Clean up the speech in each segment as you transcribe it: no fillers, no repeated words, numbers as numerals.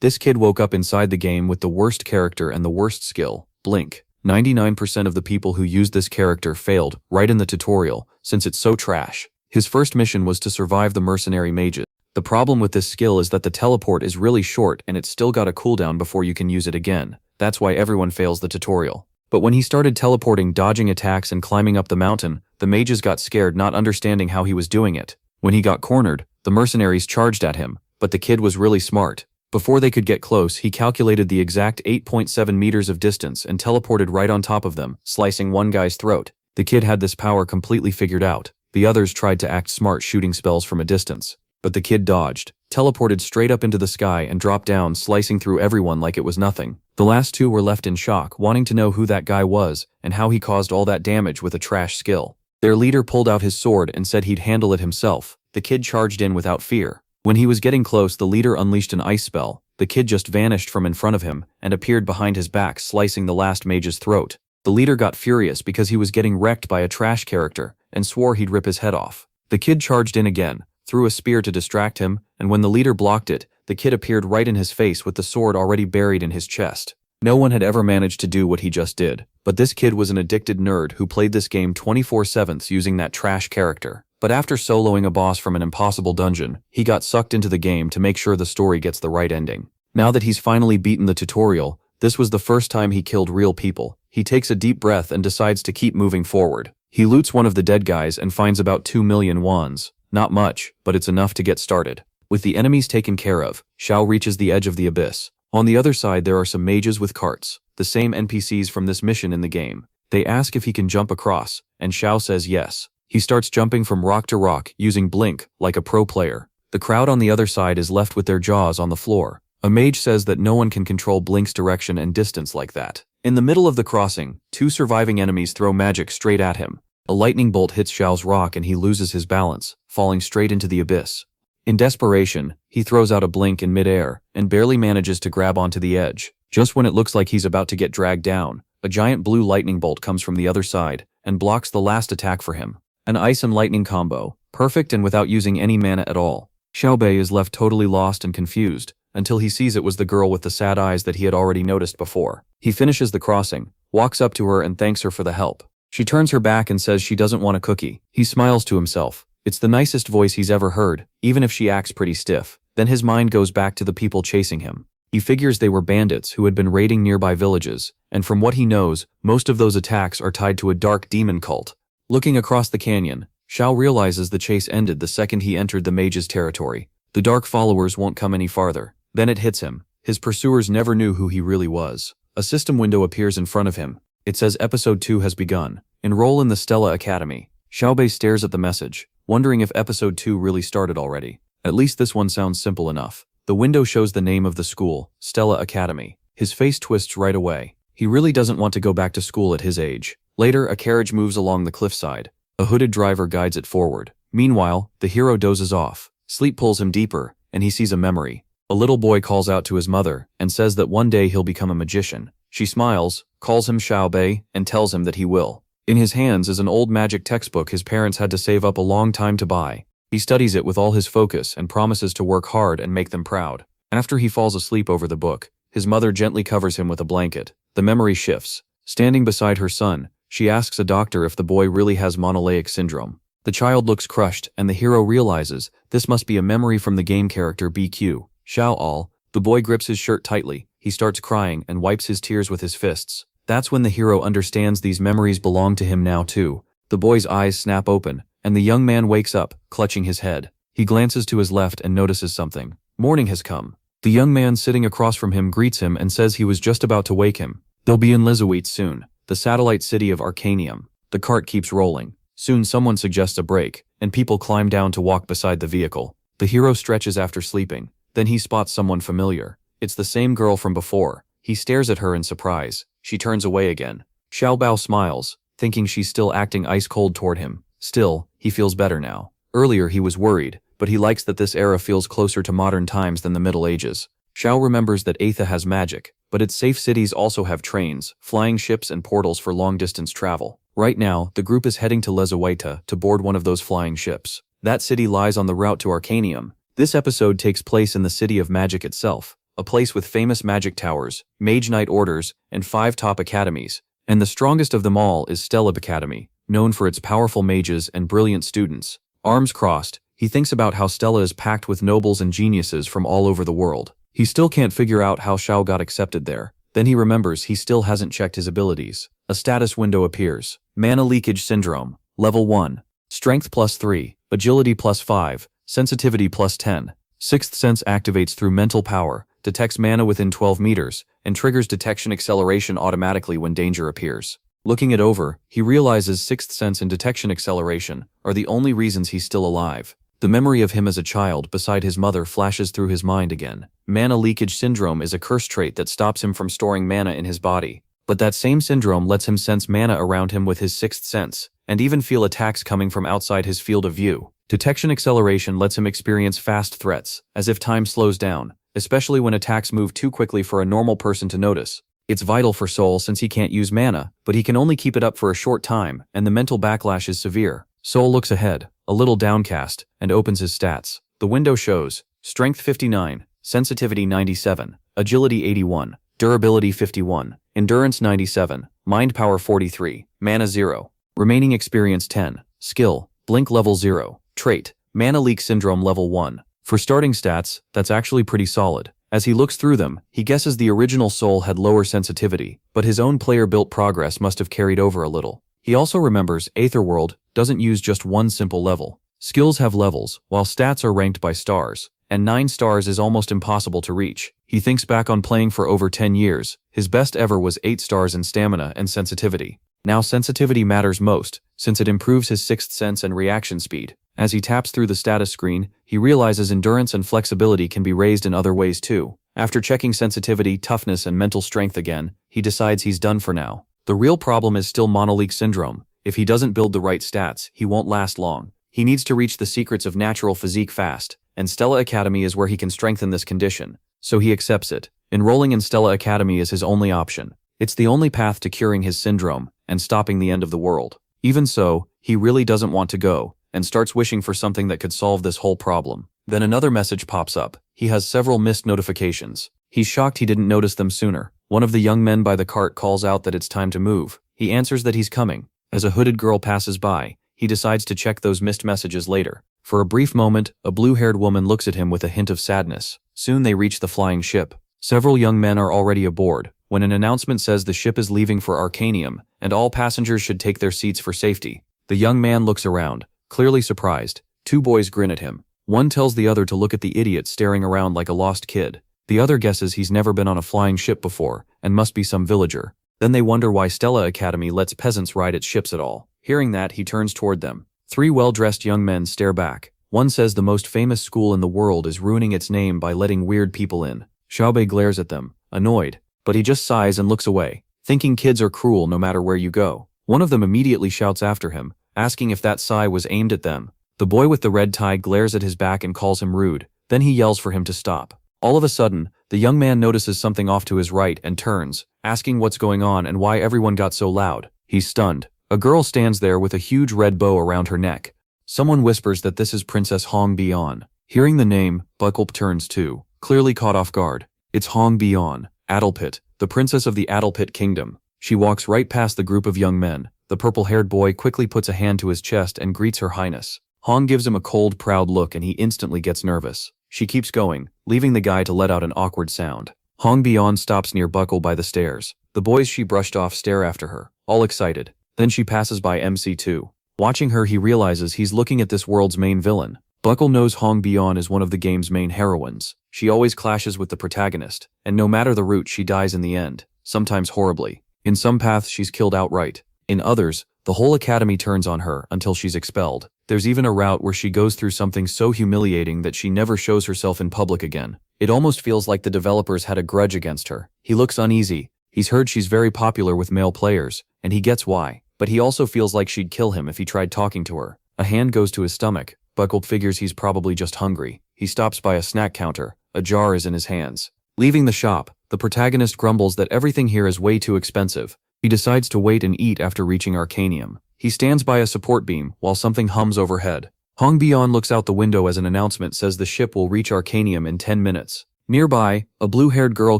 This kid woke up inside the game with the worst character and the worst skill, Blink. 99% of the people who used this character failed right in the tutorial, since it's so trash. His first mission was to survive the mercenary mages. The problem with this skill is that the teleport is really short and it's still got a cooldown before you can use it again. That's why everyone fails the tutorial. But when he started teleporting, dodging attacks and climbing up the mountain, the mages got scared, not understanding how he was doing it. When he got cornered, the mercenaries charged at him, but the kid was really smart. Before they could get close, he calculated the exact 8.7 meters of distance and teleported right on top of them, slicing one guy's throat. The kid had this power completely figured out. The others tried to act smart, shooting spells from a distance. But the kid dodged, teleported straight up into the sky and dropped down, slicing through everyone like it was nothing. The last two were left in shock, wanting to know who that guy was and how he caused all that damage with a trash skill. Their leader pulled out his sword and said he'd handle it himself. The kid charged in without fear. When he was getting close, the leader unleashed an ice spell. The kid just vanished from in front of him and appeared behind his back, slicing the last mage's throat. The leader got furious because he was getting wrecked by a trash character and swore he'd rip his head off. The kid charged in again, threw a spear to distract him, and when the leader blocked it, the kid appeared right in his face with the sword already buried in his chest. No one had ever managed to do what he just did, but this kid was an addicted nerd who played this game 24/7 using that trash character. But after soloing a boss from an impossible dungeon, he got sucked into the game to make sure the story gets the right ending. Now that he's finally beaten the tutorial, this was the first time he killed real people. He takes a deep breath and decides to keep moving forward. He loots one of the dead guys and finds about 2 million wands. Not much, but it's enough to get started. With the enemies taken care of, Xiao reaches the edge of the abyss. On the other side there are some mages with carts, the same NPCs from this mission in the game. They ask if he can jump across, and Xiao says yes. He starts jumping from rock to rock, using Blink, like a pro player. The crowd on the other side is left with their jaws on the floor. A mage says that no one can control Blink's direction and distance like that. In the middle of the crossing, 2 surviving enemies throw magic straight at him. A lightning bolt hits Xiao's rock and he loses his balance, falling straight into the abyss. In desperation, he throws out a Blink in midair and barely manages to grab onto the edge. Just when it looks like he's about to get dragged down, a giant blue lightning bolt comes from the other side and blocks the last attack for him. An ice and lightning combo, perfect and without using any mana at all. Xiaobei is left totally lost and confused, until he sees it was the girl with the sad eyes that he had already noticed before. He finishes the crossing, walks up to her and thanks her for the help. She turns her back and says she doesn't want a cookie. He smiles to himself. It's the nicest voice he's ever heard, even if she acts pretty stiff. Then his mind goes back to the people chasing him. He figures they were bandits who had been raiding nearby villages, and from what he knows, most of those attacks are tied to a dark demon cult. Looking across the canyon, Xiao realizes the chase ended the second he entered the mage's territory. The dark followers won't come any farther. Then it hits him. His pursuers never knew who he really was. A system window appears in front of him. It says Episode 2 has begun. Enroll in the Stella Academy. Xiaobei stares at the message, wondering if Episode 2 really started already. At least this one sounds simple enough. The window shows the name of the school, Stella Academy. His face twists right away. He really doesn't want to go back to school at his age. Later, a carriage moves along the cliffside. A hooded driver guides it forward. Meanwhile, the hero dozes off. Sleep pulls him deeper, and he sees a memory. A little boy calls out to his mother and says that one day he'll become a magician. She smiles, calls him Xiaobei, and tells him that he will. In his hands is an old magic textbook his parents had to save up a long time to buy. He studies it with all his focus and promises to work hard and make them proud. After he falls asleep over the book, his mother gently covers him with a blanket. The memory shifts. Standing beside her son, she asks a doctor if the boy really has monoleic syndrome. The child looks crushed, and the hero realizes this must be a memory from the game character BQ. Xiao Al. The boy grips his shirt tightly. He starts crying and wipes his tears with his fists. That's when the hero understands these memories belong to him now too. The boy's eyes snap open, and the young man wakes up, clutching his head. He glances to his left and notices something. Morning has come. The young man sitting across from him greets him and says he was just about to wake him. They'll be in Lizowice soon, the satellite city of Arcanium. The cart keeps rolling. Soon someone suggests a break, and people climb down to walk beside the vehicle. The hero stretches after sleeping. Then he spots someone familiar. It's the same girl from before. He stares at her in surprise. She turns away again. Xiao Bao smiles, thinking she's still acting ice-cold toward him. Still, he feels better now. Earlier he was worried, but he likes that this era feels closer to modern times than the Middle Ages. Xiao remembers that Aetha has magic, but its safe cities also have trains, flying ships and portals for long-distance travel. Right now, the group is heading to Lizowice to board one of those flying ships. That city lies on the route to Arcanium. This episode takes place in the city of magic itself. a place with famous magic towers, mage knight orders, and 5 top academies. And the strongest of them all is Stella Academy, known for its powerful mages and brilliant students. Arms crossed, he thinks about how Stella is packed with nobles and geniuses from all over the world. He still can't figure out how Xiao got accepted there. Then he remembers he still hasn't checked his abilities. A status window appears. Mana Leakage Syndrome. Level 1. Strength +3, Agility +5, Sensitivity +10. Sixth Sense activates through mental power, detects mana within 12 meters, and triggers detection acceleration automatically when danger appears. Looking it over, he realizes Sixth Sense and detection acceleration are the only reasons he's still alive. The memory of him as a child beside his mother flashes through his mind again. Mana Leakage Syndrome is a curse trait that stops him from storing mana in his body. But that same syndrome lets him sense mana around him with his Sixth Sense, and even feel attacks coming from outside his field of view. Detection acceleration lets him experience fast threats, as if time slows down, especially when attacks move too quickly for a normal person to notice. It's vital for Soul since he can't use mana, but he can only keep it up for a short time, and the mental backlash is severe. Soul looks ahead, a little downcast, and opens his stats. The window shows Strength 59, Sensitivity 97, Agility 81, Durability 51, Endurance 97, Mind Power 43, Mana 0, Remaining Experience 10, Skill, Blink Level 0, Trait, Mana Leak Syndrome Level 1. For starting stats, that's actually pretty solid. As he looks through them, he guesses the original Soul had lower sensitivity, but his own player-built progress must have carried over a little. He also remembers Aetherworld doesn't use just one simple level. Skills have levels, while stats are ranked by stars, and 9 stars is almost impossible to reach. He thinks back on playing for over 10 years. His best ever was 8 stars in stamina and sensitivity. Now sensitivity matters most, since it improves his Sixth Sense and reaction speed. As he taps through the status screen, he realizes endurance and flexibility can be raised in other ways too. After checking sensitivity, toughness, and mental strength again, he decides he's done for now. The real problem is still Monoleak Syndrome. If he doesn't build the right stats, he won't last long. He needs to reach the secrets of natural physique fast, and Stella Academy is where he can strengthen this condition. So he accepts it. Enrolling in Stella Academy is his only option. It's the only path to curing his syndrome and stopping the end of the world. Even so, he really doesn't want to go, and starts wishing for something that could solve this whole problem. Then another message pops up. He has several missed notifications. He's shocked he didn't notice them sooner. One of the young men by the cart calls out that it's time to move. He answers that he's coming. As a hooded girl passes by, he decides to check those missed messages later. For a brief moment, a blue-haired woman looks at him with a hint of sadness. Soon they reach the flying ship. Several young men are already aboard, when an announcement says the ship is leaving for Arcanium, and all passengers should take their seats for safety. The young man looks around, clearly surprised. 2 boys grin at him. One tells the other to look at the idiot staring around like a lost kid. The other guesses he's never been on a flying ship before, and must be some villager. Then they wonder why Stella Academy lets peasants ride its ships at all. Hearing that, he turns toward them. 3 well-dressed young men stare back. One says the most famous school in the world is ruining its name by letting weird people in. Xiaobei glares at them, annoyed, but he just sighs and looks away, thinking kids are cruel no matter where you go. One of them immediately shouts after him, asking if that sigh was aimed at them. The boy with the red tie glares at his back and calls him rude, then he yells for him to stop. All of a sudden, the young man notices something off to his right and turns, asking what's going on and why everyone got so loud. He's stunned. A girl stands there with a huge red bow around her neck. Someone whispers that this is Princess Hong Bian. Hearing the name, Buckle turns too, clearly caught off guard. It's Hong Bian, Adelpit, the princess of the Adelpit kingdom. She walks right past the group of young men. The purple-haired boy quickly puts a hand to his chest and greets Her Highness. Hong gives him a cold, proud look and he instantly gets nervous. She keeps going, leaving the guy to let out an awkward sound. Hong Bian stops near Buckle by the stairs. The boys she brushed off stare after her, all excited. Then she passes by MC2. Watching her, he realizes he's looking at this world's main villain. Buckle knows Hong Bian is one of the game's main heroines. She always clashes with the protagonist, and no matter the route, she dies in the end, sometimes horribly. In some paths, she's killed outright. In others, the whole academy turns on her until she's expelled. There's even a route where she goes through something so humiliating that she never shows herself in public again. It almost feels like the developers had a grudge against her. He looks uneasy. He's heard she's very popular with male players, and he gets why. But he also feels like she'd kill him if he tried talking to her. A hand goes to his stomach. Buckle figures he's probably just hungry. He stops by a snack counter. A jar is in his hands. Leaving the shop, the protagonist grumbles that everything here is way too expensive. He decides to wait and eat after reaching Arcanium. He stands by a support beam while something hums overhead. Hong Bian looks out the window as an announcement says the ship will reach Arcanium in 10 minutes. Nearby, a blue-haired girl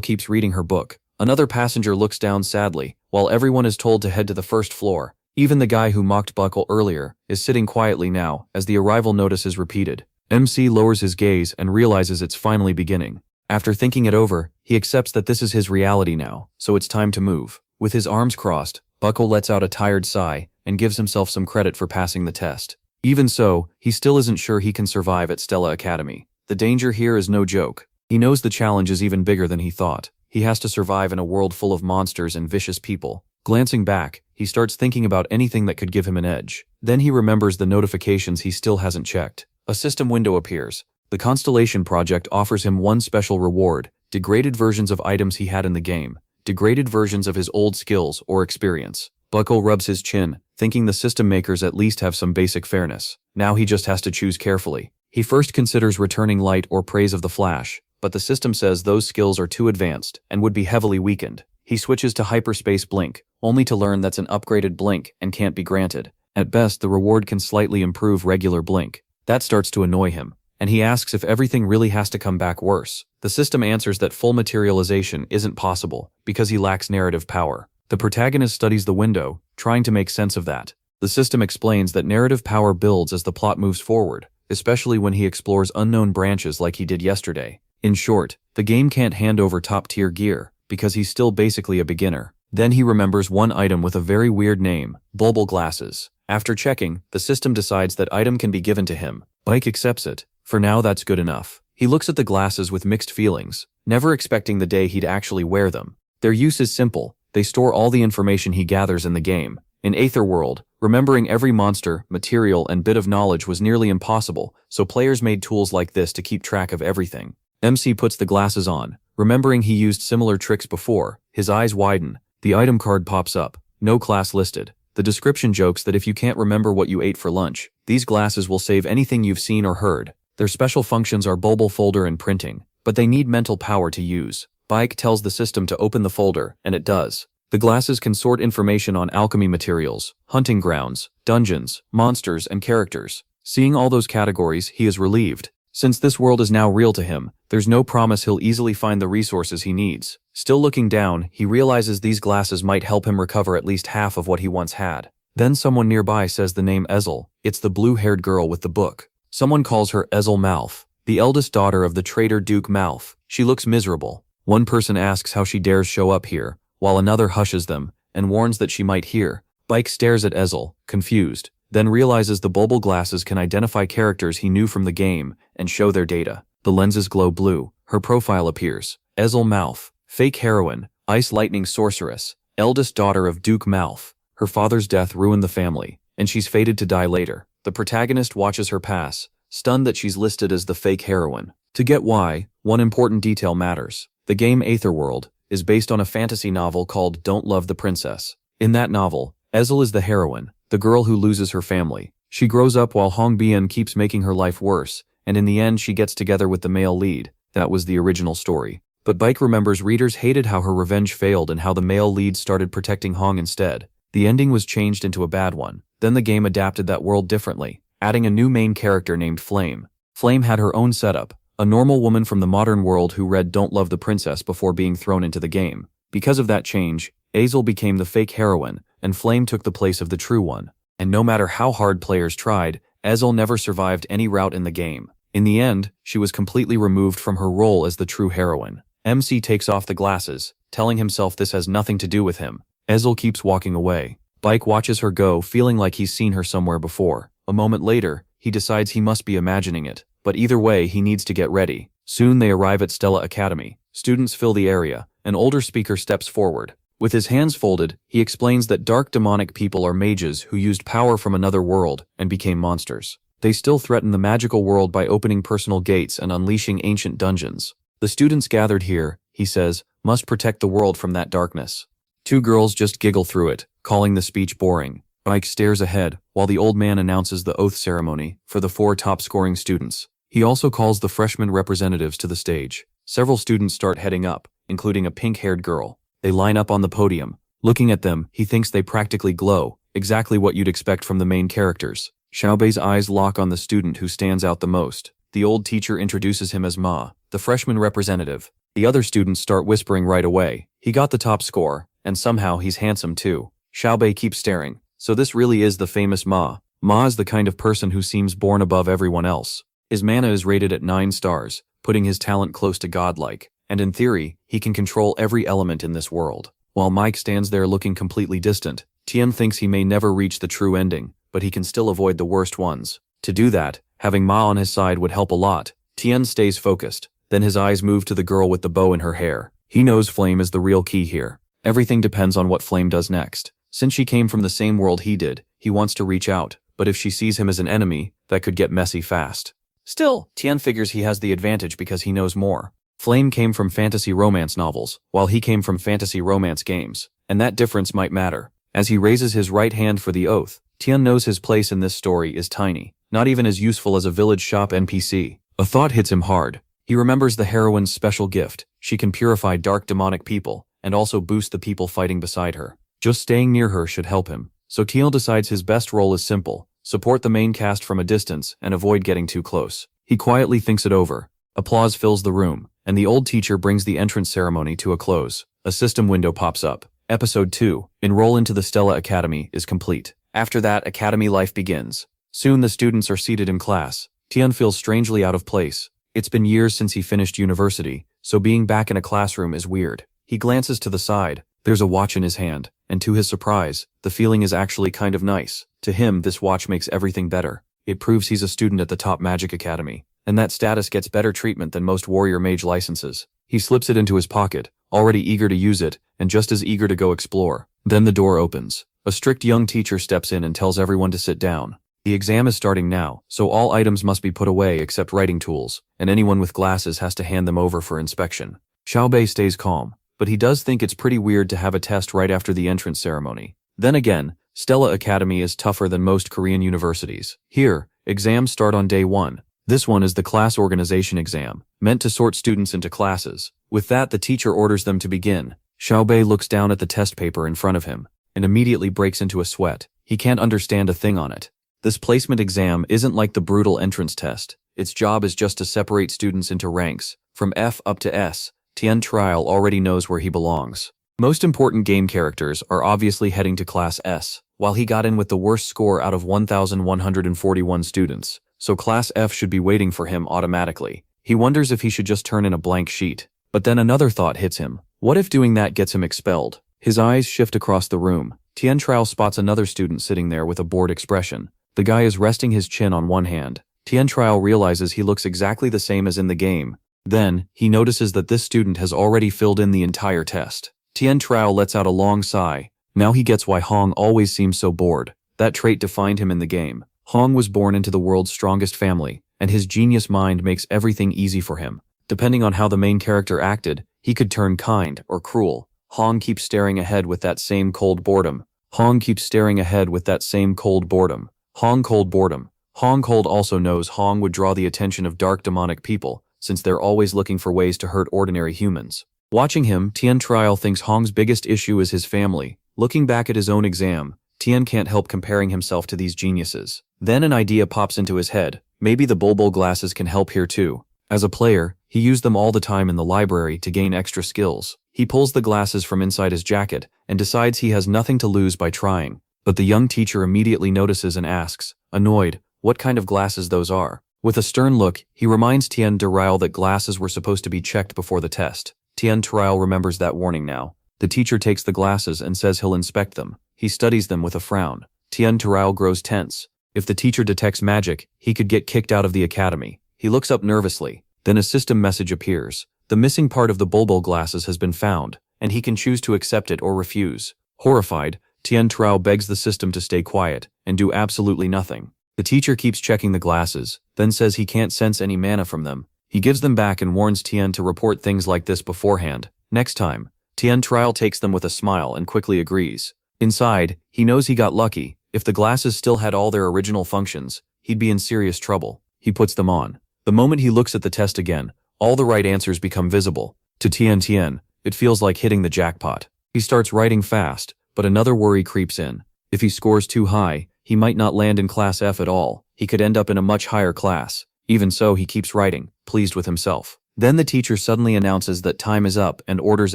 keeps reading her book. Another passenger looks down sadly, while everyone is told to head to the first floor. Even the guy who mocked Buckle earlier is sitting quietly now as the arrival notice is repeated. MC lowers his gaze and realizes it's finally beginning. After thinking it over, he accepts that this is his reality now, so it's time to move. With his arms crossed, Buckle lets out a tired sigh and gives himself some credit for passing the test. Even so, he still isn't sure he can survive at Stella Academy. The danger here is no joke. He knows the challenge is even bigger than he thought. He has to survive in a world full of monsters and vicious people. Glancing back, he starts thinking about anything that could give him an edge. Then he remembers the notifications he still hasn't checked. A system window appears. The Constellation Project offers him one special reward: degraded versions of items he had in the game, degraded versions of his old skills or experience. Buckle rubs his chin, thinking the system makers at least have some basic fairness. Now he just has to choose carefully. He first considers returning light or praise of the Flash, but the system says those skills are too advanced and would be heavily weakened. He switches to hyperspace blink, only to learn that's an upgraded blink and can't be granted. At best, the reward can slightly improve regular blink. That starts to annoy him, and he asks if everything really has to come back worse. The system answers that full materialization isn't possible because he lacks narrative power. The protagonist studies the window, trying to make sense of that. The system explains that narrative power builds as the plot moves forward, especially when he explores unknown branches like he did yesterday. In short, the game can't hand over top-tier gear, because he's still basically a beginner. Then he remembers one item with a very weird name: bulbul glasses. After checking, the system decides that item can be given to him. Bike accepts it. For now, that's good enough. He looks at the glasses with mixed feelings, never expecting the day he'd actually wear them. Their use is simple. They store all the information he gathers in the game. In Aetherworld, remembering every monster, material, and bit of knowledge was nearly impossible, so players made tools like this to keep track of everything. MC puts the glasses on. Remembering he used similar tricks before, his eyes widen. The item card pops up. No class listed. The description jokes that if you can't remember what you ate for lunch, these glasses will save anything you've seen or heard. Their special functions are bulbul folder and printing, but they need mental power to use. Bike tells the system to open the folder, and it does. The glasses can sort information on alchemy materials, hunting grounds, dungeons, monsters, and characters. Seeing all those categories, he is relieved. Since this world is now real to him, there's no promise he'll easily find the resources he needs. Still looking down, he realizes these glasses might help him recover at least half of what he once had. Then someone nearby says the name Ezel. It's the blue-haired girl with the book. Someone calls her Ezel Malf, the eldest daughter of the traitor Duke Malf. She looks miserable. One person asks how she dares show up here, while another hushes them and warns that she might hear. Bike stares at Ezel, confused, then realizes the bulbul glasses can identify characters he knew from the game and show their data. The lenses glow blue. Her profile appears. Ezel Malf, fake heroine, ice lightning sorceress, eldest daughter of Duke Malf. Her father's death ruined the family, and she's fated to die later. The protagonist watches her pass, stunned that she's listed as the fake heroine. To get why, one important detail matters. The game Aetherworld is based on a fantasy novel called Don't Love the Princess. In that novel, Ezel is the heroine, the girl who loses her family. She grows up while Hong Bian keeps making her life worse, and in the end she gets together with the male lead. That was the original story. But Bike remembers readers hated how her revenge failed and how the male lead started protecting Hong instead. The ending was changed into a bad one. Then the game adapted that world differently, adding a new main character named Flame. Flame had her own setup, a normal woman from the modern world who read Don't Love the Princess before being thrown into the game. Because of that change, Ezel became the fake heroine, and Flame took the place of the true one. And no matter how hard players tried, Ezel never survived any route in the game. In the end, she was completely removed from her role as the true heroine. MC takes off the glasses, telling himself this has nothing to do with him. Ezel keeps walking away. Bike watches her go, feeling like he's seen her somewhere before. A moment later, he decides he must be imagining it. But either way, he needs to get ready. Soon they arrive at Stella Academy. Students fill the area. An older speaker steps forward. With his hands folded, he explains that dark demonic people are mages who used power from another world and became monsters. They still threaten the magical world by opening personal gates and unleashing ancient dungeons. The students gathered here, he says, must protect the world from that darkness. Two girls just giggle through it, calling the speech boring. Bike stares ahead, while the old man announces the oath ceremony for the 4 top-scoring students. He also calls the freshman representatives to the stage. Several students start heading up, including a pink-haired girl. They line up on the podium. Looking at them, he thinks they practically glow, exactly what you'd expect from the main characters. Xiaobei's eyes lock on the student who stands out the most. The old teacher introduces him as Ma, the freshman representative. The other students start whispering right away. He got the top score, and somehow he's handsome too. Xiaobei keeps staring. So this really is the famous Ma. Ma is the kind of person who seems born above everyone else. His mana is rated at 9 stars, putting his talent close to godlike, and in theory, he can control every element in this world. While Mike stands there looking completely distant, Tian thinks he may never reach the true ending, but he can still avoid the worst ones. To do that, having Ma on his side would help a lot. Tian stays focused, then his eyes move to the girl with the bow in her hair. He knows Flame is the real key here. Everything depends on what Flame does next. Since she came from the same world he did, he wants to reach out, but if she sees him as an enemy, that could get messy fast. Still, Tian figures he has the advantage because he knows more. Flame came from fantasy romance novels, while he came from fantasy romance games, and that difference might matter. As he raises his right hand for the oath, Tian knows his place in this story is tiny, not even as useful as a village shop NPC. A thought hits him hard. He remembers the heroine's special gift. She can purify dark demonic people, and also boost the people fighting beside her. Just staying near her should help him. So Tian decides his best role is simple: support the main cast from a distance and avoid getting too close. He quietly thinks it over. Applause fills the room, and the old teacher brings the entrance ceremony to a close. A system window pops up. Episode 2, Enroll into the Stella Academy, is complete. After that, academy life begins. Soon the students are seated in class. Tian feels strangely out of place. It's been years since he finished university, so being back in a classroom is weird. He glances to the side. There's a watch in his hand, and to his surprise, the feeling is actually kind of nice. To him, this watch makes everything better. It proves he's a student at the top magic academy, and that status gets better treatment than most warrior mage licenses. He slips it into his pocket, already eager to use it, and just as eager to go explore. Then the door opens. A strict young teacher steps in and tells everyone to sit down. The exam is starting now, so all items must be put away except writing tools, and anyone with glasses has to hand them over for inspection. Xiaobei stays calm, but he does think it's pretty weird to have a test right after the entrance ceremony. Then again, Stella Academy is tougher than most Korean universities. Here, exams start on day 1. This one is the class organization exam, meant to sort students into classes. With that, the teacher orders them to begin. Xiaobei looks down at the test paper in front of him, and immediately breaks into a sweat. He can't understand a thing on it. This placement exam isn't like the brutal entrance test. Its job is just to separate students into ranks, from F up to S. Tian Trial already knows where he belongs. Most important game characters are obviously heading to Class S, while he got in with the worst score out of 1,141 students, so Class F should be waiting for him automatically. He wonders if he should just turn in a blank sheet. But then another thought hits him. What if doing that gets him expelled? His eyes shift across the room. Tian Trial spots another student sitting there with a bored expression. The guy is resting his chin on one hand. Tian Trial realizes he looks exactly the same as in the game. Then, he notices that this student has already filled in the entire test. Tian Trial lets out a long sigh. Now he gets why Hong always seems so bored. That trait defined him in the game. Hong was born into the world's strongest family, and his genius mind makes everything easy for him. Depending on how the main character acted, he could turn kind or cruel. Hong keeps staring ahead with that same cold boredom. Hong keeps staring ahead with that same cold boredom. Hong cold boredom. Hong cold also knows Hong would draw the attention of dark demonic people, since they're always looking for ways to hurt ordinary humans. Watching him, Tian Trial thinks Hong's biggest issue is his family. Looking back at his own exam, Tian can't help comparing himself to these geniuses. Then an idea pops into his head. Maybe the bulbul glasses can help here too. As a player, he used them all the time in the library to gain extra skills. He pulls the glasses from inside his jacket and decides he has nothing to lose by trying. But the young teacher immediately notices and asks, annoyed, what kind of glasses those are. With a stern look, he reminds Tian Trial that glasses were supposed to be checked before the test. Tian Trial remembers that warning now. The teacher takes the glasses and says he'll inspect them. He studies them with a frown. Tian Trial grows tense. If the teacher detects magic, he could get kicked out of the academy. He looks up nervously. Then a system message appears. The missing part of the bulbul glasses has been found, and he can choose to accept it or refuse. Horrified, Tian Trial begs the system to stay quiet and do absolutely nothing. The teacher keeps checking the glasses, then says he can't sense any mana from them. He gives them back and warns Tian to report things like this beforehand. Next time, Tian Trial takes them with a smile and quickly agrees. Inside, he knows he got lucky. If the glasses still had all their original functions, he'd be in serious trouble. He puts them on. The moment he looks at the test again, all the right answers become visible. To Tian, it feels like hitting the jackpot. He starts writing fast, but another worry creeps in. If he scores too high, he might not land in Class F at all. He could end up in a much higher class. Even so, he keeps writing, pleased with himself. Then the teacher suddenly announces that time is up and orders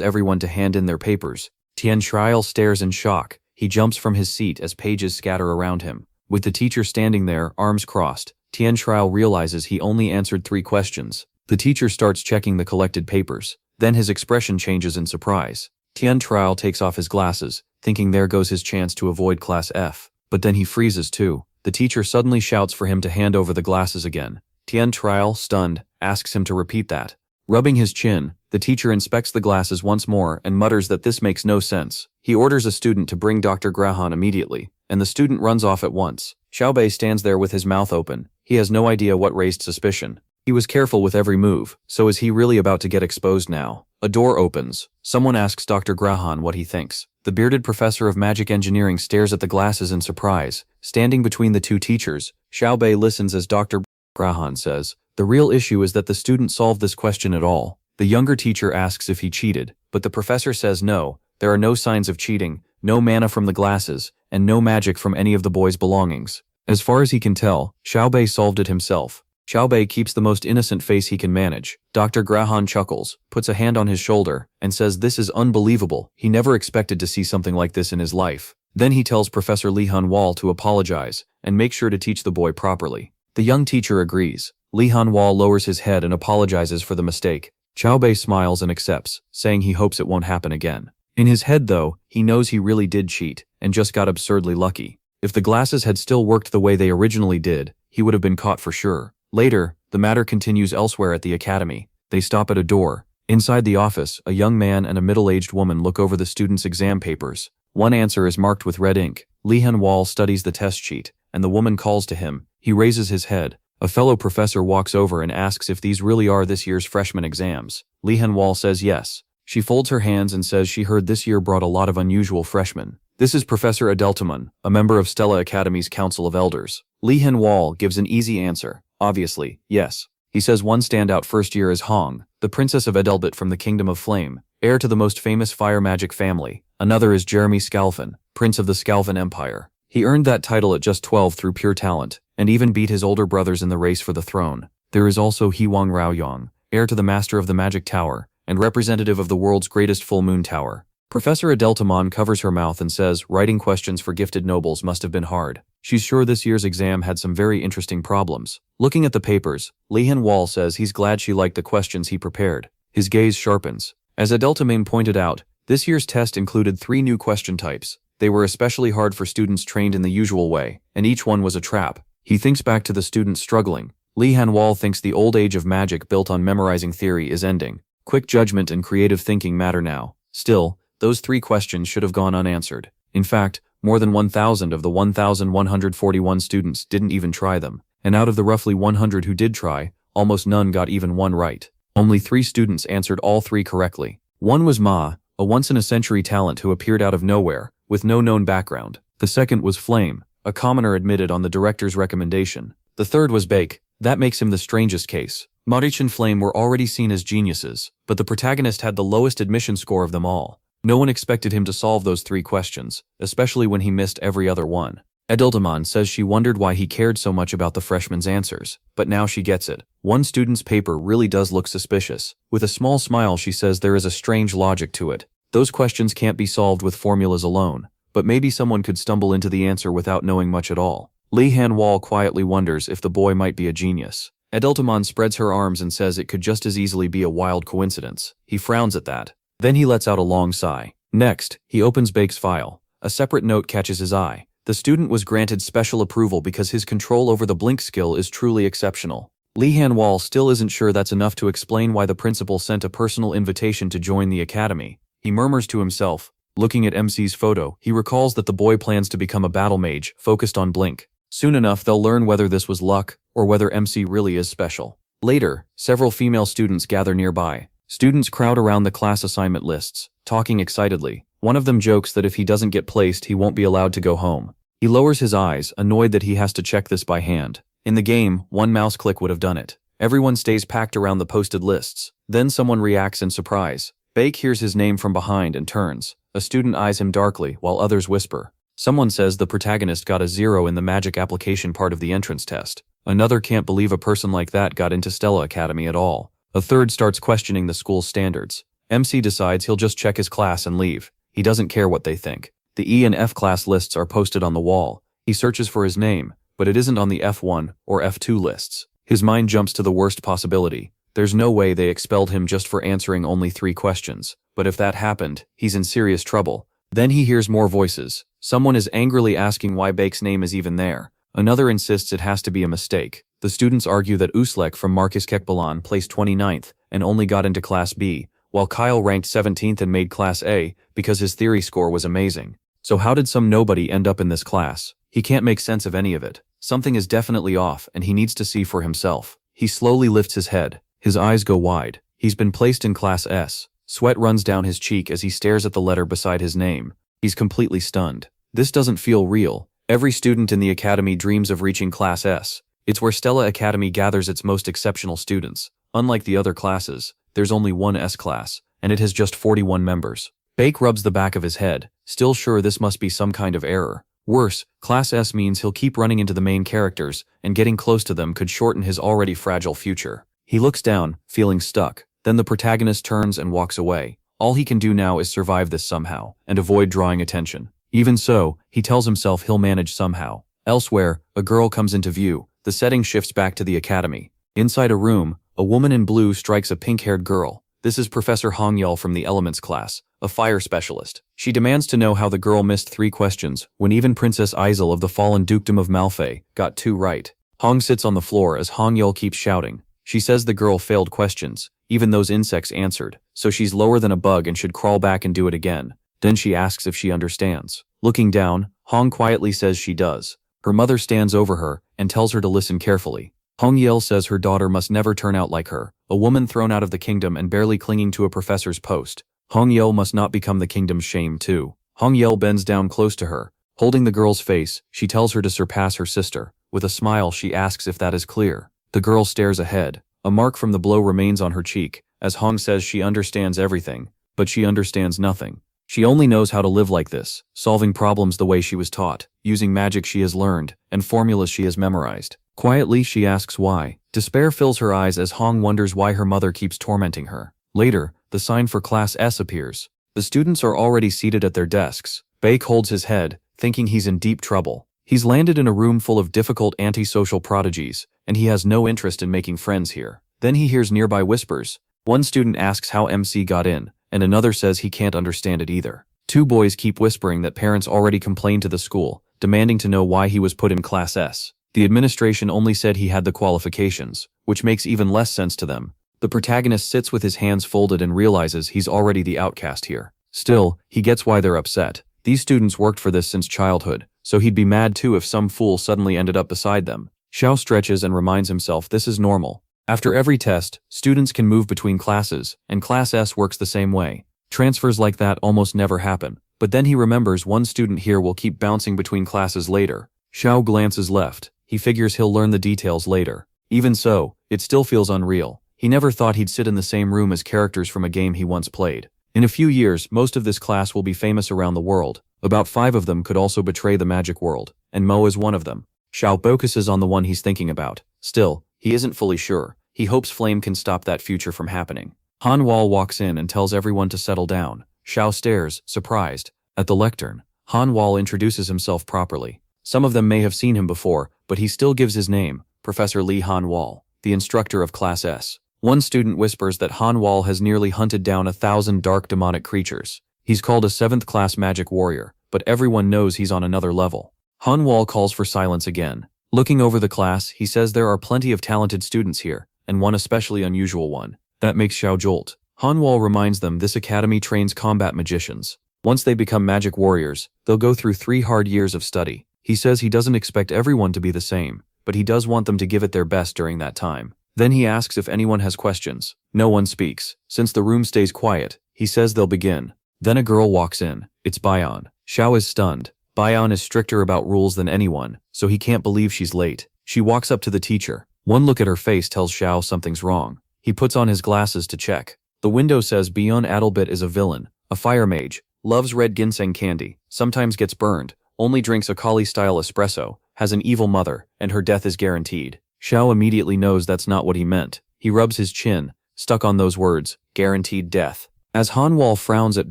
everyone to hand in their papers. Tian Trial stares in shock. He jumps from his seat as pages scatter around him. With the teacher standing there, arms crossed, Tian Trial realizes he only answered 3 questions. The teacher starts checking the collected papers. Then his expression changes in surprise. Tian Trial takes off his glasses, thinking there goes his chance to avoid Class F. But then he freezes too. The teacher suddenly shouts for him to hand over the glasses again. Tian Trial, stunned, asks him to repeat that. Rubbing his chin, the teacher inspects the glasses once more and mutters that this makes no sense. He orders a student to bring Dr. Grahan immediately, and the student runs off at once. Xiaobei stands there with his mouth open. He has no idea what raised suspicion. He was careful with every move, so is he really about to get exposed now? A door opens. Someone asks Dr. Grahan what he thinks. The bearded professor of magic engineering stares at the glasses in surprise. Standing between the 2 teachers, Xiaobei listens as Dr. Grahan says, "The real issue is that the student solved this question at all." The younger teacher asks if he cheated, but the professor says no, there are no signs of cheating, no mana from the glasses, and no magic from any of the boy's belongings. As far as he can tell, Xiaobei solved it himself. Xiaobei keeps the most innocent face he can manage. Dr. Grahan chuckles, puts a hand on his shoulder, and says this is unbelievable. He never expected to see something like this in his life. Then he tells Professor Li Hanwal to apologize, and make sure to teach the boy properly. The young teacher agrees. Li Hanwal lowers his head and apologizes for the mistake. Xiaobei smiles and accepts, saying he hopes it won't happen again. In his head though, he knows he really did cheat, and just got absurdly lucky. If the glasses had still worked the way they originally did, he would have been caught for sure. Later, the matter continues elsewhere at the academy. They stop at a door. Inside the office, a young man and a middle-aged woman look over the students' exam papers. One answer is marked with red ink. Li Hanwal studies the test sheet, and the woman calls to him. He raises his head. A fellow professor walks over and asks if these really are this year's freshman exams. Li Hanwal says yes. She folds her hands and says she heard this year brought a lot of unusual freshmen. This is Professor Adeltamon, a member of Stella Academy's Council of Elders. Li Hanwal gives an easy answer. Obviously, yes. He says one standout first year is Hong, the princess of Edelbit from the Kingdom of Flame, heir to the most famous fire magic family. Another is Jeremy Scalfin, prince of the Scalfin Empire. He earned that title at just 12 through pure talent, and even beat his older brothers in the race for the throne. There is also Hewang Raoyong, heir to the master of the Magic Tower, and representative of the world's greatest full moon tower. Professor Adeltamon covers her mouth and says writing questions for gifted nobles must have been hard. She's sure this year's exam had some very interesting problems. Looking at the papers, Li Hanwal says he's glad she liked the questions he prepared. His gaze sharpens. As Adeltamon pointed out, this year's test included 3 new question types. They were especially hard for students trained in the usual way, and each one was a trap. He thinks back to the students struggling. Li Hanwal thinks the old age of magic built on memorizing theory is ending. Quick judgment and creative thinking matter now. Still, those 3 questions should have gone unanswered. In fact, more than 1,000 of the 1,141 students didn't even try them, and out of the roughly 100 who did try, almost none got even one right. Only 3 students answered all 3 correctly. One was Ma, a once-in-a-century talent who appeared out of nowhere, with no known background. The second was Flame, a commoner admitted on the director's recommendation. The third was Bake. That makes him the strangest case. Marich and Flame were already seen as geniuses, but the protagonist had the lowest admission score of them all. No one expected him to solve those 3 questions, especially when he missed every other one. Adeltamon says she wondered why he cared so much about the freshman's answers, but now she gets it. One student's paper really does look suspicious. With a small smile she says there is a strange logic to it. Those questions can't be solved with formulas alone, but maybe someone could stumble into the answer without knowing much at all. Li Hanwal quietly wonders if the boy might be a genius. Adeltamon spreads her arms and says it could just as easily be a wild coincidence. He frowns at that. Then he lets out a long sigh. Next, he opens Bake's file. A separate note catches his eye. The student was granted special approval because his control over the blink skill is truly exceptional. Li Hanwal still isn't sure that's enough to explain why the principal sent a personal invitation to join the academy. He murmurs to himself. Looking at MC's photo, he recalls that the boy plans to become a battle mage, focused on blink. Soon enough they'll learn whether this was luck, or whether MC really is special. Later, several female students gather nearby. Students crowd around the class assignment lists, talking excitedly. One of them jokes that if he doesn't get placed he won't be allowed to go home. He lowers his eyes, annoyed that he has to check this by hand. In the game, one mouse click would have done it. Everyone stays packed around the posted lists. Then someone reacts in surprise. Bake hears his name from behind and turns. A student eyes him darkly, while others whisper. Someone says the protagonist got a 0 in the magic application part of the entrance test. Another can't believe a person like that got into Stella Academy at all. A third starts questioning the school's standards. MC decides he'll just check his class and leave. He doesn't care what they think. The E and F class lists are posted on the wall. He searches for his name, but it isn't on the F1 or F2 lists. His mind jumps to the worst possibility. There's no way they expelled him just for answering only 3 questions. But if that happened, he's in serious trouble. Then he hears more voices. Someone is angrily asking why Bake's name is even there. Another insists it has to be a mistake. The students argue that Uslek from Marcus placed 29th and only got into Class B, while Kyle ranked 17th and made Class A because his theory score was amazing. So how did some nobody end up in this class? He can't make sense of any of it. Something is definitely off and he needs to see for himself. He slowly lifts his head. His eyes go wide. He's been placed in Class S. Sweat runs down his cheek as he stares at the letter beside his name. He's completely stunned. This doesn't feel real. Every student in the academy dreams of reaching Class S. It's where Stella Academy gathers its most exceptional students. Unlike the other classes, there's only one S class, and it has just 41 members. Bake rubs the back of his head, still sure this must be some kind of error. Worse, Class S means he'll keep running into the main characters, and getting close to them could shorten his already fragile future. He looks down, feeling stuck. Then the protagonist turns and walks away. All he can do now is survive this somehow, and avoid drawing attention. Even so, he tells himself he'll manage somehow. Elsewhere, a girl comes into view. The setting shifts back to the academy. Inside a room, a woman in blue strikes a pink-haired girl. This is Professor Hongyul from the Elements class, a fire specialist. She demands to know how the girl missed 3 questions, when even Princess Isel of the fallen Dukedom of Malfay got 2 right. Hong sits on the floor as Hongyul keeps shouting. She says the girl failed questions. Even those insects answered, so she's lower than a bug and should crawl back and do it again. Then she asks if she understands. Looking down, Hong quietly says she does. Her mother stands over her and tells her to listen carefully. Hongyul says her daughter must never turn out like her, a woman thrown out of the kingdom and barely clinging to a professor's post. Hongyul must not become the kingdom's shame too. Hongyul bends down close to her. Holding the girl's face, she tells her to surpass her sister. With a smile, she asks if that is clear. The girl stares ahead. A mark from the blow remains on her cheek, as Hong says she understands everything, but she understands nothing. She only knows how to live like this, solving problems the way she was taught, using magic she has learned, and formulas she has memorized. Quietly, she asks why. Despair fills her eyes as Hong wonders why her mother keeps tormenting her. Later, the sign for Class S appears. The students are already seated at their desks. Bake holds his head, thinking he's in deep trouble. He's landed in a room full of difficult antisocial prodigies, and he has no interest in making friends here. Then he hears nearby whispers. One student asks how MC got in, and another says he can't understand it either. 2 boys keep whispering that parents already complained to the school, demanding to know why he was put in Class S. The administration only said he had the qualifications, which makes even less sense to them. The protagonist sits with his hands folded and realizes he's already the outcast here. Still, he gets why they're upset. These students worked for this since childhood, so he'd be mad too if some fool suddenly ended up beside them. Xiao stretches and reminds himself this is normal. After every test, students can move between classes, and Class S works the same way. Transfers like that almost never happen. But then he remembers one student here will keep bouncing between classes later. Xiao glances left. He figures he'll learn the details later. Even so, it still feels unreal. He never thought he'd sit in the same room as characters from a game he once played. In a few years, most of this class will be famous around the world. About 5 of them could also betray the magic world, and Mo is one of them. Xiao focuses on the one he's thinking about. Still, he isn't fully sure. He hopes Flame can stop that future from happening. Han Wall walks in and tells everyone to settle down. Xiao stares, surprised. At the lectern, Han Wall introduces himself properly. Some of them may have seen him before, but he still gives his name, Professor Li Han Wall, the instructor of Class S. One student whispers that Han Wall has nearly hunted down 1,000 dark demonic creatures. He's called a 7th class magic warrior, but everyone knows he's on another level. Han Wall calls for silence again. Looking over the class, he says there are plenty of talented students here, and one especially unusual one. That makes Xiao jolt. Han Wall reminds them this academy trains combat magicians. Once they become magic warriors, they'll go through 3 hard years of study. He says he doesn't expect everyone to be the same, but he does want them to give it their best during that time. Then he asks if anyone has questions. No one speaks. Since the room stays quiet, he says they'll begin. Then a girl walks in. It's Bayan. Xiao is stunned. Bayan is stricter about rules than anyone, so he can't believe she's late. She walks up to the teacher. One look at her face tells Xiao something's wrong. He puts on his glasses to check. The window says Beyond Adalbit is a villain, a fire mage, loves red ginseng candy, sometimes gets burned, only drinks a Kali-style espresso, has an evil mother, and her death is guaranteed. Xiao immediately knows that's not what he meant. He rubs his chin. stuck on those words, guaranteed death. As Hanwal frowns at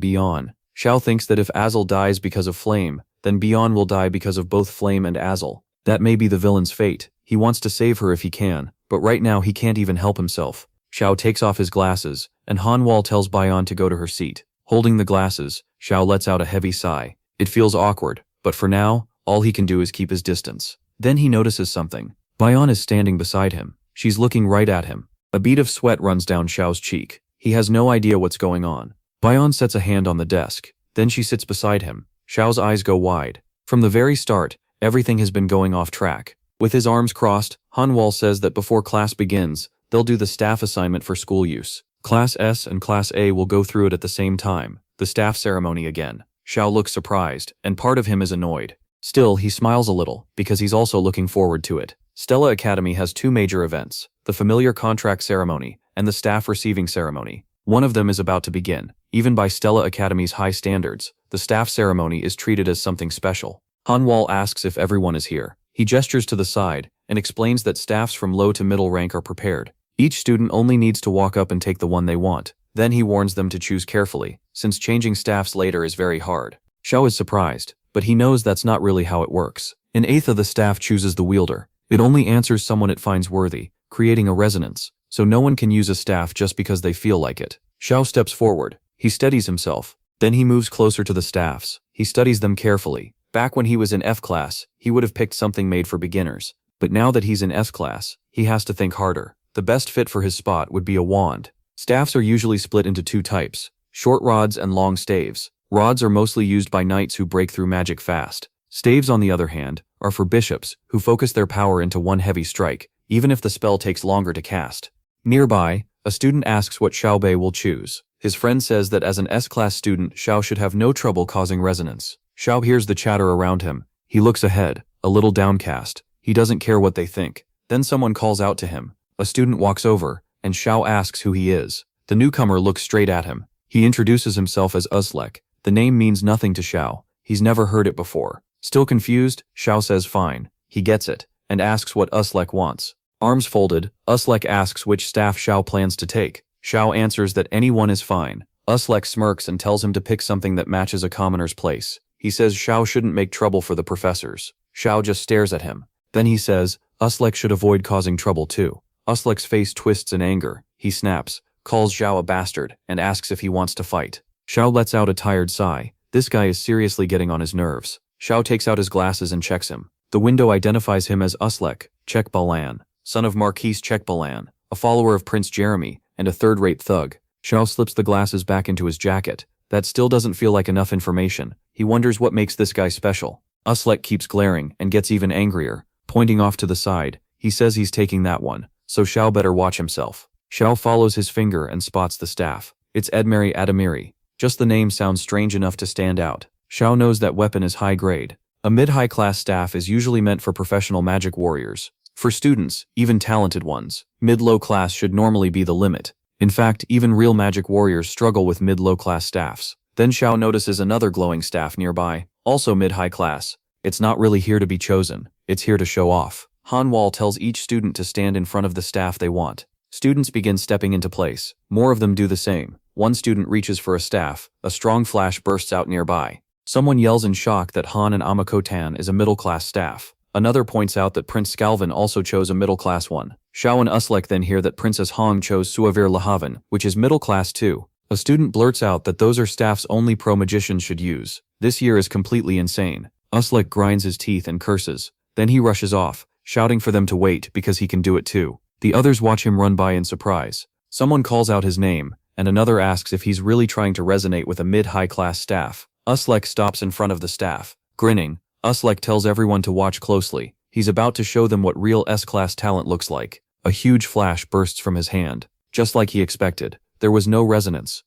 Bion, Xiao thinks that if Azul dies because of flame, then Bion will die because of both flame and Azul. That may be the villain's fate. He wants to save her if he can, but right now he can't even help himself. Xiao takes off his glasses, and Hanwal tells Bion to go to her seat. Holding the glasses, Xiao lets out a heavy sigh. It feels awkward, but for now, all he can do is keep his distance. Then he notices something. Bion is standing beside him. She's looking right at him. A bead of sweat runs down Xiao's cheek. He has no idea what's going on. Bion sets a hand on the desk. Then she sits beside him. Xiao's eyes go wide. From the very start, everything has been going off track. With his arms crossed, Hanwal says that before class begins, they'll do the staff assignment for school use. Class S and Class A will go through it at the same time. The staff ceremony again. Xiao looks surprised, and part of him is annoyed. Still, he smiles a little, because he's also looking forward to it. Stella Academy has two major events, the familiar contract ceremony and the staff receiving ceremony. One of them is about to begin. Even by Stella Academy's high standards, the staff ceremony is treated as something special. Hanwal asks if everyone is here. He gestures to the side and explains that staffs from low to middle rank are prepared. Each student only needs to walk up and take the one they want. Then he warns them to choose carefully, since changing staffs later is very hard. Xiao is surprised, but he knows that's not really how it works. An eighth of the staff chooses the wielder. It only answers someone it finds worthy, creating a resonance, so no one can use a staff just because they feel like it. Xiao steps forward. He steadies himself. Then he moves closer to the staffs. He studies them carefully. Back when he was in F class, he would have picked something made for beginners. But now that he's in S class, he has to think harder. The best fit for his spot would be a wand. Staffs are usually split into two types, short rods and long staves. Rods are mostly used by knights who break through magic fast. Staves, on the other hand, are for bishops, who focus their power into one heavy strike, even if the spell takes longer to cast. Nearby, a student asks what Xiaobei will choose. His friend says that as an S-class student, Xiao should have no trouble causing resonance. Xiao hears the chatter around him. He looks ahead, a little downcast. He doesn't care what they think. Then someone calls out to him. A student walks over, and Xiao asks who he is. The newcomer looks straight at him. He introduces himself as Uslek. The name means nothing to Xiao. He's never heard it before. Still confused, Xiao says fine. He gets it, and asks what Uslek wants. Arms folded, Uslek asks which staff Xiao plans to take. Xiao answers that anyone is fine. Uslek smirks and tells him to pick something that matches a commoner's place. He says Xiao shouldn't make trouble for the professors. Xiao just stares at him. Then he says, Uslek should avoid causing trouble too. Uslek's face twists in anger. He snaps, calls Xiao a bastard, and asks if he wants to fight. Xiao lets out a tired sigh. This guy is seriously getting on his nerves. Xiao takes out his glasses and checks him. The window identifies him as Uslek, Chekbalan, son of Marquis Chekbalan, a follower of Prince Jeremy, and a third-rate thug. Xiao slips the glasses back into his jacket. That still doesn't feel like enough information. He wonders what makes this guy special. Uslek keeps glaring and gets even angrier, pointing off to the side. He says he's taking that one, so Xiao better watch himself. Xiao follows his finger and spots the staff. It's Edmeri Adamiri. Just the name sounds strange enough to stand out. Xiao knows that weapon is high grade. A mid-high class staff is usually meant for professional magic warriors. For students, even talented ones, mid-low class should normally be the limit. In fact, even real magic warriors struggle with mid-low class staffs. Then Xiao notices another glowing staff nearby, also mid-high class. It's not really here to be chosen, it's here to show off. Hanwal tells each student to stand in front of the staff they want. Students begin stepping into place. More of them do the same. One student reaches for a staff. A strong flash bursts out nearby. Someone yells in shock that Han and Amakotan is a middle-class staff. Another points out that Prince Scalvin also chose a middle-class one. Xiao and Uslek then hear that Princess Hong chose Suavir Lahavan, which is middle-class too. A student blurts out that those are staffs only pro-magicians should use. This year is completely insane. Uslek grinds his teeth and curses. Then he rushes off, shouting for them to wait because he can do it too. The others watch him run by in surprise. Someone calls out his name, and another asks if he's really trying to resonate with a mid-high class staff. Uslek stops in front of the staff. Grinning, Uslek tells everyone to watch closely. He's about to show them what real S-class talent looks like. A huge flash bursts from his hand. Just like he expected, there was no resonance.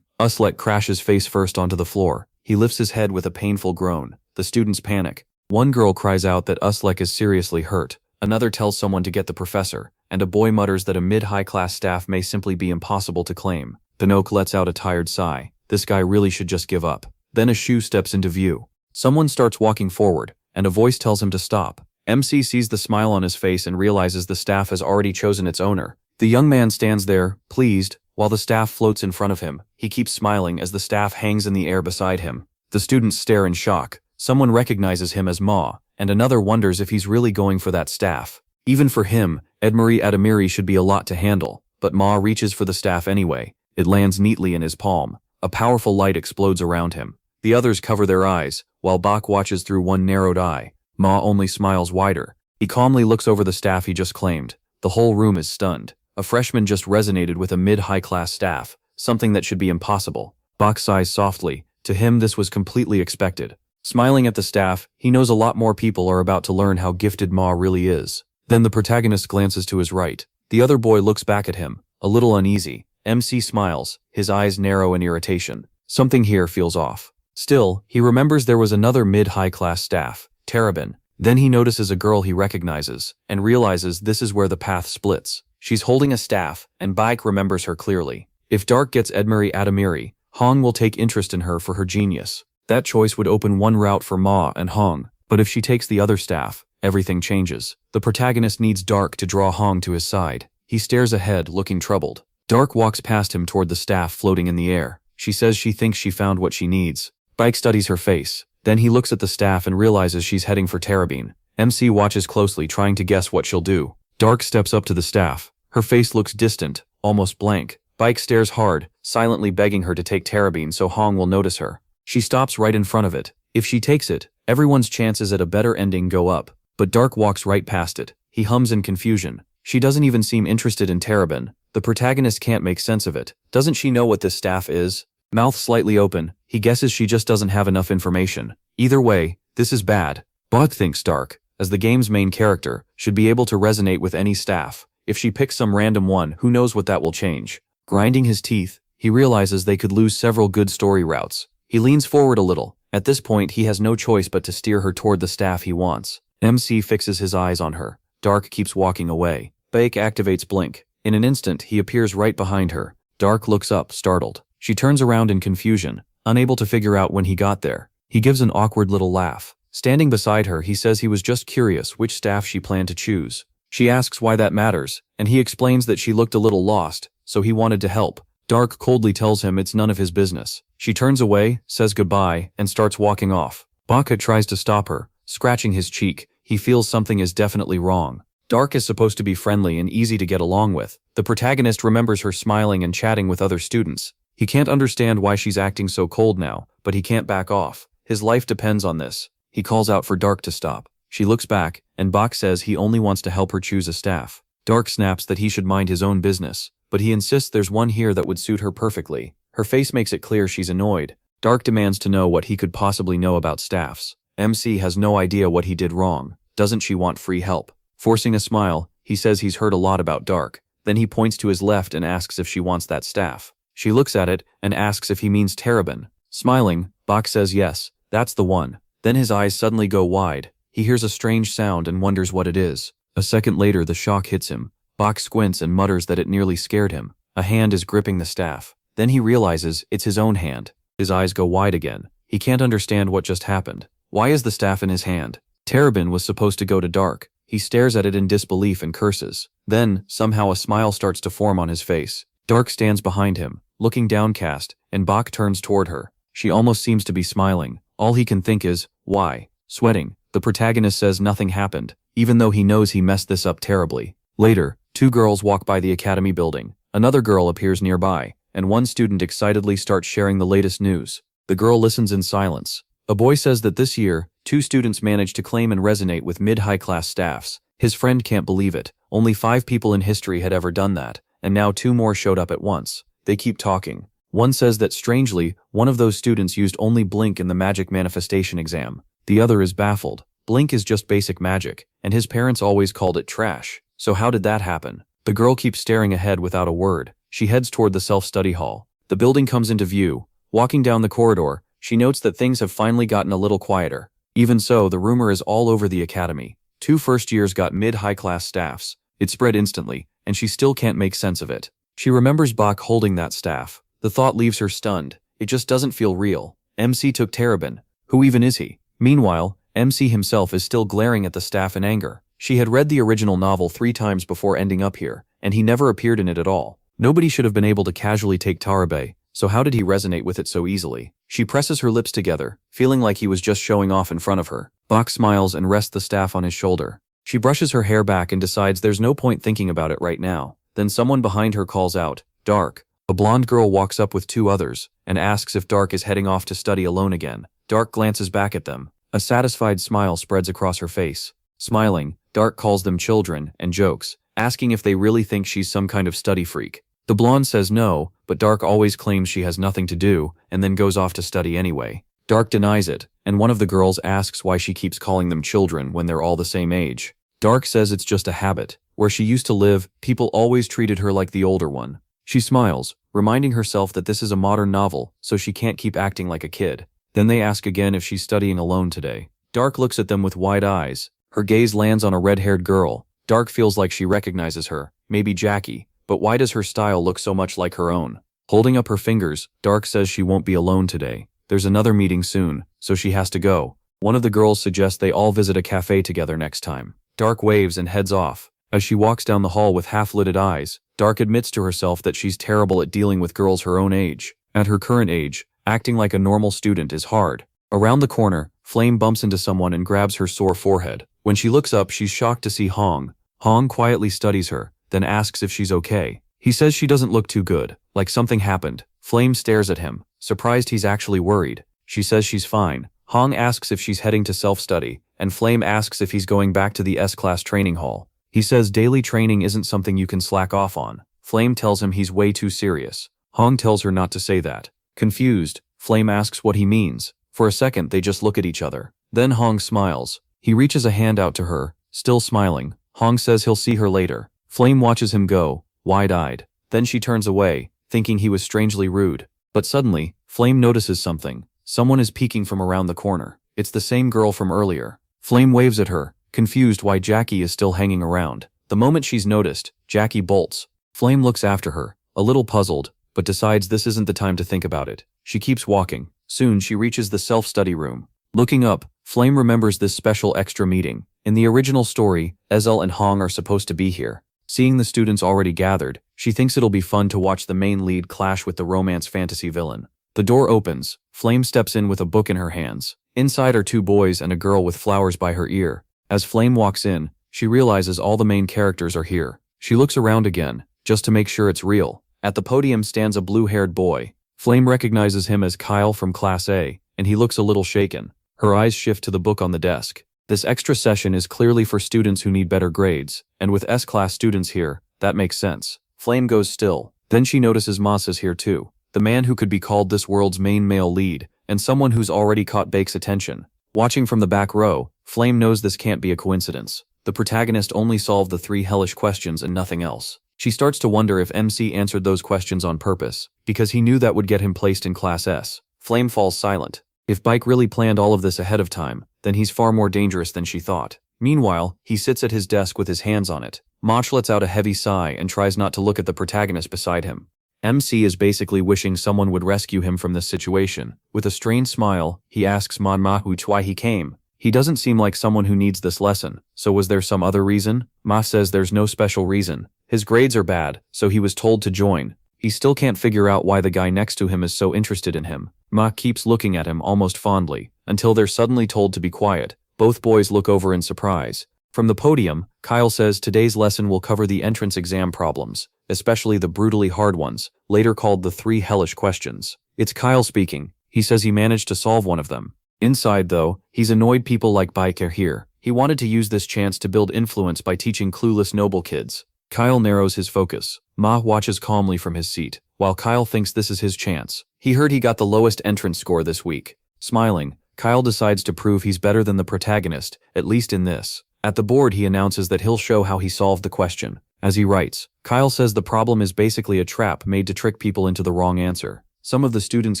Uslek crashes face first onto the floor. He lifts his head with a painful groan. The students panic. One girl cries out that Uslek is seriously hurt. Another tells someone to get the professor, and a boy mutters that a mid-high class staff may simply be impossible to claim. Pinocchio lets out a tired sigh. This guy really should just give up. Then a shoe steps into view. Someone starts walking forward, and a voice tells him to stop. MC sees the smile on his face and realizes the staff has already chosen its owner. The young man stands there, pleased, while the staff floats in front of him. He keeps smiling as the staff hangs in the air beside him. The students stare in shock. Someone recognizes him as Ma, and another wonders if he's really going for that staff. Even for him, Edmari Adamiri should be a lot to handle, but Ma reaches for the staff anyway. It lands neatly in his palm. A powerful light explodes around him. The others cover their eyes, while Bach watches through one narrowed eye. Ma only smiles wider. He calmly looks over the staff he just claimed. The whole room is stunned. A freshman just resonated with a mid-high class staff, something that should be impossible. Bach sighs softly. To him this was completely expected. Smiling at the staff, he knows a lot more people are about to learn how gifted Ma really is. Then the protagonist glances to his right. The other boy looks back at him, a little uneasy. MC smiles, his eyes narrow in irritation. Something here feels off. Still, he remembers there was another mid-high class staff, Terabin. Then he notices a girl he recognizes, and realizes this is where the path splits. She's holding a staff, and Baek remembers her clearly. If Dark gets Edmari Adamiri, Hong will take interest in her for her genius. That choice would open one route for Ma and Hong, but if she takes the other staff, everything changes. The protagonist needs Dark to draw Hong to his side. He stares ahead, looking troubled. Dark walks past him toward the staff floating in the air. She says she thinks she found what she needs. Baek studies her face. Then he looks at the staff and realizes she's heading for Terabin. MC watches closely, trying to guess what she'll do. Dark steps up to the staff. Her face looks distant, almost blank. Baek stares hard, silently begging her to take Terabin so Hong will notice her. She stops right in front of it. If she takes it, everyone's chances at a better ending go up. But Dark walks right past it. He hums in confusion. She doesn't even seem interested in Terabin. The protagonist can't make sense of it. Doesn't she know what this staff is? Mouth slightly open, he guesses she just doesn't have enough information. Either way, this is bad. Bach thinks Dark, as the game's main character, should be able to resonate with any staff. If she picks some random one, who knows what that will change. Grinding his teeth, he realizes they could lose several good story routes. He leans forward a little. At this point, he has no choice but to steer her toward the staff he wants. MC fixes his eyes on her. Dark keeps walking away. Baek activates Blink. In an instant, he appears right behind her. Dark looks up, startled. She turns around in confusion, unable to figure out when he got there. He gives an awkward little laugh. Standing beside her, he says he was just curious which staff she planned to choose. She asks why that matters, and he explains that she looked a little lost, so he wanted to help. Dark coldly tells him it's none of his business. She turns away, says goodbye, and starts walking off. Baka tries to stop her, scratching his cheek. He feels something is definitely wrong. Dark is supposed to be friendly and easy to get along with. The protagonist remembers her smiling and chatting with other students. He can't understand why she's acting so cold now, but he can't back off. His life depends on this. He calls out for Dark to stop. She looks back, and Bach says he only wants to help her choose a staff. Dark snaps that he should mind his own business, but he insists there's one here that would suit her perfectly. Her face makes it clear she's annoyed. Dark demands to know what he could possibly know about staffs. MC has no idea what he did wrong. Doesn't she want free help? Forcing a smile, he says he's heard a lot about Dark. Then he points to his left and asks if she wants that staff. She looks at it and asks if he means Terabin. Smiling, Bach says yes, that's the one. Then his eyes suddenly go wide. He hears a strange sound and wonders what it is. A second later, the shock hits him. Bach squints and mutters that it nearly scared him. A hand is gripping the staff. Then he realizes it's his own hand. His eyes go wide again. He can't understand what just happened. Why is the staff in his hand? Terabin was supposed to go to Dark. He stares at it in disbelief and curses. Then, somehow a smile starts to form on his face. Dark stands behind him, looking downcast, and Bach turns toward her. She almost seems to be smiling. All he can think is, why? Sweating, the protagonist says nothing happened, even though he knows he messed this up terribly. Later, two girls walk by the academy building. Another girl appears nearby, and one student excitedly starts sharing the latest news. The girl listens in silence. A boy says that this year, 2 students managed to claim and resonate with mid-high class staffs. His friend can't believe it. Only 5 people in history had ever done that, and now 2 more showed up at once. They keep talking. One says that strangely, one of those students used only Blink in the magic manifestation exam. The other is baffled. Blink is just basic magic, and his parents always called it trash. So how did that happen? The girl keeps staring ahead without a word. She heads toward the self-study hall. The building comes into view. Walking down the corridor, she notes that things have finally gotten a little quieter. Even so, the rumor is all over the academy. 2 first years got mid-high class staffs. It spread instantly, and she still can't make sense of it. She remembers Bach holding that staff. The thought leaves her stunned. It just doesn't feel real. MC took Terabin. Who even is he? Meanwhile, MC himself is still glaring at the staff in anger. She had read the original novel 3 times before ending up here, and he never appeared in it at all. Nobody should have been able to casually take Tarabe, so how did he resonate with it so easily? She presses her lips together, feeling like he was just showing off in front of her. Bach smiles and rests the staff on his shoulder. She brushes her hair back and decides there's no point thinking about it right now. Then someone behind her calls out, "Dark." A blonde girl walks up with two others and asks if Dark is heading off to study alone again. Dark glances back at them. A satisfied smile spreads across her face. Smiling, Dark calls them children and jokes, asking if they really think she's some kind of study freak. The blonde says no, but Dark always claims she has nothing to do and then goes off to study anyway. Dark denies it, and one of the girls asks why she keeps calling them children when they're all the same age. Dark says it's just a habit. Where she used to live, people always treated her like the older one. She smiles, reminding herself that this is a modern novel, so she can't keep acting like a kid. Then they ask again if she's studying alone today. Dark looks at them with wide eyes. Her gaze lands on a red-haired girl. Dark feels like she recognizes her, maybe Jackie, but why does her style look so much like her own? Holding up her fingers, Dark says she won't be alone today. There's another meeting soon, so she has to go. One of the girls suggests they all visit a cafe together next time. Dark waves and heads off. As she walks down the hall with half-lidded eyes, Dark admits to herself that she's terrible at dealing with girls her own age. At her current age, acting like a normal student is hard. Around the corner, Flame bumps into someone and grabs her sore forehead. When she looks up, she's shocked to see Hong. Hong quietly studies her, then asks if she's okay. He says she doesn't look too good, like something happened. Flame stares at him, surprised he's actually worried. She says she's fine. Hong asks if she's heading to self-study, and Flame asks if he's going back to the S-class training hall. He says daily training isn't something you can slack off on. Flame tells him he's way too serious. Hong tells her not to say that. Confused, Flame asks what he means. For a second, they just look at each other. Then Hong smiles. He reaches a hand out to her, still smiling. Hong says he'll see her later. Flame watches him go, wide-eyed. Then she turns away, thinking he was strangely rude. But suddenly, Flame notices something. Someone is peeking from around the corner. It's the same girl from earlier. Flame waves at her, confused why Jackie is still hanging around. The moment she's noticed, Jackie bolts. Flame looks after her, a little puzzled, but decides this isn't the time to think about it. She keeps walking. Soon she reaches the self-study room. Looking up, Flame remembers this special extra meeting. In the original story, Ezel and Hong are supposed to be here. Seeing the students already gathered, she thinks it'll be fun to watch the main lead clash with the romance fantasy villain. The door opens. Flame steps in with a book in her hands. Inside are two boys and a girl with flowers by her ear. As Flame walks in, she realizes all the main characters are here. She looks around again, just to make sure it's real. At the podium stands a blue-haired boy. Flame recognizes him as Kyle from Class A, and he looks a little shaken. Her eyes shift to the book on the desk. This extra session is clearly for students who need better grades, and with S-class students here, that makes sense. Flame goes still. Then she notices Mas is here too. The man who could be called this world's main male lead, and someone who's already caught Baek's attention. Watching from the back row, Flame knows this can't be a coincidence. The protagonist only solved the 3 hellish questions and nothing else. She starts to wonder if MC answered those questions on purpose, because he knew that would get him placed in Class S. Flame falls silent. If Baek really planned all of this ahead of time, then he's far more dangerous than she thought. Meanwhile, he sits at his desk with his hands on it. Mach lets out a heavy sigh and tries not to look at the protagonist beside him. MC is basically wishing someone would rescue him from this situation. With a strained smile, he asks Manhwa why he came. He doesn't seem like someone who needs this lesson, so was there some other reason? Ma says there's no special reason. His grades are bad, so he was told to join. He still can't figure out why the guy next to him is so interested in him. Ma keeps looking at him almost fondly, until they're suddenly told to be quiet. Both boys look over in surprise. From the podium, Kyle says today's lesson will cover the entrance exam problems, especially the brutally hard ones, later called the 3 hellish questions. It's Kyle speaking. He says he managed to solve one of them. Inside, though, he's annoyed people like Baek are here. He wanted to use this chance to build influence by teaching clueless noble kids. Kyle narrows his focus. Ma watches calmly from his seat, while Kyle thinks this is his chance. He heard he got the lowest entrance score this week. Smiling, Kyle decides to prove he's better than the protagonist, at least in this. At the board, he announces that he'll show how he solved the question. As he writes, Kyle says the problem is basically a trap made to trick people into the wrong answer. Some of the students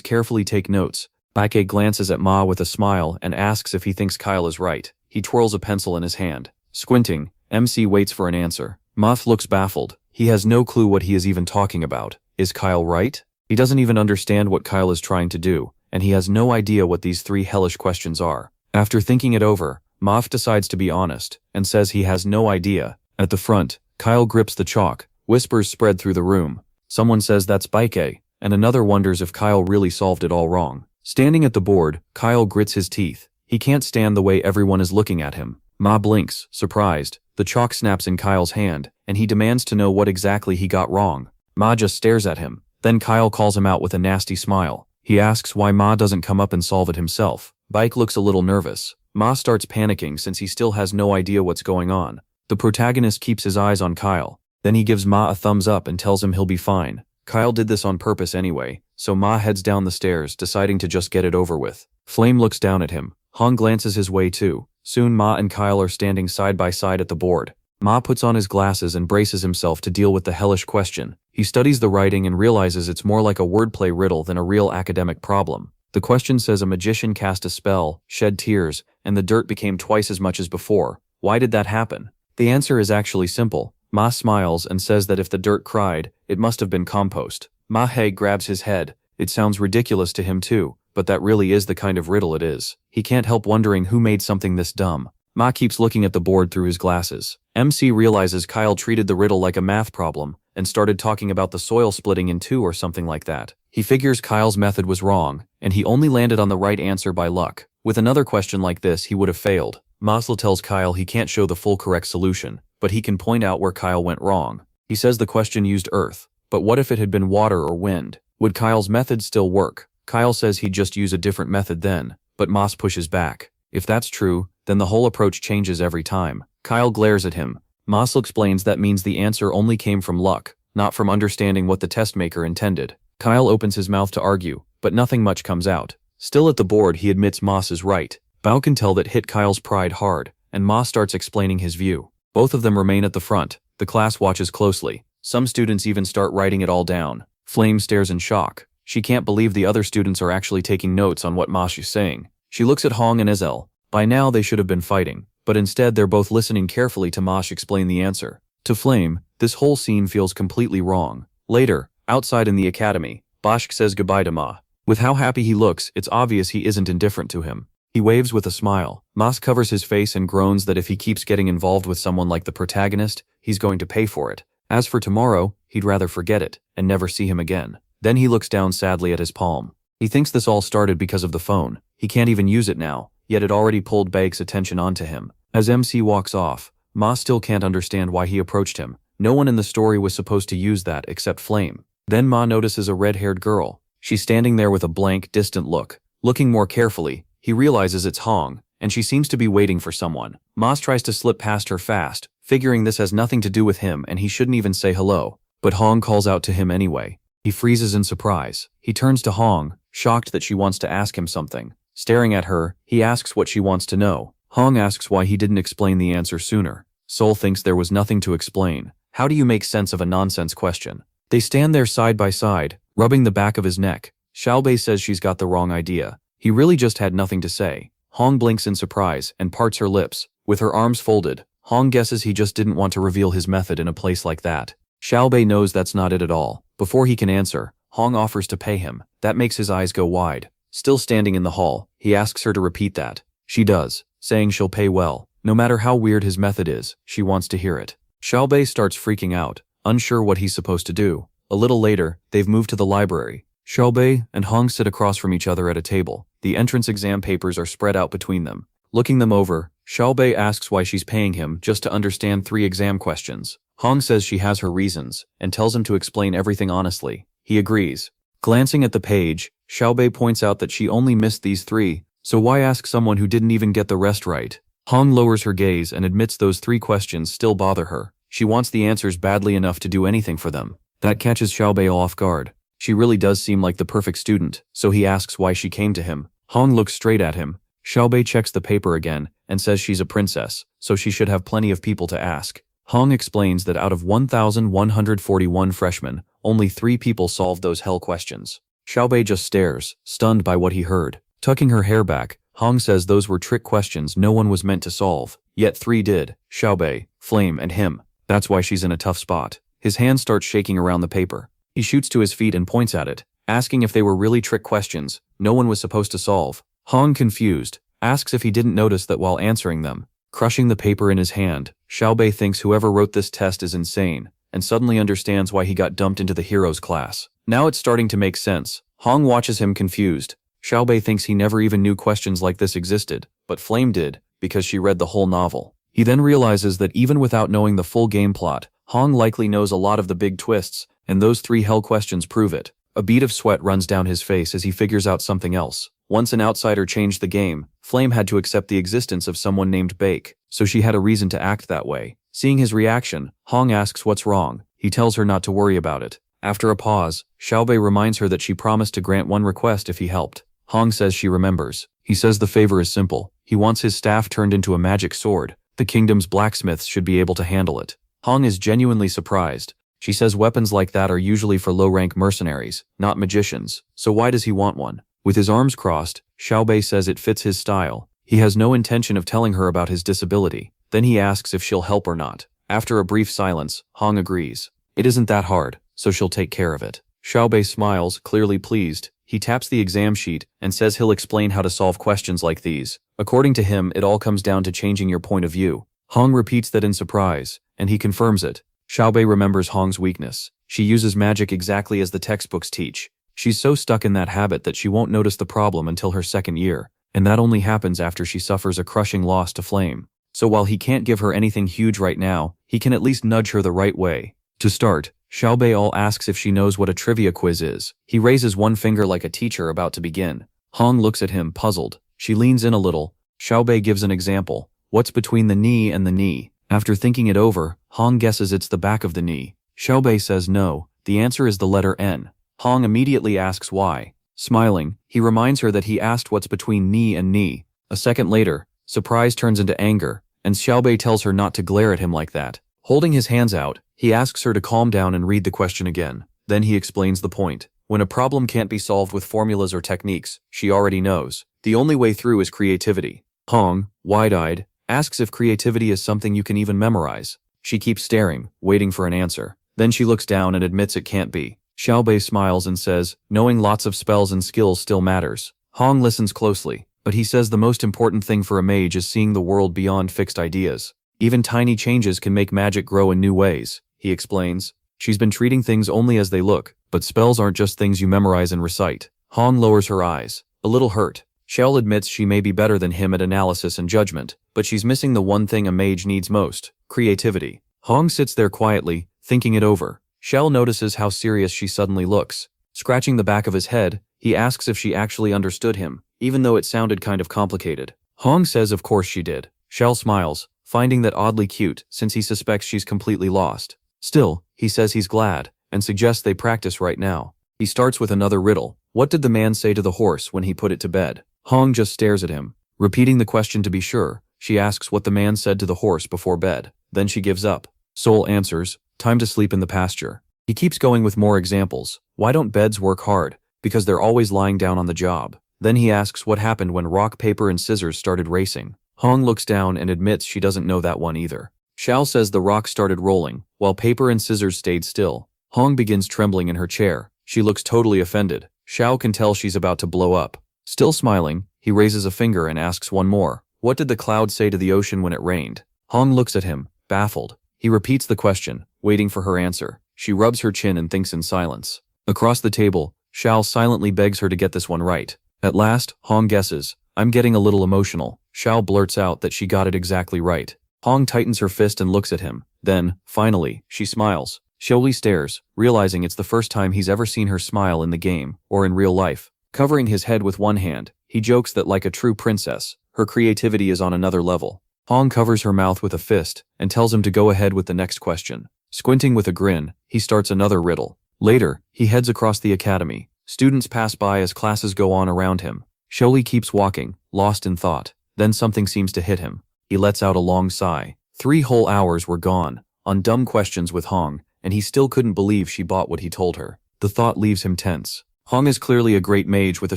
carefully take notes. Baek glances at Ma with a smile and asks if he thinks Kyle is right. He twirls a pencil in his hand. Squinting, MC waits for an answer. Moth looks baffled. He has no clue what he is even talking about. Is Kyle right? He doesn't even understand what Kyle is trying to do, and he has no idea what these 3 hellish questions are. After thinking it over, Moth decides to be honest, and says he has no idea. At the front, Kyle grips the chalk, Whispers spread through the room. Someone says that's Baike, and another wonders if Kyle really solved it all wrong. Standing at the board, Kyle grits his teeth. He can't stand the way everyone is looking at him. Ma blinks, surprised. The chalk snaps in Kyle's hand, and he demands to know what exactly he got wrong. Ma just stares at him. Then Kyle calls him out with a nasty smile. He asks why Ma doesn't come up and solve it himself. Baike looks a little nervous. Ma starts panicking since he still has no idea what's going on. The protagonist keeps his eyes on Kyle. Then he gives Ma a thumbs up and tells him he'll be fine. Kyle did this on purpose anyway, so Ma heads down the stairs, deciding to just get it over with. Flame looks down at him. Hong glances his way too. Soon Ma and Kyle are standing side by side at the board. Ma puts on his glasses and braces himself to deal with the hellish question. He studies the writing and realizes it's more like a wordplay riddle than a real academic problem. The question says a magician cast a spell, shed tears, and the dirt became twice as much as before. Why did that happen? The answer is actually simple. Ma smiles and says that if the dirt cried, it must have been compost. Ma-hei grabs his head. It sounds ridiculous to him too, but that really is the kind of riddle it is. He can't help wondering who made something this dumb. Ma keeps looking at the board through his glasses. MC realizes Kyle treated the riddle like a math problem and started talking about the soil splitting in two or something like that. He figures Kyle's method was wrong, and he only landed on the right answer by luck. With another question like this, he would have failed. Maslow tells Kyle he can't show the full correct solution, but he can point out where Kyle went wrong. He says the question used earth, but what if it had been water or wind? Would Kyle's method still work? Kyle says he'd just use a different method then, but Moss pushes back. If that's true, then the whole approach changes every time. Kyle glares at him. Moss explains that means the answer only came from luck, not from understanding what the test maker intended. Kyle opens his mouth to argue, but nothing much comes out. Still at the board, he admits Moss is right. Bao can tell that hit Kyle's pride hard, and Moss starts explaining his view. Both of them remain at the front. The class watches closely. Some students even start writing it all down. Flame stares in shock. She can't believe the other students are actually taking notes on what Moss is saying. She looks at Hong and Ezel. By now they should have been fighting, but instead they're both listening carefully to Mosh explain the answer. To Flame, this whole scene feels completely wrong. Later, outside in the academy, Boschk says goodbye to Ma. With how happy he looks, it's obvious he isn't indifferent to him. He waves with a smile. Moss covers his face and groans that if he keeps getting involved with someone like the protagonist, he's going to pay for it. As for tomorrow, he'd rather forget it and never see him again. Then he looks down sadly at his palm. He thinks this all started because of the phone. He can't even use it now, yet it already pulled Baike's attention onto him. As MC walks off, Ma still can't understand why he approached him. No one in the story was supposed to use that except Flame. Then Ma notices a red-haired girl. She's standing there with a blank, distant look. Looking more carefully, he realizes it's Hong, and she seems to be waiting for someone. Moss tries to slip past her fast, figuring this has nothing to do with him and he shouldn't even say hello. But Hong calls out to him anyway. He freezes in surprise. He turns to Hong, shocked that she wants to ask him something. Staring at her, he asks what she wants to know. Hong asks why he didn't explain the answer sooner. Sol thinks there was nothing to explain. How do you make sense of a nonsense question? They stand there side by side, rubbing the back of his neck. Xiaobei says she's got the wrong idea. He really just had nothing to say. Hong blinks in surprise and parts her lips. With her arms folded, Hong guesses he just didn't want to reveal his method in a place like that. Xiaobei knows that's not it at all. Before he can answer, Hong offers to pay him. That makes his eyes go wide. Still standing in the hall, he asks her to repeat that. She does, saying she'll pay well. No matter how weird his method is, she wants to hear it. Xiaobei starts freaking out, unsure what he's supposed to do. A little later, they've moved to the library. Xiaobei and Hong sit across from each other at a table. The entrance exam papers are spread out between them. Looking them over, Xiaobei asks why she's paying him just to understand 3 exam questions. Hong says she has her reasons, and tells him to explain everything honestly. He agrees. Glancing at the page, Xiaobei points out that she only missed these 3, so why ask someone who didn't even get the rest right? Hong lowers her gaze and admits those 3 questions still bother her. She wants the answers badly enough to do anything for them. That catches Xiaobei off guard. She really does seem like the perfect student, so he asks why she came to him. Hong looks straight at him. Xiaobei checks the paper again and says she's a princess, so she should have plenty of people to ask. Hong explains that out of 1,141 freshmen, only 3 people solved those hell questions. Xiaobei just stares, stunned by what he heard. Tucking her hair back, Hong says those were trick questions no one was meant to solve. Yet 3 did. Xiaobei, Flame, and him. That's why she's in a tough spot. His hand starts shaking around the paper. He shoots to his feet and points at it, asking if they were really trick questions no one was supposed to solve. Hong, confused, asks if he didn't notice that while answering them. Crushing the paper in his hand, Xiaobei thinks whoever wrote this test is insane. and suddenly understands why he got dumped into the heroes class. Now it's starting to make sense. Hong watches him confused. Xiaobei thinks he never even knew questions like this existed, but Flame did, because she read the whole novel. He then realizes that even without knowing the full game plot, Hong likely knows a lot of the big twists, and those 3 hell questions prove it. A bead of sweat runs down his face as he figures out something else. Once an outsider changed the game, Flame had to accept the existence of someone named Bake, so she had a reason to act that way. Seeing his reaction, Hong asks what's wrong. He tells her not to worry about it. After a pause, Xiaobei reminds her that she promised to grant one request if he helped. Hong says she remembers. He says the favor is simple. He wants his staff turned into a magic sword. The kingdom's blacksmiths should be able to handle it. Hong is genuinely surprised. She says weapons like that are usually for low-rank mercenaries, not magicians, so why does he want one? With his arms crossed, Xiaobei says it fits his style. He has no intention of telling her about his disability. Then he asks if she'll help or not. After a brief silence, Hong agrees. It isn't that hard, so she'll take care of it. Xiaobei smiles, clearly pleased. He taps the exam sheet and says he'll explain how to solve questions like these. According to him, it all comes down to changing your point of view. Hong repeats that in surprise, and he confirms it. Xiaobei remembers Hong's weakness. She uses magic exactly as the textbooks teach. She's so stuck in that habit that she won't notice the problem until her second year, and that only happens after she suffers a crushing loss to Flame. So while he can't give her anything huge right now, he can at least nudge her the right way. To start, Xiaobei asks if she knows what a trivia quiz is. He raises one finger like a teacher about to begin. Hong looks at him, puzzled. She leans in a little. Xiaobei gives an example. What's between the knee and the knee? After thinking it over, Hong guesses it's the back of the knee. Xiaobei says no. The answer is the letter N. Hong immediately asks why. Smiling, he reminds her that he asked what's between knee and knee. A second later, surprise turns into anger, and Xiaobei tells her not to glare at him like that. Holding his hands out, he asks her to calm down and read the question again. Then he explains the point. When a problem can't be solved with formulas or techniques, she already knows. The only way through is creativity. Hong, wide-eyed, asks if creativity is something you can even memorize. She keeps staring, waiting for an answer. Then she looks down and admits it can't be. Xiaobei smiles and says, knowing lots of spells and skills still matters. Hong listens closely, but he says the most important thing for a mage is seeing the world beyond fixed ideas. Even tiny changes can make magic grow in new ways, he explains. She's been treating things only as they look, but spells aren't just things you memorize and recite. Hong lowers her eyes, a little hurt. Xiao admits she may be better than him at analysis and judgment, but she's missing the one thing a mage needs most, creativity. Hong sits there quietly, thinking it over. Xiao notices how serious she suddenly looks. Scratching the back of his head, he asks if she actually understood him, even though it sounded kind of complicated. Hong says of course she did. Xiao smiles, finding that oddly cute since he suspects she's completely lost. Still, he says he's glad, and suggests they practice right now. He starts with another riddle. What did the man say to the horse when he put it to bed? Hong just stares at him. Repeating the question to be sure, she asks what the man said to the horse before bed. Then she gives up. Soul answers, time to sleep in the pasture. He keeps going with more examples. Why don't beds work hard? Because they're always lying down on the job. Then he asks what happened when rock, paper, and scissors started racing. Hong looks down and admits she doesn't know that one either. Xiao says the rock started rolling, while paper and scissors stayed still. Hong begins trembling in her chair. She looks totally offended. Xiao can tell she's about to blow up. Still smiling, he raises a finger and asks one more. What did the cloud say to the ocean when it rained? Hong looks at him, baffled. He repeats the question, waiting for her answer. She rubs her chin and thinks in silence. Across the table, Xiao silently begs her to get this one right. At last, Hong guesses. I'm getting a little emotional. Xiao blurts out that she got it exactly right. Hong tightens her fist and looks at him. Then, finally, she smiles. Xiaoli stares, realizing it's the first time he's ever seen her smile in the game, or in real life. Covering his head with one hand, he jokes that like a true princess, her creativity is on another level. Hong covers her mouth with a fist, and tells him to go ahead with the next question. Squinting with a grin, he starts another riddle. Later, he heads across the academy. Students pass by as classes go on around him. Xiaoli keeps walking, lost in thought. Then something seems to hit him. He lets out a long sigh. 3 whole hours were gone, on dumb questions with Hong, and he still couldn't believe she bought what he told her. The thought leaves him tense. Hong is clearly a great mage with a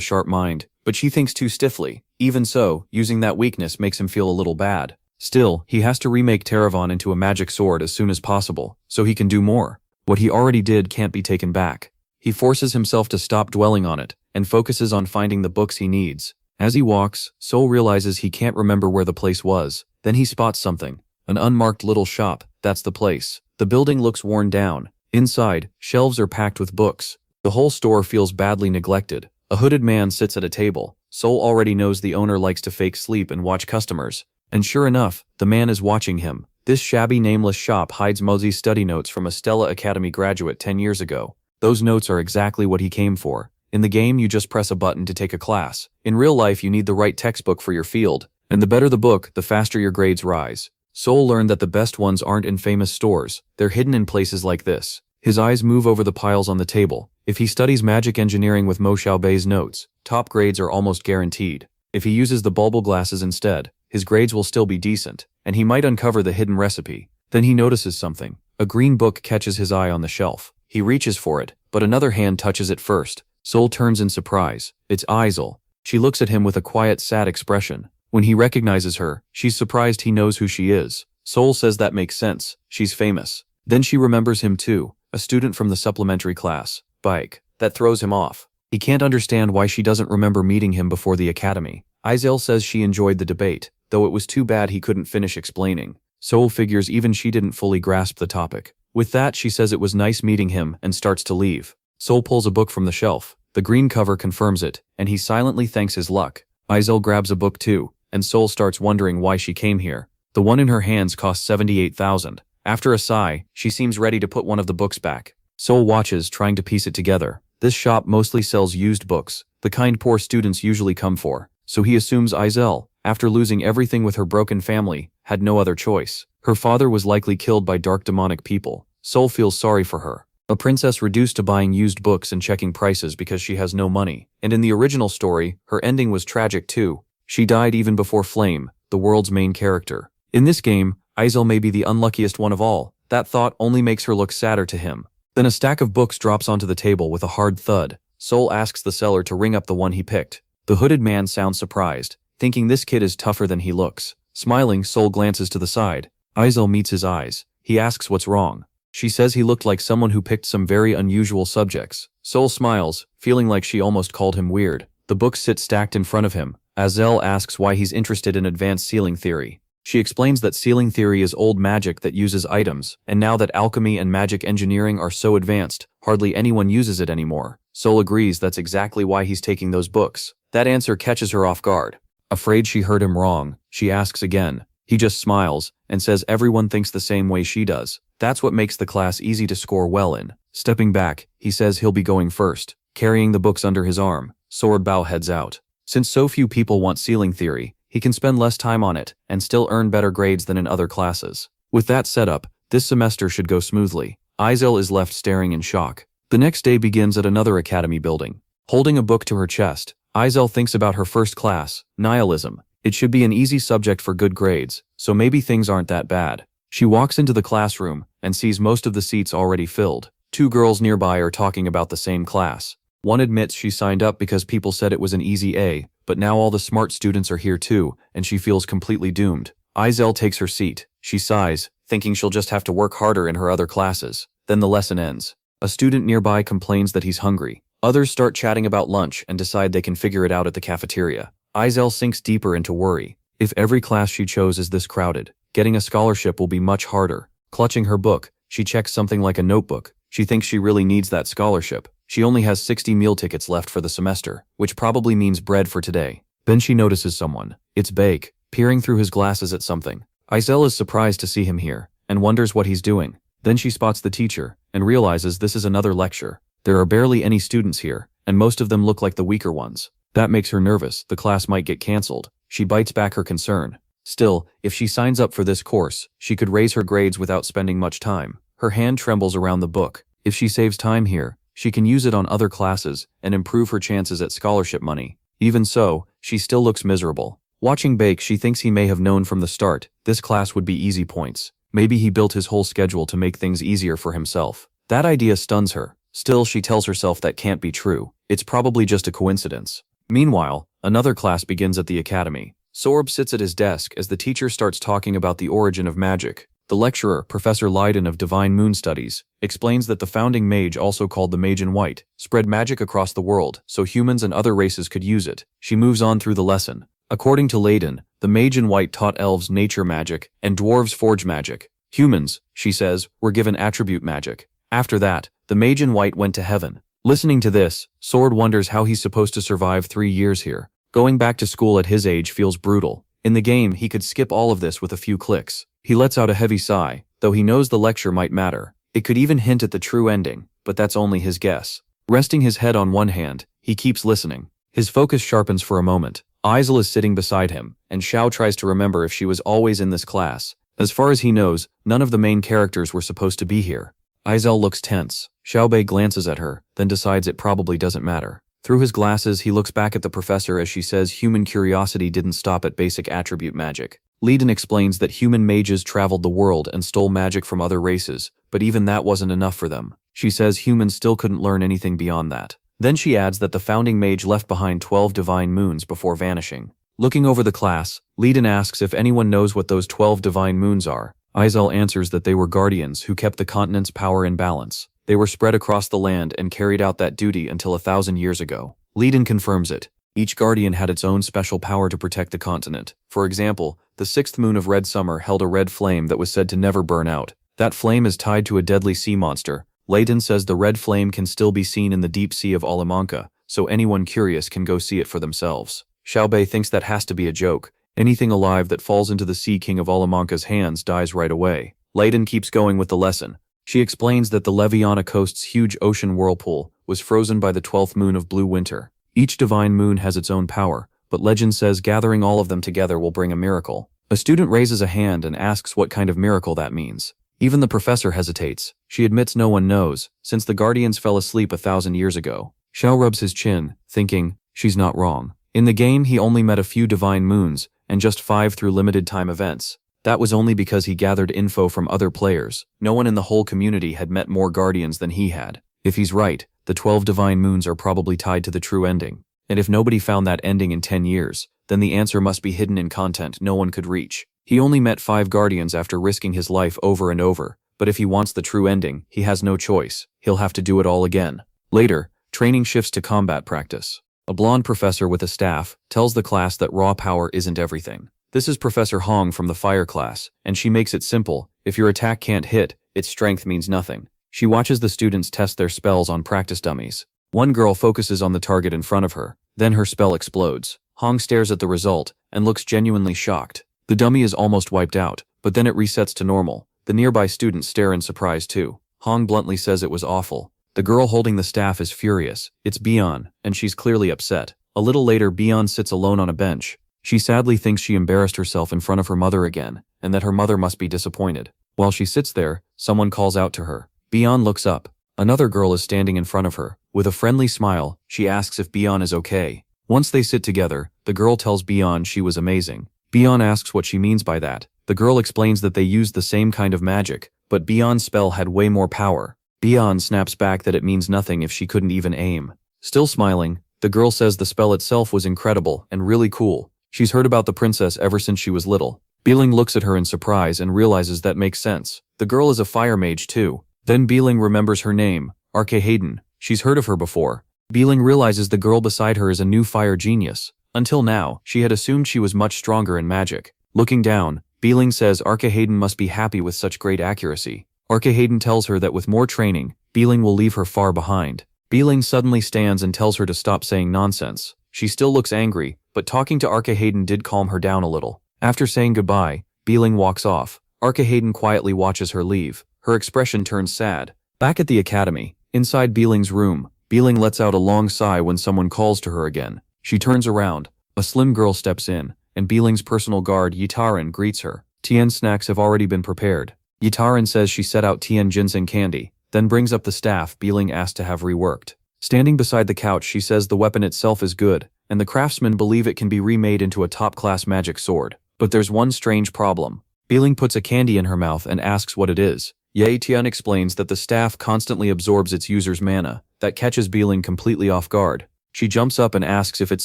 sharp mind, but she thinks too stiffly. Even so, using that weakness makes him feel a little bad. Still, he has to remake Teravan into a magic sword as soon as possible, so he can do more. What he already did can't be taken back. He forces himself to stop dwelling on it, and focuses on finding the books he needs. As he walks, Soul realizes he can't remember where the place was. Then he spots something. An unmarked little shop, that's the place. The building looks worn down. Inside, shelves are packed with books. The whole store feels badly neglected. A hooded man sits at a table. Sol already knows the owner likes to fake sleep and watch customers. And sure enough, the man is watching him. This shabby nameless shop hides Mosey's study notes from a Stella Academy graduate 10 years ago. Those notes are exactly what he came for. In the game, you just press a button to take a class. In real life, you need the right textbook for your field. And the better the book, the faster your grades rise. Sol learned that the best ones aren't in famous stores. They're hidden in places like this. His eyes move over the piles on the table. If he studies magic engineering with Mo Xiaobei's notes, top grades are almost guaranteed. If he uses the bulbul glasses instead, his grades will still be decent, and he might uncover the hidden recipe. Then he notices something. A green book catches his eye on the shelf. He reaches for it, but another hand touches it first. Sol turns in surprise. It's Isel. She looks at him with a quiet, sad expression. When he recognizes her, she's surprised he knows who she is. Sol says that makes sense. She's famous. Then she remembers him too, a student from the supplementary class. Bike. That throws him off. He can't understand why she doesn't remember meeting him before the academy. Isel says she enjoyed the debate, though it was too bad he couldn't finish explaining. Sol figures even she didn't fully grasp the topic. With that, she says it was nice meeting him and starts to leave. Sol pulls a book from the shelf. The green cover confirms it, and he silently thanks his luck. Isel grabs a book too, and Sol starts wondering why she came here. The one in her hands costs 78,000. After a sigh, she seems ready to put one of the books back. Sol watches, trying to piece it together. This shop mostly sells used books, the kind poor students usually come for. So he assumes Isel, after losing everything with her broken family, had no other choice. Her father was likely killed by dark demonic people. Sol feels sorry for her. A princess reduced to buying used books and checking prices because she has no money. And in the original story, her ending was tragic too. She died even before Flame, the world's main character. In this game, Isel may be the unluckiest one of all. That thought only makes her look sadder to him. Then a stack of books drops onto the table with a hard thud. Sol asks the seller to ring up the one he picked. The hooded man sounds surprised, thinking this kid is tougher than he looks. Smiling, Sol glances to the side. Isel meets his eyes. He asks what's wrong. She says he looked like someone who picked some very unusual subjects. Sol smiles, feeling like she almost called him weird. The books sit stacked in front of him. Isel asks why he's interested in advanced sealing theory. She explains that sealing theory is old magic that uses items, and now that alchemy and magic engineering are so advanced, hardly anyone uses it anymore. Sol agrees that's exactly why he's taking those books. That answer catches her off guard. Afraid she heard him wrong, she asks again. He just smiles, and says everyone thinks the same way she does. That's what makes the class easy to score well in. Stepping back, he says he'll be going first. Carrying the books under his arm, Sword Bao heads out. Since so few people want sealing theory, he can spend less time on it and still earn better grades than in other classes. With that setup, this semester should go smoothly. Isel is left staring in shock. The next day begins at another academy building. Holding a book to her chest, Isel thinks about her first class, nihilism. It should be an easy subject for good grades, so maybe things aren't that bad. She walks into the classroom and sees most of the seats already filled. Two girls nearby are talking about the same class. One admits she signed up because people said it was an easy A, but now all the smart students are here too, and she feels completely doomed. Isel takes her seat. She sighs, thinking she'll just have to work harder in her other classes. Then the lesson ends. A student nearby complains that he's hungry. Others start chatting about lunch and decide they can figure it out at the cafeteria. Isel sinks deeper into worry. If every class she chose is this crowded, getting a scholarship will be much harder. Clutching her book, she checks something like a notebook. She thinks she really needs that scholarship. She only has 60 meal tickets left for the semester, which probably means bread for today. Then she notices someone. It's Bake, peering through his glasses at something. Isel is surprised to see him here, and wonders what he's doing. Then she spots the teacher, and realizes this is another lecture. There are barely any students here, and most of them look like the weaker ones. That makes her nervous. The class might get cancelled. She bites back her concern. Still, if she signs up for this course, she could raise her grades without spending much time. Her hand trembles around the book. If she saves time here, she can use it on other classes and improve her chances at scholarship money. Even so, she still looks miserable. Watching Bake, she thinks he may have known from the start this class would be easy points. Maybe he built his whole schedule to make things easier for himself. That idea stuns her. Still, she tells herself that can't be true. It's probably just a coincidence. Meanwhile, another class begins at the academy. Sorb sits at his desk as the teacher starts talking about the origin of magic. The lecturer, Professor Leiden of Divine Moon Studies, explains that the founding mage, also called the Mage in White, spread magic across the world so humans and other races could use it. She moves on through the lesson. According to Leiden, the Mage in White taught elves nature magic and dwarves forge magic. Humans, she says, were given attribute magic. After that, the mage in white went to heaven. Listening to this, Sword wonders how he's supposed to survive 3 years here. Going back to school at his age feels brutal. In the game, he could skip all of this with a few clicks. He lets out a heavy sigh, though he knows the lecture might matter. It could even hint at the true ending, but that's only his guess. Resting his head on one hand, he keeps listening. His focus sharpens for a moment. Aizel is sitting beside him, and Xiao tries to remember if she was always in this class. As far as he knows, none of the main characters were supposed to be here. Aizel looks tense. Xiaobei glances at her, then decides it probably doesn't matter. Through his glasses, he looks back at the professor as she says human curiosity didn't stop at basic attribute magic. Leiden explains that human mages traveled the world and stole magic from other races, but even that wasn't enough for them. She says humans still couldn't learn anything beyond that. Then she adds that the founding mage left behind 12 divine moons before vanishing. Looking over the class, Leiden asks if anyone knows what those 12 divine moons are. Aizel answers that they were guardians who kept the continent's power in balance. They were spread across the land and carried out that duty until 1,000 years ago. Leiden confirms it. Each guardian had its own special power to protect the continent. For example, the 6th moon of Red Summer held a red flame that was said to never burn out. That flame is tied to a deadly sea monster. Leiden says the red flame can still be seen in the deep sea of Alamanca, so anyone curious can go see it for themselves. Xiaobei thinks that has to be a joke. Anything alive that falls into the Sea King of Alamanca's hands dies right away. Leiden keeps going with the lesson. She explains that the Leviana coast's huge ocean whirlpool was frozen by the 12th moon of blue winter. Each divine moon has its own power, but legend says gathering all of them together will bring a miracle. A student raises a hand and asks what kind of miracle that means. Even the professor hesitates. She admits no one knows, since the guardians fell asleep 1,000 years ago. Xiao rubs his chin, thinking, she's not wrong. In the game, he only met a few divine moons, and just 5 through limited time events. That was only because he gathered info from other players. No one in the whole community had met more guardians than he had. If he's right, the 12 divine moons are probably tied to the true ending. And if nobody found that ending in 10 years, then the answer must be hidden in content no one could reach. He only met 5 guardians after risking his life over and over, but if he wants the true ending, he has no choice. He'll have to do it all again. Later, training shifts to combat practice. A blonde professor with a staff tells the class that raw power isn't everything. This is Professor Hong from the fire class, and she makes it simple. If your attack can't hit, its strength means nothing. She watches the students test their spells on practice dummies. One girl focuses on the target in front of her, then her spell explodes. Hong stares at the result and looks genuinely shocked. The dummy is almost wiped out, but then it resets to normal. The nearby students stare in surprise too. Hong bluntly says it was awful. The girl holding the staff is furious. It's Bion, and she's clearly upset. A little later, Bion sits alone on a bench. She sadly thinks she embarrassed herself in front of her mother again, and that her mother must be disappointed. While she sits there, someone calls out to her. Bion looks up. Another girl is standing in front of her. With a friendly smile, she asks if Bion is okay. Once they sit together, the girl tells Bion she was amazing. Bion asks what she means by that. The girl explains that they used the same kind of magic, but Bion's spell had way more power. Bion snaps back that it means nothing if she couldn't even aim. Still smiling, the girl says the spell itself was incredible and really cool. She's heard about the princess ever since she was little. Bieling looks at her in surprise and realizes that makes sense. The girl is a fire mage too. Then Bieling remembers her name, Archehayden. She's heard of her before. Bieling realizes the girl beside her is a new fire genius. Until now, she had assumed she was much stronger in magic. Looking down, Bieling says Archehayden must be happy with such great accuracy. Archehayden tells her that with more training, Bieling will leave her far behind. Bieling suddenly stands and tells her to stop saying nonsense. She still looks angry, but talking to Archehayden did calm her down a little. After saying goodbye, Bieling walks off. Archehayden quietly watches her leave. Her expression turns sad. Back at the academy, inside Bieling's room, Bieling lets out a long sigh when someone calls to her again. She turns around. A slim girl steps in, and Bieling's personal guard Yitarin greets her. Tien's snacks have already been prepared. Yitarin says she set out Tien ginseng candy, then brings up the staff Bieling asked to have reworked. Standing beside the couch, she says the weapon itself is good, and the craftsmen believe it can be remade into a top-class magic sword. But there's one strange problem. Bieling puts a candy in her mouth and asks what it is. Ye Tian explains that the staff constantly absorbs its user's mana. That catches Bieling completely off guard. She jumps up and asks if it's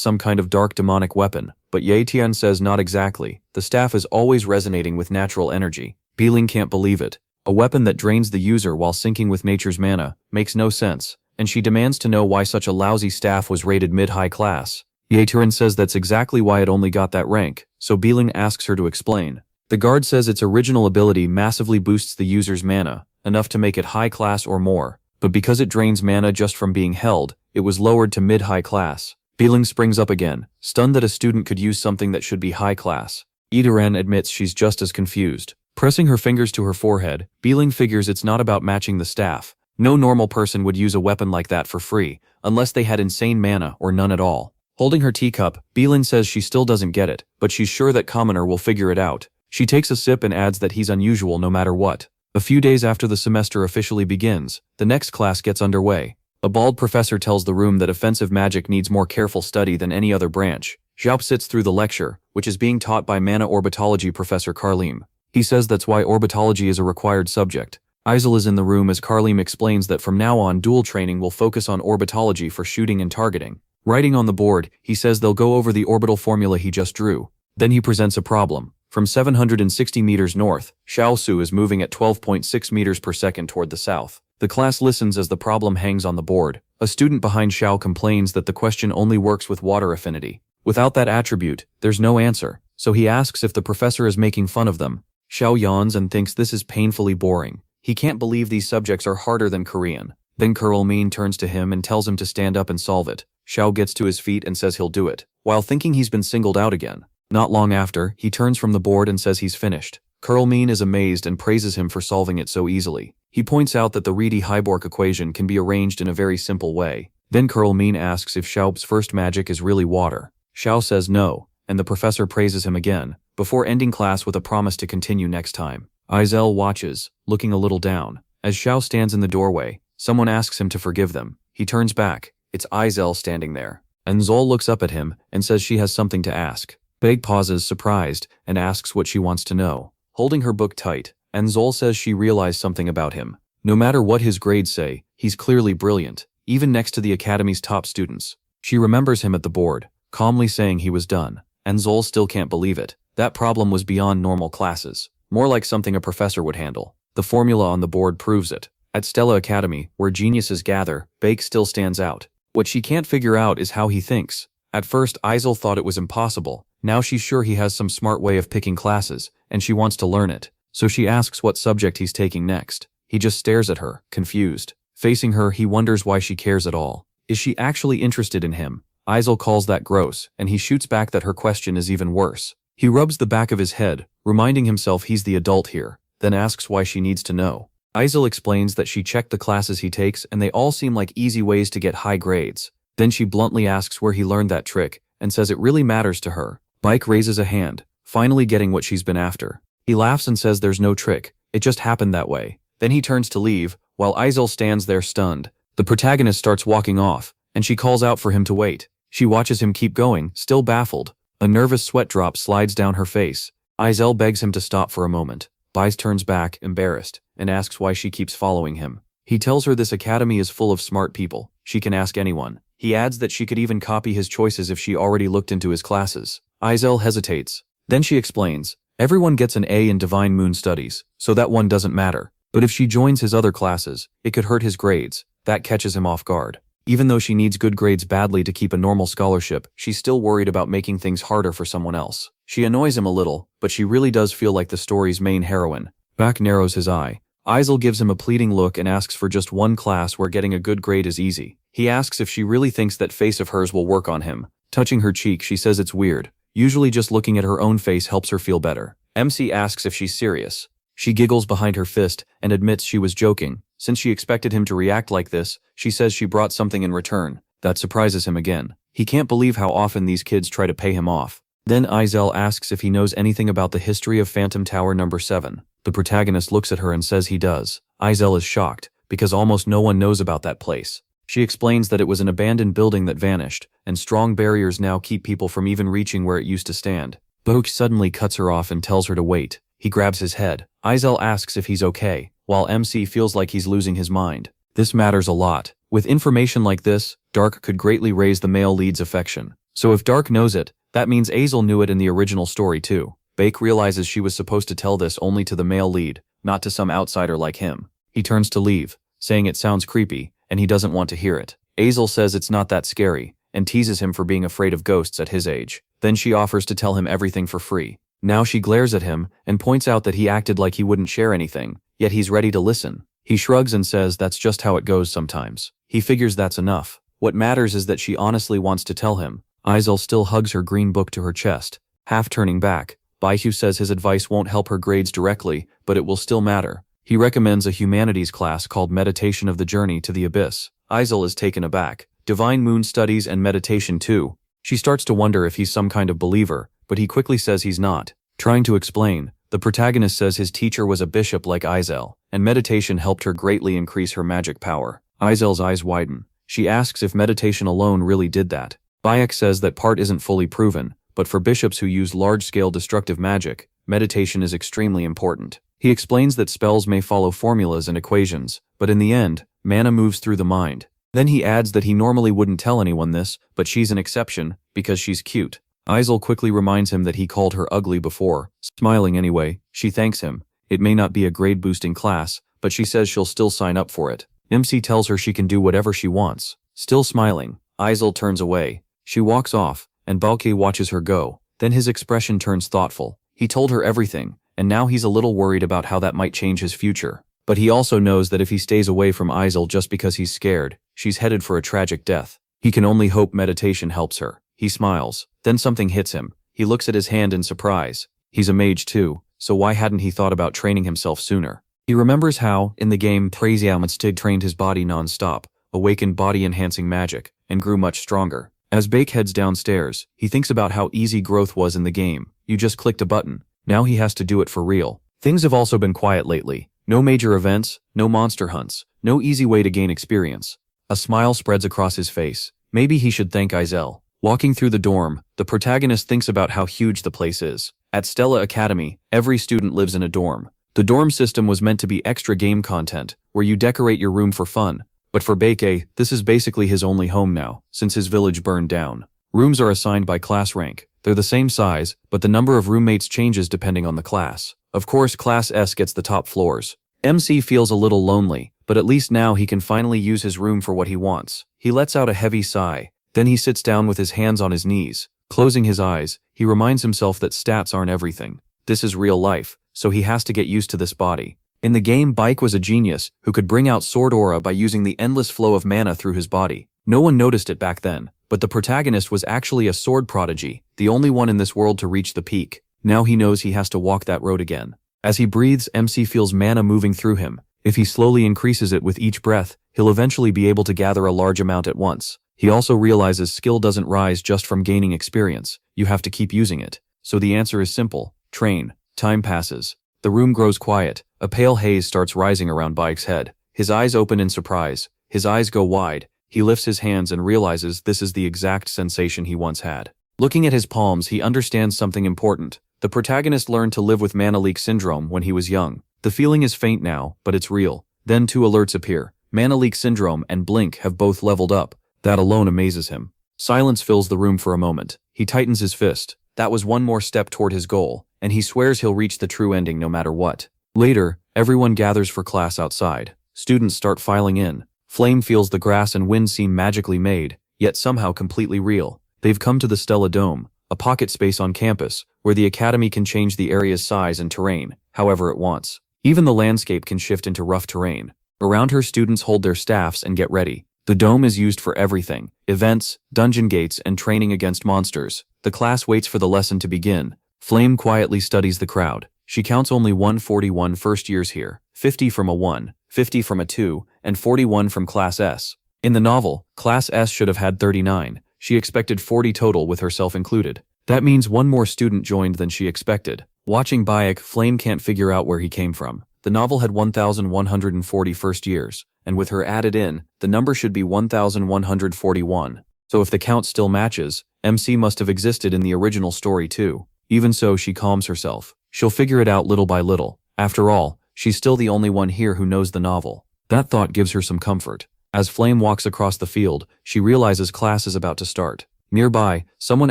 some kind of dark demonic weapon, but Ye Tian says not exactly. The staff is always resonating with natural energy. Bieling can't believe it. A weapon that drains the user while syncing with nature's mana makes no sense, and she demands to know why such a lousy staff was rated mid-high class. Ye Tian says that's exactly why it only got that rank, so Bieling asks her to explain. The guard says its original ability massively boosts the user's mana, enough to make it high class or more, but because it drains mana just from being held, it was lowered to mid-high class. Beeling springs up again, stunned that a student could use something that should be high class. Idaran admits she's just as confused. Pressing her fingers to her forehead, Beeling figures it's not about matching the staff. No normal person would use a weapon like that for free, unless they had insane mana or none at all. Holding her teacup, Beeling says she still doesn't get it, but she's sure that Commoner will figure it out. She takes a sip and adds that he's unusual no matter what. A few days after the semester officially begins, the next class gets underway. A bald professor tells the room that offensive magic needs more careful study than any other branch. Xiao sits through the lecture, which is being taught by mana orbitology professor Carlim. He says that's why orbitology is a required subject. Izel is in the room as Carlim explains that from now on duel training will focus on orbitology for shooting and targeting. Writing on the board, he says they'll go over the orbital formula he just drew. Then he presents a problem. From 760 meters north, Shaosu is moving at 12.6 meters per second toward the south. The class listens as the problem hangs on the board. A student behind Xiao complains that the question only works with water affinity. Without that attribute, there's no answer, so he asks if the professor is making fun of them. Xiao yawns and thinks this is painfully boring. He can't believe these subjects are harder than Korean. Then Kurlmin turns to him and tells him to stand up and solve it. Xiao gets to his feet and says he'll do it, while thinking he's been singled out again. Not long after, he turns from the board and says he's finished. Kurlmin is amazed and praises him for solving it so easily. He points out that the Reedy-Heiborg equation can be arranged in a very simple way. Then Kurlmin asks if Xiao's first magic is really water. Xiao says no, and the professor praises him again, before ending class with a promise to continue next time. Izel watches, looking a little down. As Xiao stands in the doorway, someone asks him to forgive them. He turns back. It's Izel standing there. Enzol looks up at him and says she has something to ask. Beg pauses, surprised, and asks what she wants to know. Holding her book tight, Enzol says she realized something about him. No matter what his grades say, he's clearly brilliant, even next to the academy's top students. She remembers him at the board, calmly saying he was done. Enzol still can't believe it. That problem was beyond normal classes, more like something a professor would handle. The formula on the board proves it. At Stella Academy, where geniuses gather, Bake still stands out. What she can't figure out is how he thinks. At first, Izel thought it was impossible. Now she's sure he has some smart way of picking classes, and she wants to learn it. So she asks what subject he's taking next. He just stares at her, confused. Facing her, he wonders why she cares at all. Is she actually interested in him? Izel calls that gross, and he shoots back that her question is even worse. He rubs the back of his head, reminding himself he's the adult here, then asks why she needs to know. Izel explains that she checked the classes he takes and they all seem like easy ways to get high grades. Then she bluntly asks where he learned that trick, and says it really matters to her. Bike raises a hand, finally getting what she's been after. He laughs and says there's no trick, it just happened that way. Then he turns to leave, while Izel stands there stunned. The protagonist starts walking off, and she calls out for him to wait. She watches him keep going, still baffled. A nervous sweat drop slides down her face. Izel begs him to stop for a moment. Bice turns back, embarrassed, and asks why she keeps following him. He tells her this academy is full of smart people. She can ask anyone. He adds that she could even copy his choices if she already looked into his classes. Izel hesitates. Then she explains, everyone gets an A in Divine Moon Studies, so that one doesn't matter. But if she joins his other classes, it could hurt his grades. That catches him off guard. Even though she needs good grades badly to keep a normal scholarship, she's still worried about making things harder for someone else. She annoys him a little, but she really does feel like the story's main heroine. Back narrows his eye. Izel gives him a pleading look and asks for just one class where getting a good grade is easy. He asks if she really thinks that face of hers will work on him. Touching her cheek, she says it's weird. Usually just looking at her own face helps her feel better. MC asks if she's serious. She giggles behind her fist and admits she was joking. Since she expected him to react like this, she says she brought something in return. That surprises him again. He can't believe how often these kids try to pay him off. Then Izel asks if he knows anything about the history of Phantom Tower number 7. The protagonist looks at her and says he does. Izel is shocked, because almost no one knows about that place. She explains that it was an abandoned building that vanished, and strong barriers now keep people from even reaching where it used to stand. Boke suddenly cuts her off and tells her to wait. He grabs his head. Izel asks if he's okay, while MC feels like he's losing his mind. This matters a lot. With information like this, Dark could greatly raise the male lead's affection. So if Dark knows it, that means Azel knew it in the original story too. Bake realizes she was supposed to tell this only to the male lead, not to some outsider like him. He turns to leave, saying it sounds creepy, and he doesn't want to hear it. Azel says it's not that scary, and teases him for being afraid of ghosts at his age. Then she offers to tell him everything for free. Now she glares at him and points out that he acted like he wouldn't share anything, yet he's ready to listen. He shrugs and says that's just how it goes sometimes. He figures that's enough. What matters is that she honestly wants to tell him. Aizel still hugs her green book to her chest, half turning back. Baihyu says his advice won't help her grades directly, but it will still matter. He recommends a humanities class called Meditation of the Journey to the Abyss. Aizel is taken aback. Divine Moon Studies and meditation too. She starts to wonder if he's some kind of believer, but he quickly says he's not. Trying to explain, the protagonist says his teacher was a bishop like Aizel, and meditation helped her greatly increase her magic power. Aizel's eyes widen. She asks if meditation alone really did that. Bayek says that part isn't fully proven, but for bishops who use large-scale destructive magic, meditation is extremely important. He explains that spells may follow formulas and equations, but in the end, mana moves through the mind. Then he adds that he normally wouldn't tell anyone this, but she's an exception, because she's cute. Aizel quickly reminds him that he called her ugly before. Smiling anyway, she thanks him. It may not be a grade-boosting class, but she says she'll still sign up for it. MC tells her she can do whatever she wants. Still smiling, Aizel turns away. She walks off, and Balke watches her go. Then his expression turns thoughtful. He told her everything, and now he's a little worried about how that might change his future. But he also knows that if he stays away from Aizel just because he's scared, she's headed for a tragic death. He can only hope meditation helps her. He smiles. Then something hits him. He looks at his hand in surprise. He's a mage too, so why hadn't he thought about training himself sooner? He remembers how, in the game, Yahello trained his body non-stop, awakened body-enhancing magic, and grew much stronger. As Bake heads downstairs, he thinks about how easy growth was in the game. You just clicked a button. Now he has to do it for real. Things have also been quiet lately. No major events, no monster hunts, no easy way to gain experience. A smile spreads across his face. Maybe he should thank Aizel. Walking through the dorm, the protagonist thinks about how huge the place is. At Stella Academy, every student lives in a dorm. The dorm system was meant to be extra game content, where you decorate your room for fun. But for Beike, this is basically his only home now, since his village burned down. Rooms are assigned by class rank. They're the same size, but the number of roommates changes depending on the class. Of course, Class S gets the top floors. MC feels a little lonely, but at least now he can finally use his room for what he wants. He lets out a heavy sigh. Then he sits down with his hands on his knees. Closing his eyes, he reminds himself that stats aren't everything. This is real life, so he has to get used to this body. In the game, Baik was a genius who could bring out sword aura by using the endless flow of mana through his body. No one noticed it back then, but the protagonist was actually a sword prodigy, the only one in this world to reach the peak. Now he knows he has to walk that road again. As he breathes, MC feels mana moving through him. If he slowly increases it with each breath, he'll eventually be able to gather a large amount at once. He also realizes skill doesn't rise just from gaining experience. You have to keep using it. So the answer is simple. Train. Time passes. The room grows quiet. A pale haze starts rising around Baik's head. His eyes open in surprise. His eyes go wide. He lifts his hands and realizes this is the exact sensation he once had. Looking at his palms, he understands something important. The protagonist learned to live with mana leak syndrome when he was young. The feeling is faint now, but it's real. Then two alerts appear. Mana leak syndrome and Blink have both leveled up. That alone amazes him. Silence fills the room for a moment. He tightens his fist. That was one more step toward his goal, and he swears he'll reach the true ending no matter what. Later, everyone gathers for class outside. Students start filing in. Flame feels the grass and wind seem magically made, yet somehow completely real. They've come to the Stella Dome, a pocket space on campus, where the academy can change the area's size and terrain, however it wants. Even the landscape can shift into rough terrain. Around her, students hold their staffs and get ready. The dome is used for everything: events, dungeon gates, and training against monsters. The class waits for the lesson to begin. Flame quietly studies the crowd. She counts only 141 first years here, 50 from a 1, 50 from a 2, and 41 from Class S. In the novel, Class S should have had 39. She expected 40 total with herself included. That means one more student joined than she expected. Watching Bayek, Flame can't figure out where he came from. The novel had 1,140 first years, and with her added in, the number should be 1,141. So if the count still matches, MC must have existed in the original story too. Even so, she calms herself. She'll figure it out little by little. After all, she's still the only one here who knows the novel. That thought gives her some comfort. As Flame walks across the field, she realizes class is about to start. Nearby, someone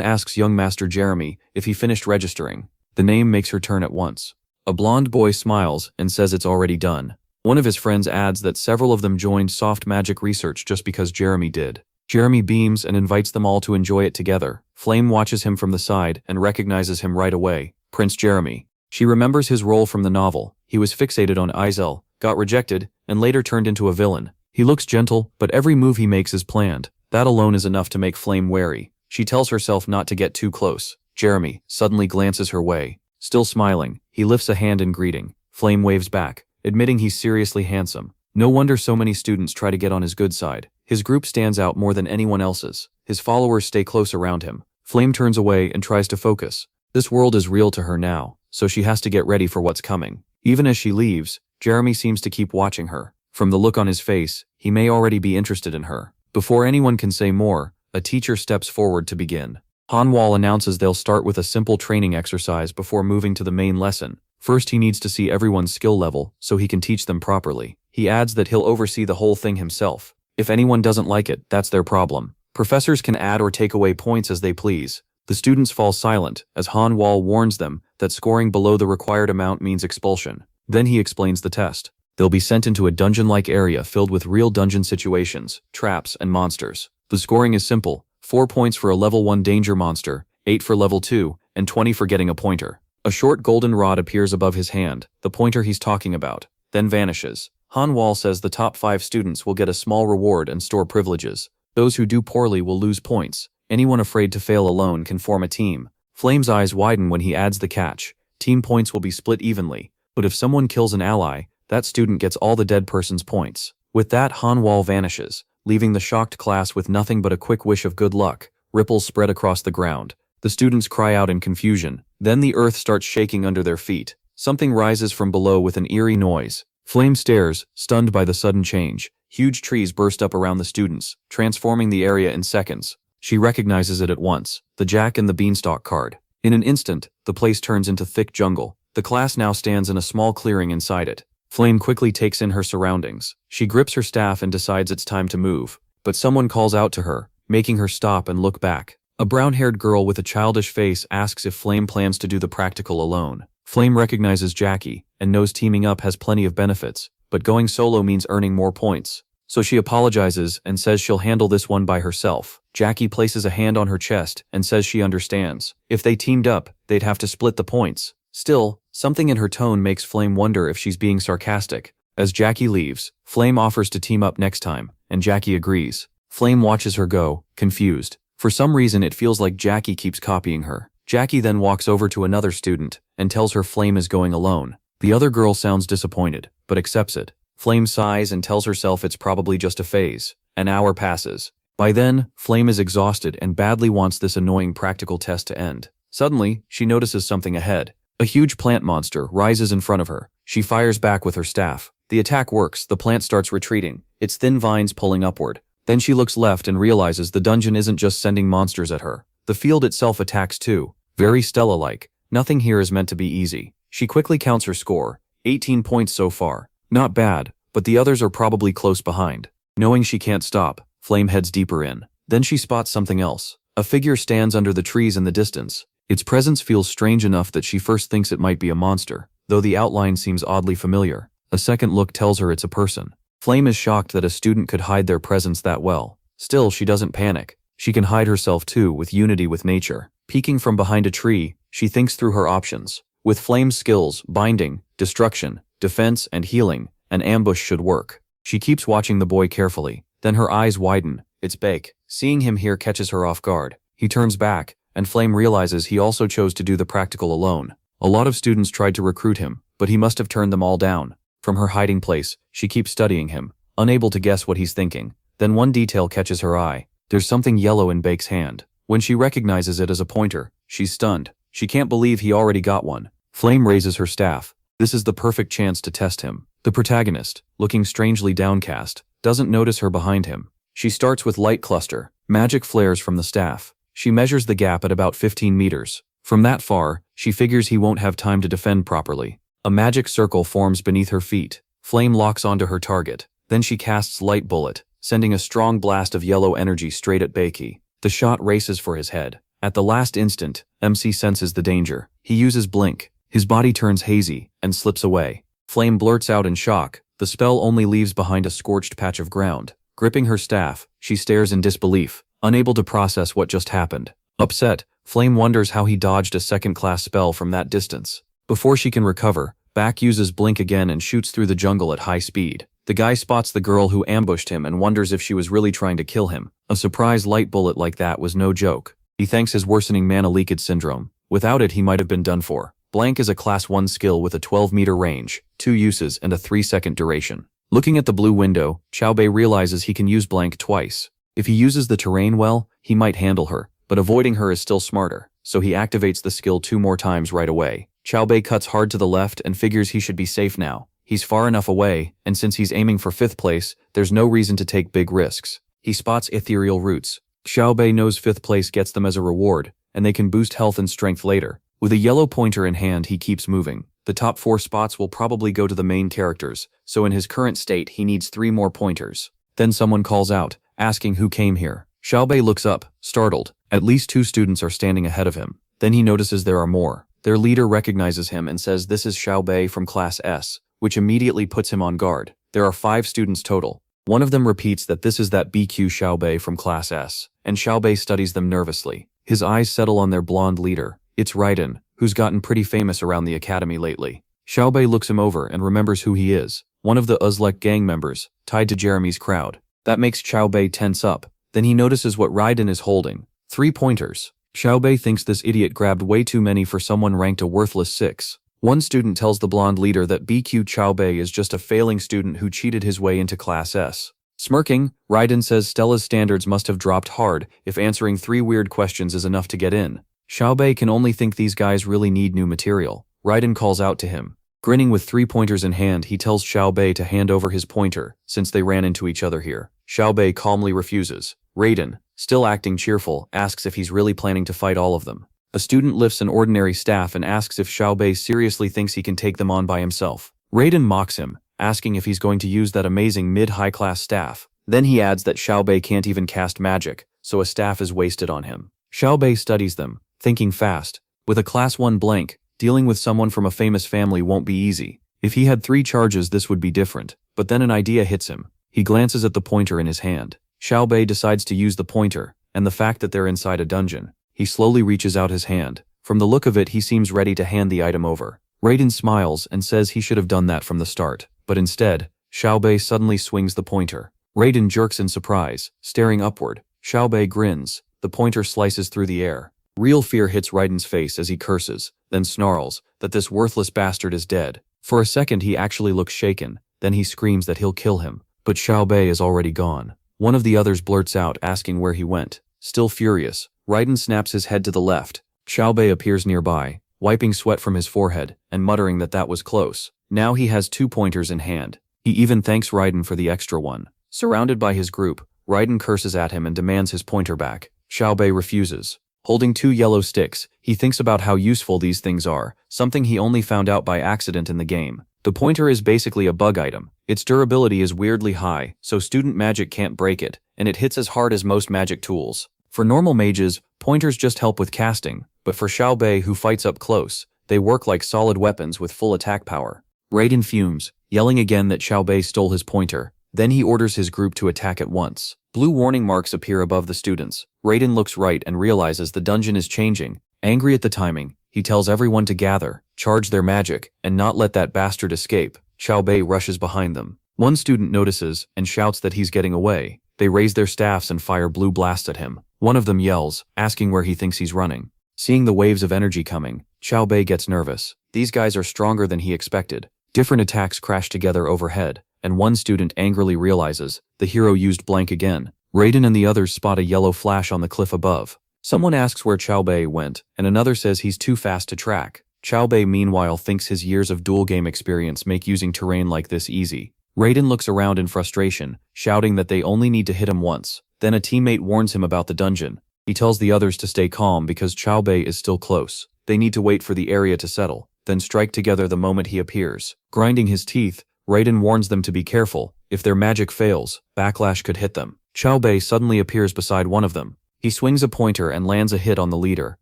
asks young Master Jeremy if he finished registering. The name makes her turn at once. A blonde boy smiles and says it's already done. One of his friends adds that several of them joined soft magic research just because Jeremy did. Jeremy beams and invites them all to enjoy it together. Flame watches him from the side and recognizes him right away. Prince Jeremy. She remembers his role from the novel. He was fixated on Izel, got rejected, and later turned into a villain. He looks gentle, but every move he makes is planned. That alone is enough to make Flame wary. She tells herself not to get too close. Jeremy suddenly glances her way. Still smiling, he lifts a hand in greeting. Flame waves back, admitting he's seriously handsome. No wonder so many students try to get on his good side. His group stands out more than anyone else's. His followers stay close around him. Flame turns away and tries to focus. This world is real to her now, so she has to get ready for what's coming. Even as she leaves, Jeremy seems to keep watching her. From the look on his face, he may already be interested in her. Before anyone can say more, a teacher steps forward to begin. Hanwha announces they'll start with a simple training exercise before moving to the main lesson. First, he needs to see everyone's skill level so he can teach them properly. He adds that he'll oversee the whole thing himself. If anyone doesn't like it, that's their problem. Professors can add or take away points as they please. The students fall silent as Hanwha warns them that scoring below the required amount means expulsion. Then he explains the test. They'll be sent into a dungeon-like area filled with real dungeon situations, traps, and monsters. The scoring is simple. 4 points for a level 1 danger monster, 8 for level 2, and 20 for getting a pointer. A short golden rod appears above his hand, the pointer he's talking about, then vanishes. Hanwha says the top 5 students will get a small reward and store privileges. Those who do poorly will lose points. Anyone afraid to fail alone can form a team. Flame's eyes widen when he adds the catch. Team points will be split evenly, but if someone kills an ally, that student gets all the dead person's points. With that, Hanwha vanishes, leaving the shocked class with nothing but a quick wish of good luck. Ripples spread across the ground. The students cry out in confusion. Then the earth starts shaking under their feet. Something rises from below with an eerie noise. Flame stares, stunned by the sudden change. Huge trees burst up around the students, transforming the area in seconds. She recognizes it at once, the Jack and the Beanstalk card. In an instant, the place turns into thick jungle. The class now stands in a small clearing inside it. Flame quickly takes in her surroundings. She grips her staff and decides it's time to move. But someone calls out to her, making her stop and look back. A brown-haired girl with a childish face asks if Flame plans to do the practical alone. Flame recognizes Jackie and knows teaming up has plenty of benefits, but going solo means earning more points. So she apologizes and says she'll handle this one by herself. Jackie places a hand on her chest and says she understands. If they teamed up, they'd have to split the points. Still, something in her tone makes Flame wonder if she's being sarcastic. As Jackie leaves, Flame offers to team up next time, and Jackie agrees. Flame watches her go, confused. For some reason it feels like Jackie keeps copying her. Jackie then walks over to another student and tells her Flame is going alone. The other girl sounds disappointed, but accepts it. Flame sighs and tells herself it's probably just a phase. An hour passes. By then, Flame is exhausted and badly wants this annoying practical test to end. Suddenly, she notices something ahead. A huge plant monster rises in front of her. She fires back with her staff. The attack works, the plant starts retreating, its thin vines pulling upward. Then she looks left and realizes the dungeon isn't just sending monsters at her. The field itself attacks too. Very Stella-like. Nothing here is meant to be easy. She quickly counts her score. 18 points so far. Not bad, but the others are probably close behind. Knowing she can't stop, Flame heads deeper in. Then she spots something else. A figure stands under the trees in the distance. Its presence feels strange enough that she first thinks it might be a monster, though the outline seems oddly familiar. A second look tells her it's a person. Flame is shocked that a student could hide their presence that well. Still, she doesn't panic. She can hide herself too with unity with nature. Peeking from behind a tree, she thinks through her options. With Flame's skills, binding, destruction, defense, and healing, an ambush should work. She keeps watching the boy carefully. Then her eyes widen. It's Bake. Seeing him here catches her off guard. He turns back, and Flame realizes he also chose to do the practical alone. A lot of students tried to recruit him, but he must have turned them all down. From her hiding place, she keeps studying him, unable to guess what he's thinking. Then one detail catches her eye. There's something yellow in Bake's hand. When she recognizes it as a pointer, she's stunned. She can't believe he already got one. Flame raises her staff. This is the perfect chance to test him. The protagonist, looking strangely downcast, doesn't notice her behind him. She starts with light cluster. Magic flares from the staff. She measures the gap at about 15 meters. From that far, she figures he won't have time to defend properly. A magic circle forms beneath her feet. Flame locks onto her target. Then she casts Light Bullet, sending a strong blast of yellow energy straight at Bakey. The shot races for his head. At the last instant, MC senses the danger. He uses Blink. His body turns hazy and slips away. Flame blurts out in shock. The spell only leaves behind a scorched patch of ground. Gripping her staff, she stares in disbelief, unable to process what just happened. Upset, Flame wonders how he dodged a second-class spell from that distance. Before she can recover, Back uses Blink again and shoots through the jungle at high speed. The guy spots the girl who ambushed him and wonders if she was really trying to kill him. A surprise light bullet like that was no joke. He thanks his worsening mana-leakage syndrome. Without it, he might have been done for. Blank is a class 1 skill with a 12-meter range, 2 uses, and a 3-second duration. Looking at the blue window, Xiaobei realizes he can use Blank twice. If he uses the terrain well, he might handle her, but avoiding her is still smarter, so he activates the skill 2 more times right away. Xiaobei cuts hard to the left and figures he should be safe now. He's far enough away, and since he's aiming for 5th place, there's no reason to take big risks. He spots ethereal roots. Xiaobei knows 5th place gets them as a reward, and they can boost health and strength later. With a yellow pointer in hand, he keeps moving. The top 4 spots will probably go to the main characters, so in his current state, he needs 3 more pointers. Then someone calls out, asking who came here. Xiaobei looks up, startled. At least 2 students are standing ahead of him. Then he notices there are more. Their leader recognizes him and says this is Xiaobei from Class S, which immediately puts him on guard. There are 5 students total. One of them repeats that this is that BQ Xiaobei from Class S, and Xiaobei studies them nervously. His eyes settle on their blonde leader. It's Raiden, who's gotten pretty famous around the academy lately. Xiaobei looks him over and remembers who he is, one of the Uzlek gang members, tied to Jeremy's crowd. That makes Xiaobei tense up. Then he notices what Raiden is holding. 3 pointers. Xiaobei thinks this idiot grabbed way too many for someone ranked a worthless 6. One student tells the blonde leader that BQ Xiaobei is just a failing student who cheated his way into Class S. Smirking, Raiden says Stella's standards must have dropped hard if answering 3 weird questions is enough to get in. Xiaobei can only think these guys really need new material. Raiden calls out to him. Grinning with 3 pointers in hand, he tells Xiaobei to hand over his pointer, since they ran into each other here. Xiaobei calmly refuses. Raiden, still acting cheerful, asks if he's really planning to fight all of them. A student lifts an ordinary staff and asks if Xiaobei seriously thinks he can take them on by himself. Raiden mocks him, asking if he's going to use that amazing mid-high class staff. Then he adds that Xiaobei can't even cast magic, so a staff is wasted on him. Xiaobei studies them, thinking fast. With a class 1 blank, dealing with someone from a famous family won't be easy. If he had 3 charges, this would be different. But then an idea hits him. He glances at the pointer in his hand. Xiaobei decides to use the pointer, and the fact that they're inside a dungeon. He slowly reaches out his hand. From the look of it, he seems ready to hand the item over. Raiden smiles and says he should have done that from the start. But instead, Xiaobei suddenly swings the pointer. Raiden jerks in surprise, staring upward. Xiaobei grins. The pointer slices through the air. Real fear hits Raiden's face as he curses, then snarls that this worthless bastard is dead. For a second, he actually looks shaken. Then he screams that he'll kill him. But Xiaobei is already gone. One of the others blurts out, asking where he went. Still furious, Raiden snaps his head to the left. Xiaobei appears nearby, wiping sweat from his forehead and muttering that that was close. Now he has 2 pointers in hand. He even thanks Raiden for the extra one. Surrounded by his group, Raiden curses at him and demands his pointer back. Xiaobei refuses. Holding 2 yellow sticks, he thinks about how useful these things are, something he only found out by accident in the game. The pointer is basically a bug item. Its durability is weirdly high, so student magic can't break it, and it hits as hard as most magic tools. For normal mages, pointers just help with casting, but for Xiaobei, who fights up close, they work like solid weapons with full attack power. Raiden fumes, yelling again that Xiaobei stole his pointer. Then he orders his group to attack at once. Blue warning marks appear above the students. Raiden looks right and realizes the dungeon is changing. Angry at the timing, he tells everyone to gather, charge their magic, and not let that bastard escape. Xiaobei rushes behind them. One student notices and shouts that he's getting away. They raise their staffs and fire blue blasts at him. One of them yells, asking where he thinks he's running. Seeing the waves of energy coming, Xiaobei gets nervous. These guys are stronger than he expected. Different attacks crash together overhead, and one student angrily realizes the hero used blank again. Raiden and the others spot a yellow flash on the cliff above. Someone asks where Xiaobei went, and another says he's too fast to track. Xiaobei meanwhile thinks his years of dual game experience make using terrain like this easy. Raiden looks around in frustration, shouting that they only need to hit him once. Then a teammate warns him about the dungeon. He tells the others to stay calm because Xiaobei is still close. They need to wait for the area to settle, then strike together the moment he appears. Grinding his teeth, Raiden warns them to be careful. If their magic fails, backlash could hit them. Xiaobei suddenly appears beside one of them. He swings a pointer and lands a hit on the leader.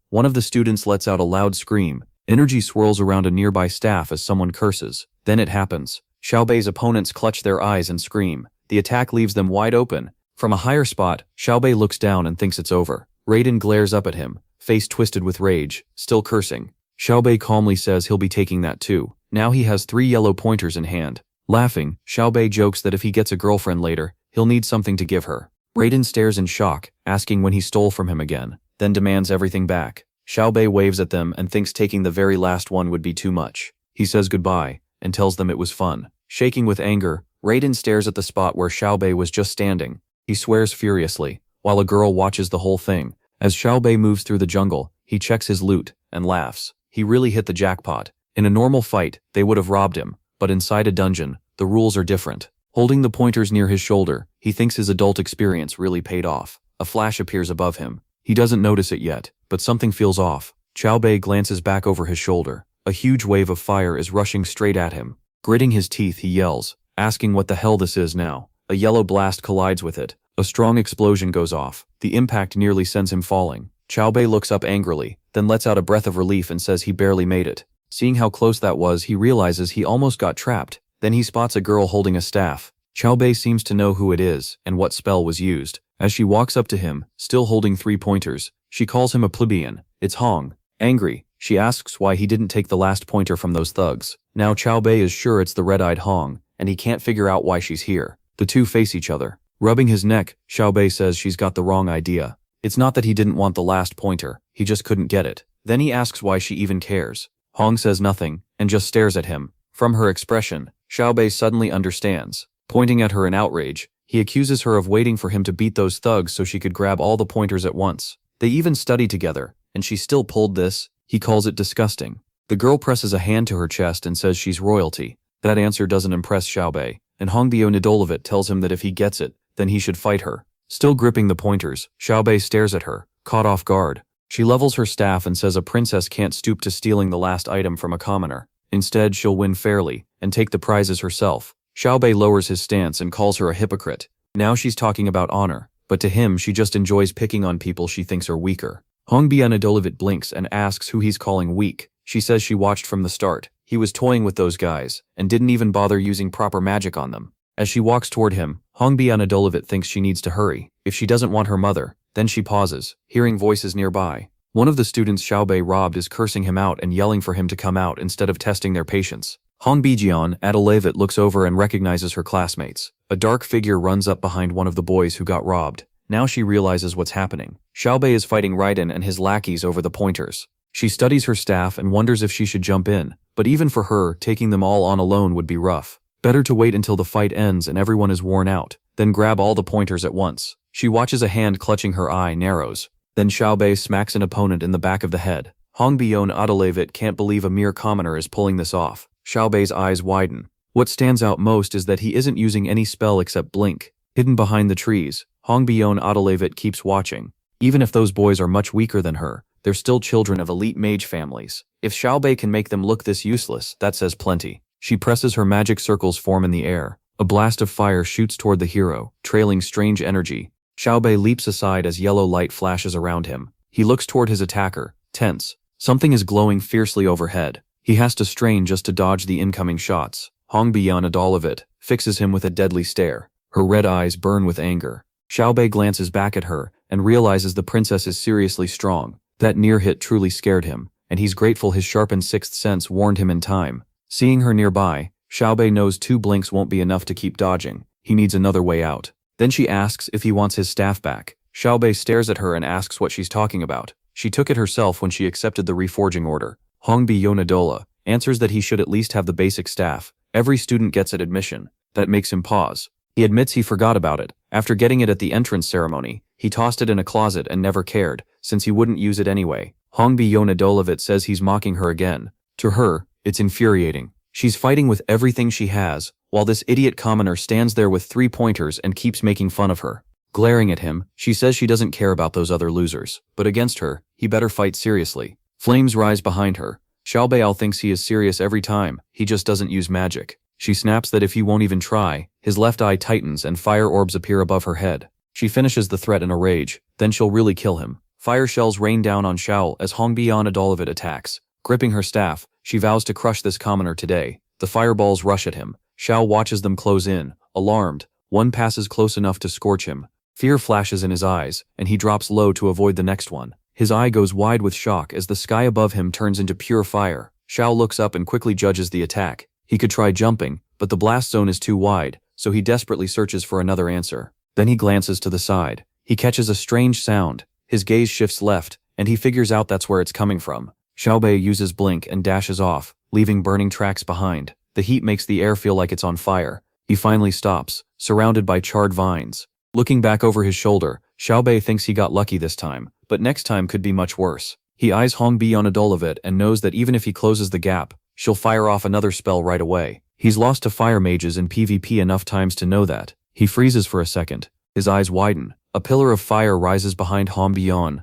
One of the students lets out a loud scream. Energy swirls around a nearby staff as someone curses. Then it happens. Xiaobei's opponents clutch their eyes and scream. The attack leaves them wide open. From a higher spot, Xiaobei looks down and thinks it's over. Raiden glares up at him, face twisted with rage, still cursing. Xiaobei calmly says he'll be taking that too. Now he has 3 yellow pointers in hand. Laughing, Xiaobei jokes that if he gets a girlfriend later, he'll need something to give her. Raiden stares in shock, asking when he stole from him again, then demands everything back. Xiaobei waves at them and thinks taking the very last one would be too much. He says goodbye, and tells them it was fun. Shaking with anger, Raiden stares at the spot where Xiaobei was just standing. He swears furiously, while a girl watches the whole thing. As Xiaobei moves through the jungle, he checks his loot, and laughs. He really hit the jackpot. In a normal fight, they would have robbed him, but inside a dungeon, the rules are different. Holding the pointers near his shoulder, he thinks his adult experience really paid off. A flash appears above him. He doesn't notice it yet, but something feels off. Xiaobei glances back over his shoulder. A huge wave of fire is rushing straight at him. Gritting his teeth, he yells, asking what the hell this is now. A yellow blast collides with it. A strong explosion goes off. The impact nearly sends him falling. Xiaobei looks up angrily, then lets out a breath of relief and says he barely made it. Seeing how close that was, he realizes he almost got trapped. Then he spots a girl holding a staff. Xiaobei seems to know who it is and what spell was used. As she walks up to him, still holding 3 pointers, she calls him a plebeian. It's Hong. Angry, she asks why he didn't take the last pointer from those thugs. Now Xiaobei is sure it's the red-eyed Hong, and he can't figure out why she's here. The two face each other. Rubbing his neck, Xiaobei says she's got the wrong idea. It's not that he didn't want the last pointer, he just couldn't get it. Then he asks why she even cares. Hong says nothing, and just stares at him. From her expression, Xiaobei suddenly understands. Pointing at her in outrage, he accuses her of waiting for him to beat those thugs so she could grab all the pointers at once. They even studied together, and she still pulled this. He calls it disgusting. The girl presses a hand to her chest and says she's royalty. That answer doesn't impress Xiaobei, and Hongbyo Nidolovit tells him that if he gets it, then he should fight her. Still gripping the pointers, Xiaobei stares at her, caught off guard. She levels her staff and says a princess can't stoop to stealing the last item from a commoner. Instead, she'll win fairly, and take the prizes herself. Xiaobei lowers his stance and calls her a hypocrite. Now she's talking about honor, but to him she just enjoys picking on people she thinks are weaker. Hongbyo Nidolovit blinks and asks who he's calling weak. She says she watched from the start. He was toying with those guys, and didn't even bother using proper magic on them. As she walks toward him, Hongbyo Nidolovit thinks she needs to hurry. If she doesn't want her mother, then she pauses, hearing voices nearby. One of the students Xiaobei robbed is cursing him out and yelling for him to come out instead of testing their patience. Hongbyo Nidolovit looks over and recognizes her classmates. A dark figure runs up behind one of the boys who got robbed. Now she realizes what's happening. Xiaobei is fighting Raiden and his lackeys over the pointers. She studies her staff and wonders if she should jump in, but even for her, taking them all on alone would be rough. Better to wait until the fight ends and everyone is worn out, then grab all the pointers at once. She watches a hand clutching her eye narrows. Then Xiaobei smacks an opponent in the back of the head. Hongbyo Nidolovit can't believe a mere commoner is pulling this off. Xiaobei's eyes widen. What stands out most is that he isn't using any spell except blink. Hidden behind the trees, Hongbyo Nidolovit keeps watching. Even if those boys are much weaker than her, they're still children of elite mage families. If Xiaobei can make them look this useless, that says plenty. She presses her magic circles form in the air. A blast of fire shoots toward the hero, trailing strange energy. Xiaobei leaps aside as yellow light flashes around him. He looks toward his attacker, tense. Something is glowing fiercely overhead. He has to strain just to dodge the incoming shots. Hongbyo Nidolovit fixes him with a deadly stare. Her red eyes burn with anger. Xiaobei glances back at her and realizes the princess is seriously strong. That near hit truly scared him, and he's grateful his sharpened sixth sense warned him in time. Seeing her nearby, Xiaobei knows 2 blinks won't be enough to keep dodging. He needs another way out. Then she asks if he wants his staff back. Xiaobei stares at her and asks what she's talking about. She took it herself when she accepted the reforging order. Hongbyo Nidolovit answers that he should at least have the basic staff. Every student gets at admission. That makes him pause. He admits he forgot about it. After getting it at the entrance ceremony, he tossed it in a closet and never cared, since he wouldn't use it anyway. Hongbyo Nidolovit says he's mocking her again. To her, it's infuriating. She's fighting with everything she has, while this idiot commoner stands there with 3 pointers and keeps making fun of her. Glaring at him, she says she doesn't care about those other losers, but against her, he better fight seriously. Flames rise behind her. Xiaobei thinks he is serious every time, he just doesn't use magic. She snaps that if he won't even try, his left eye tightens and fire orbs appear above her head. She finishes the threat in a rage, then she'll really kill him. Fire shells rain down on Xiao as Hongbyo Nidolovit attacks. Gripping her staff, she vows to crush this commoner today. The fireballs rush at him. Xiao watches them close in, alarmed. One passes close enough to scorch him. Fear flashes in his eyes, and he drops low to avoid the next one. His eye goes wide with shock as the sky above him turns into pure fire. Xiao looks up and quickly judges the attack. He could try jumping, but the blast zone is too wide, so he desperately searches for another answer. Then he glances to the side. He catches a strange sound. His gaze shifts left, and he figures out that's where it's coming from. Xiaobei uses blink and dashes off, leaving burning tracks behind. The heat makes the air feel like it's on fire. He finally stops, surrounded by charred vines. Looking back over his shoulder, Xiaobei thinks he got lucky this time, but next time could be much worse. He eyes Yahello and knows that even if he closes the gap, she'll fire off another spell right away. He's lost to fire mages in PvP enough times to know that. He freezes for a second. His eyes widen. A pillar of fire rises behind Yahello,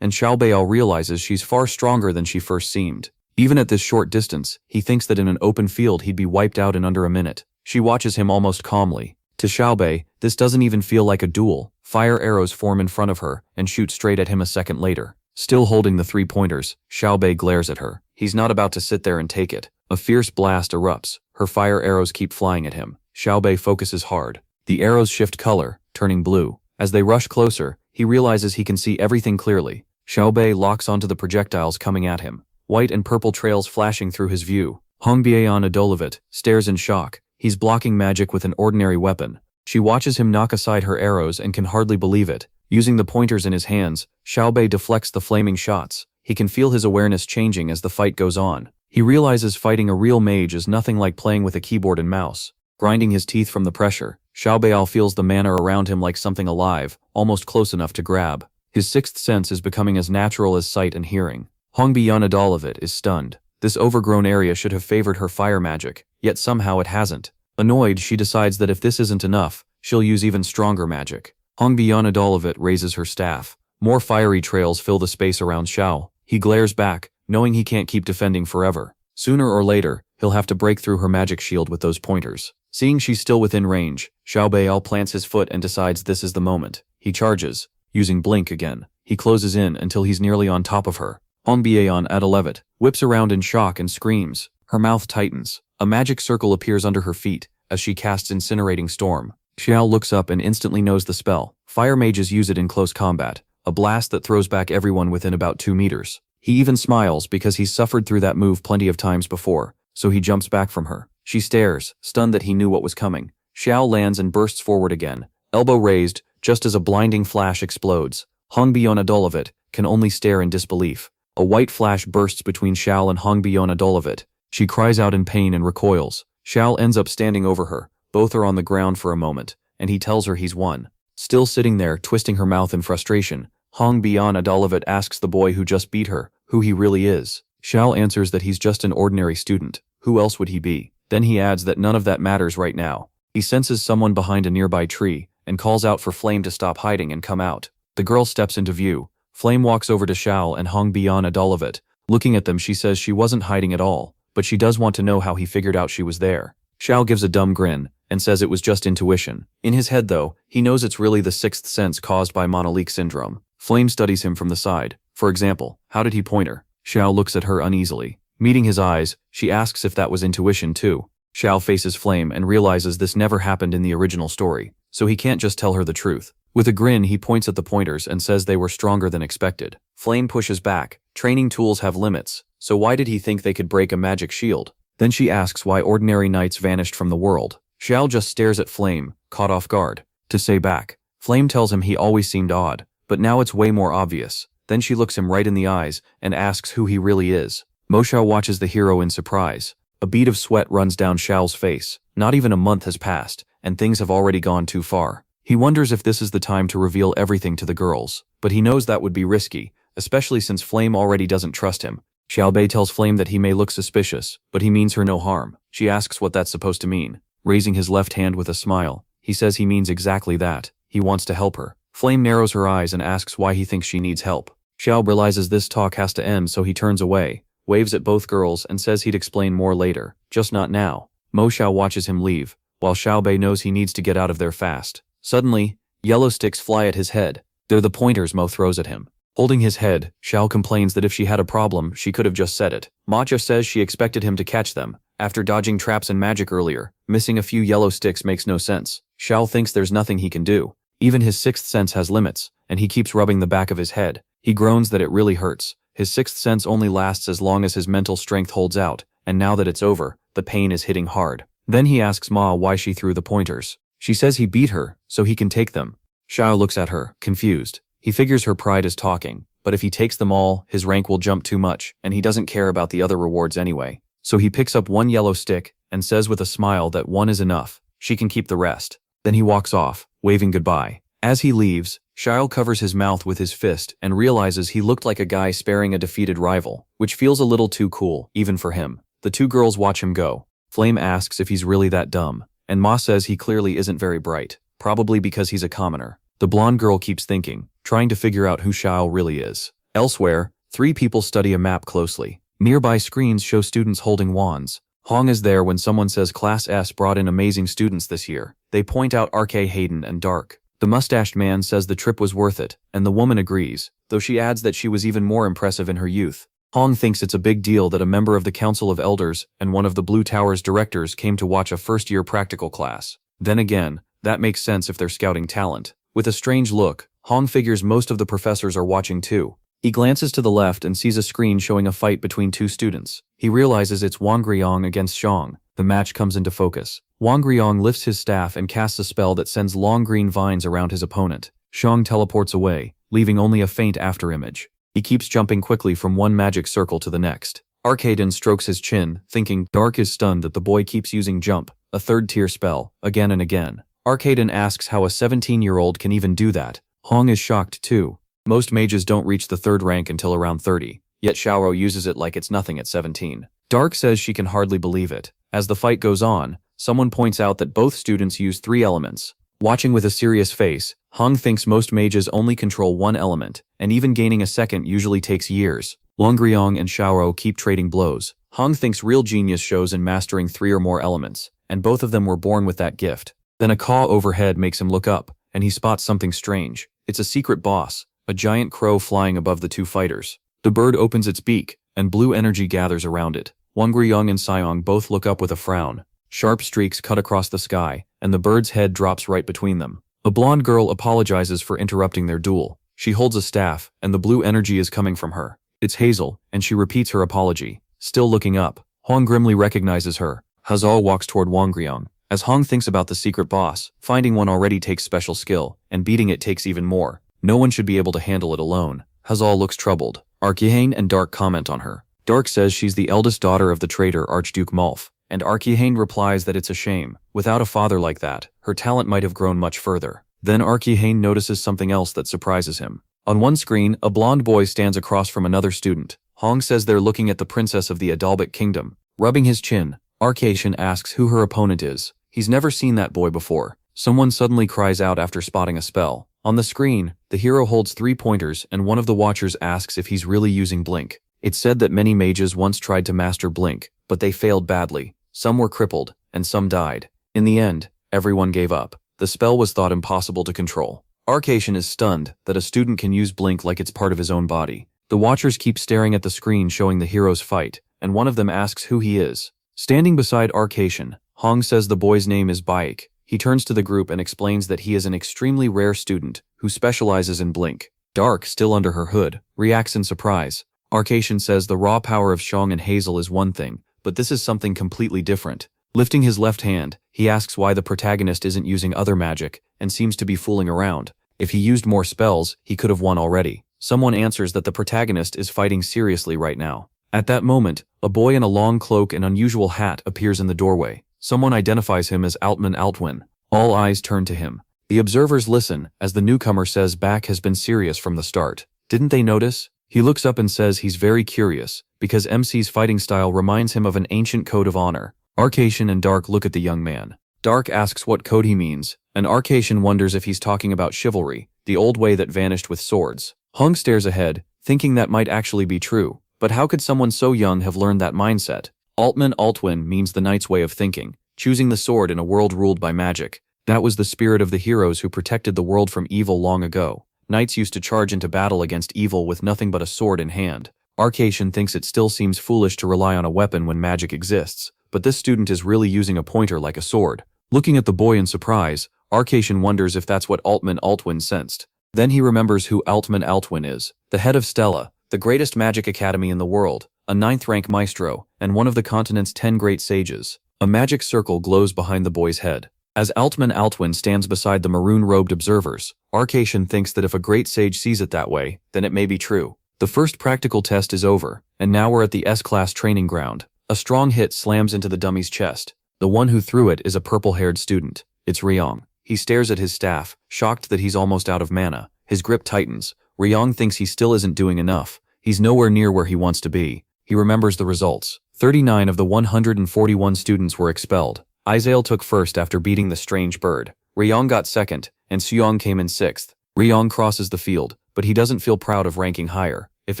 and Xiaobei realizes she's far stronger than she first seemed. Even at this short distance, he thinks that in an open field he'd be wiped out in under a minute. She watches him almost calmly. To Xiaobei, this doesn't even feel like a duel. Fire arrows form in front of her and shoot straight at him a second later. Still holding the 3 pointers, Xiaobei glares at her. He's not about to sit there and take it. A fierce blast erupts. Her fire arrows keep flying at him. Xiaobei focuses hard. The arrows shift color, turning blue. As they rush closer, he realizes he can see everything clearly. Xiaobei locks onto the projectiles coming at him. White and purple trails flashing through his view. Yahello stares in shock. He's blocking magic with an ordinary weapon. She watches him knock aside her arrows and can hardly believe it. Using the pointers in his hands, Xiaobei deflects the flaming shots. He can feel his awareness changing as the fight goes on. He realizes fighting a real mage is nothing like playing with a keyboard and mouse. Grinding his teeth from the pressure, Xiaobei feels the mana around him like something alive, almost close enough to grab. His sixth sense is becoming as natural as sight and hearing. Yahello is stunned. This overgrown area should have favored her fire magic, yet somehow it hasn't. Annoyed, she decides that if this isn't enough, she'll use even stronger magic. Yahello raises her staff. More fiery trails fill the space around Xiao. He glares back, knowing he can't keep defending forever. Sooner or later, he'll have to break through her magic shield with those pointers. Seeing she's still within range, Xiaobei plants his foot and decides this is the moment. He charges, using blink again. He closes in until he's nearly on top of her. Yahello whips around in shock and screams. Her mouth tightens. A magic circle appears under her feet as she casts Incinerating Storm. Xiao looks up and instantly knows the spell. Fire mages use it in close combat, a blast that throws back everyone within about 2 meters. He even smiles because he's suffered through that move plenty of times before, so he jumps back from her. She stares, stunned that he knew what was coming. Xiao lands and bursts forward again, elbow raised, just as a blinding flash explodes. Yahello can only stare in disbelief. A white flash bursts between Xiao and Yahello. She cries out in pain and recoils. Xiao ends up standing over her. Both are on the ground for a moment, and he tells her he's won. Still sitting there, twisting her mouth in frustration, Yahello asks the boy who just beat her who he really is. Xiao answers that he's just an ordinary student. Who else would he be? Then he adds that none of that matters right now. He senses someone behind a nearby tree and calls out for Flame to stop hiding and come out. The girl steps into view. Flame walks over to Xiao and Yahello. Looking at them, she says she wasn't hiding at all, but she does want to know how he figured out she was there. Xiao gives a dumb grin and says it was just intuition. In his head though, he knows it's really the sixth sense caused by monolithic syndrome. Flame studies him from the side. For example, how did he point her? Xiao looks at her uneasily. Meeting his eyes, she asks if that was intuition too. Xiao faces Flame and realizes this never happened in the original story, so he can't just tell her the truth. With a grin, he points at the pointers and says they were stronger than expected. Flame pushes back. Training tools have limits, so why did he think they could break a magic shield? Then she asks why ordinary knights vanished from the world. Xiao just stares at Flame, caught off guard. To say back, Flame tells him he always seemed odd, but now it's way more obvious. Then she looks him right in the eyes and asks who he really is. Xiao watches the hero in surprise. A bead of sweat runs down Xiao's face. Not even a month has passed, and things have already gone too far. He wonders if this is the time to reveal everything to the girls, but he knows that would be risky, especially since Flame already doesn't trust him. Xiaobei tells Flame that he may look suspicious, but he means her no harm. She asks what that's supposed to mean. Raising his left hand with a smile, he says he means exactly that. He wants to help her. Flame narrows her eyes and asks why he thinks she needs help. Xiao realizes this talk has to end, so he turns away, waves at both girls and says he'd explain more later, just not now. Xiao watches him leave, while Xiaobei knows he needs to get out of there fast. Suddenly, yellow sticks fly at his head. They're the pointers Mo throws at him. Holding his head, Xiao complains that if she had a problem, she could have just said it. Matcha says she expected him to catch them. After dodging traps and magic earlier, missing a few yellow sticks makes no sense. Xiao thinks there's nothing he can do. Even his sixth sense has limits, and he keeps rubbing the back of his head. He groans that it really hurts. His sixth sense only lasts as long as his mental strength holds out, and now that it's over, the pain is hitting hard. Then he asks Ma why she threw the pointers. She says he beat her, so he can take them. Xiao looks at her, confused. He figures her pride is talking, but if he takes them all, his rank will jump too much, and he doesn't care about the other rewards anyway. So he picks up one yellow stick, and says with a smile that one is enough. She can keep the rest. Then he walks off, waving goodbye. As he leaves, Xiao covers his mouth with his fist and realizes he looked like a guy sparing a defeated rival, which feels a little too cool, even for him. The two girls watch him go. Flame asks if he's really that dumb, and Ma says he clearly isn't very bright, probably because he's a commoner. The blonde girl keeps thinking, trying to figure out who Xiao really is. Elsewhere, three people study a map closely. Nearby screens show students holding wands. Hong is there when someone says Class S brought in amazing students this year. They point out RK Hayden and Dark. The mustached man says the trip was worth it, and the woman agrees, though she adds that she was even more impressive in her youth. Hong thinks it's a big deal that a member of the Council of Elders and one of the Blue Tower's directors came to watch a first-year practical class. Then again, that makes sense if they're scouting talent. With a strange look, Hong figures most of the professors are watching too. He glances to the left and sees a screen showing a fight between two students. He realizes it's Wang Guiyang against Xiong. The match comes into focus. Wang Guiyang lifts his staff and casts a spell that sends long green vines around his opponent. Xiong teleports away, leaving only a faint afterimage. He keeps jumping quickly from one magic circle to the next. Arcaden strokes his chin, thinking Dark is stunned that the boy keeps using Jump, a third-tier spell, again and again. Arcaden asks how a 17-year-old can even do that. Hong is shocked too. Most mages don't reach the third rank until around 30, yet Xiaoro uses it like it's nothing at 17. Dark says she can hardly believe it. As the fight goes on, someone points out that both students use 3 elements. Watching with a serious face, Hong thinks most mages only control one element, and even gaining a second usually takes years. Longriong and Xiaoro keep trading blows. Hong thinks real genius shows in mastering 3 or more elements, and both of them were born with that gift. Then a caw overhead makes him look up, and he spots something strange. It's a secret boss, a giant crow flying above the two fighters. The bird opens its beak, and blue energy gathers around it. Wang Guiyang and Saiyong both look up with a frown. Sharp streaks cut across the sky, and the bird's head drops right between them. A blonde girl apologizes for interrupting their duel. She holds a staff, and the blue energy is coming from her. It's Hazel, and she repeats her apology. Still looking up, Hong grimly recognizes her. Hazal walks toward Wang Guiyang. As Hong thinks about the secret boss, finding one already takes special skill, and beating it takes even more. No one should be able to handle it alone. Hazal looks troubled. Archihane and Dark comment on her. Dark says she's the eldest daughter of the traitor Archduke Malf, and Archihane replies that it's a shame. Without a father like that, her talent might have grown much further. Then Archihane notices something else that surprises him. On one screen, a blonde boy stands across from another student. Hong says they're looking at the princess of the Adalbek kingdom. Rubbing his chin, Archation asks who her opponent is. He's never seen that boy before. Someone suddenly cries out after spotting a spell. On the screen, the hero holds 3 pointers and one of the watchers asks if he's really using Blink. It's said that many mages once tried to master Blink, but they failed badly. Some were crippled, and some died. In the end, everyone gave up. The spell was thought impossible to control. Arcation is stunned that a student can use Blink like it's part of his own body. The watchers keep staring at the screen showing the hero's fight, and one of them asks who he is. Standing beside Arcation, Hong says the boy's name is Baik. He turns to the group and explains that he is an extremely rare student who specializes in Blink. Dark, still under her hood, reacts in surprise. Arcation says the raw power of Xiong and Hazel is one thing, but this is something completely different. Lifting his left hand, he asks why the protagonist isn't using other magic and seems to be fooling around. If he used more spells, he could have won already. Someone answers that the protagonist is fighting seriously right now. At that moment, a boy in a long cloak and unusual hat appears in the doorway. Someone identifies him as Altman Altwin. All eyes turn to him. The observers listen as the newcomer says Bak has been serious from the start. Didn't they notice? He looks up and says he's very curious, because MC's fighting style reminds him of an ancient code of honor. Arcation and Dark look at the young man. Dark asks what code he means, and Arcation wonders if he's talking about chivalry, the old way that vanished with swords. Hung stares ahead, thinking that might actually be true, but how could someone so young have learned that mindset? Altman Altwin means the knight's way of thinking, choosing the sword in a world ruled by magic. That was the spirit of the heroes who protected the world from evil long ago. Knights used to charge into battle against evil with nothing but a sword in hand. Arcation thinks it still seems foolish to rely on a weapon when magic exists, but this student is really using a pointer like a sword. Looking at the boy in surprise, Arcation wonders if that's what Altman Altwin sensed. Then he remembers who Altman Altwin is, the head of Stella, the greatest magic academy in the world, a 9th-rank maestro, and one of the continent's 10 great sages. A magic circle glows behind the boy's head. As Altman Altwin stands beside the maroon-robed observers, Arcation thinks that if a great sage sees it that way, then it may be true. The first practical test is over, and now we're at the S-class training ground. A strong hit slams into the dummy's chest. The one who threw it is a purple-haired student. It's Ryong. He stares at his staff, shocked that he's almost out of mana. His grip tightens. Ryong thinks he still isn't doing enough. He's nowhere near where he wants to be. He remembers the results. 39 of the 141 students were expelled. Izael took first after beating the strange bird. Ryong got second, and Suyong came in 6th. Ryong crosses the field, but he doesn't feel proud of ranking higher. If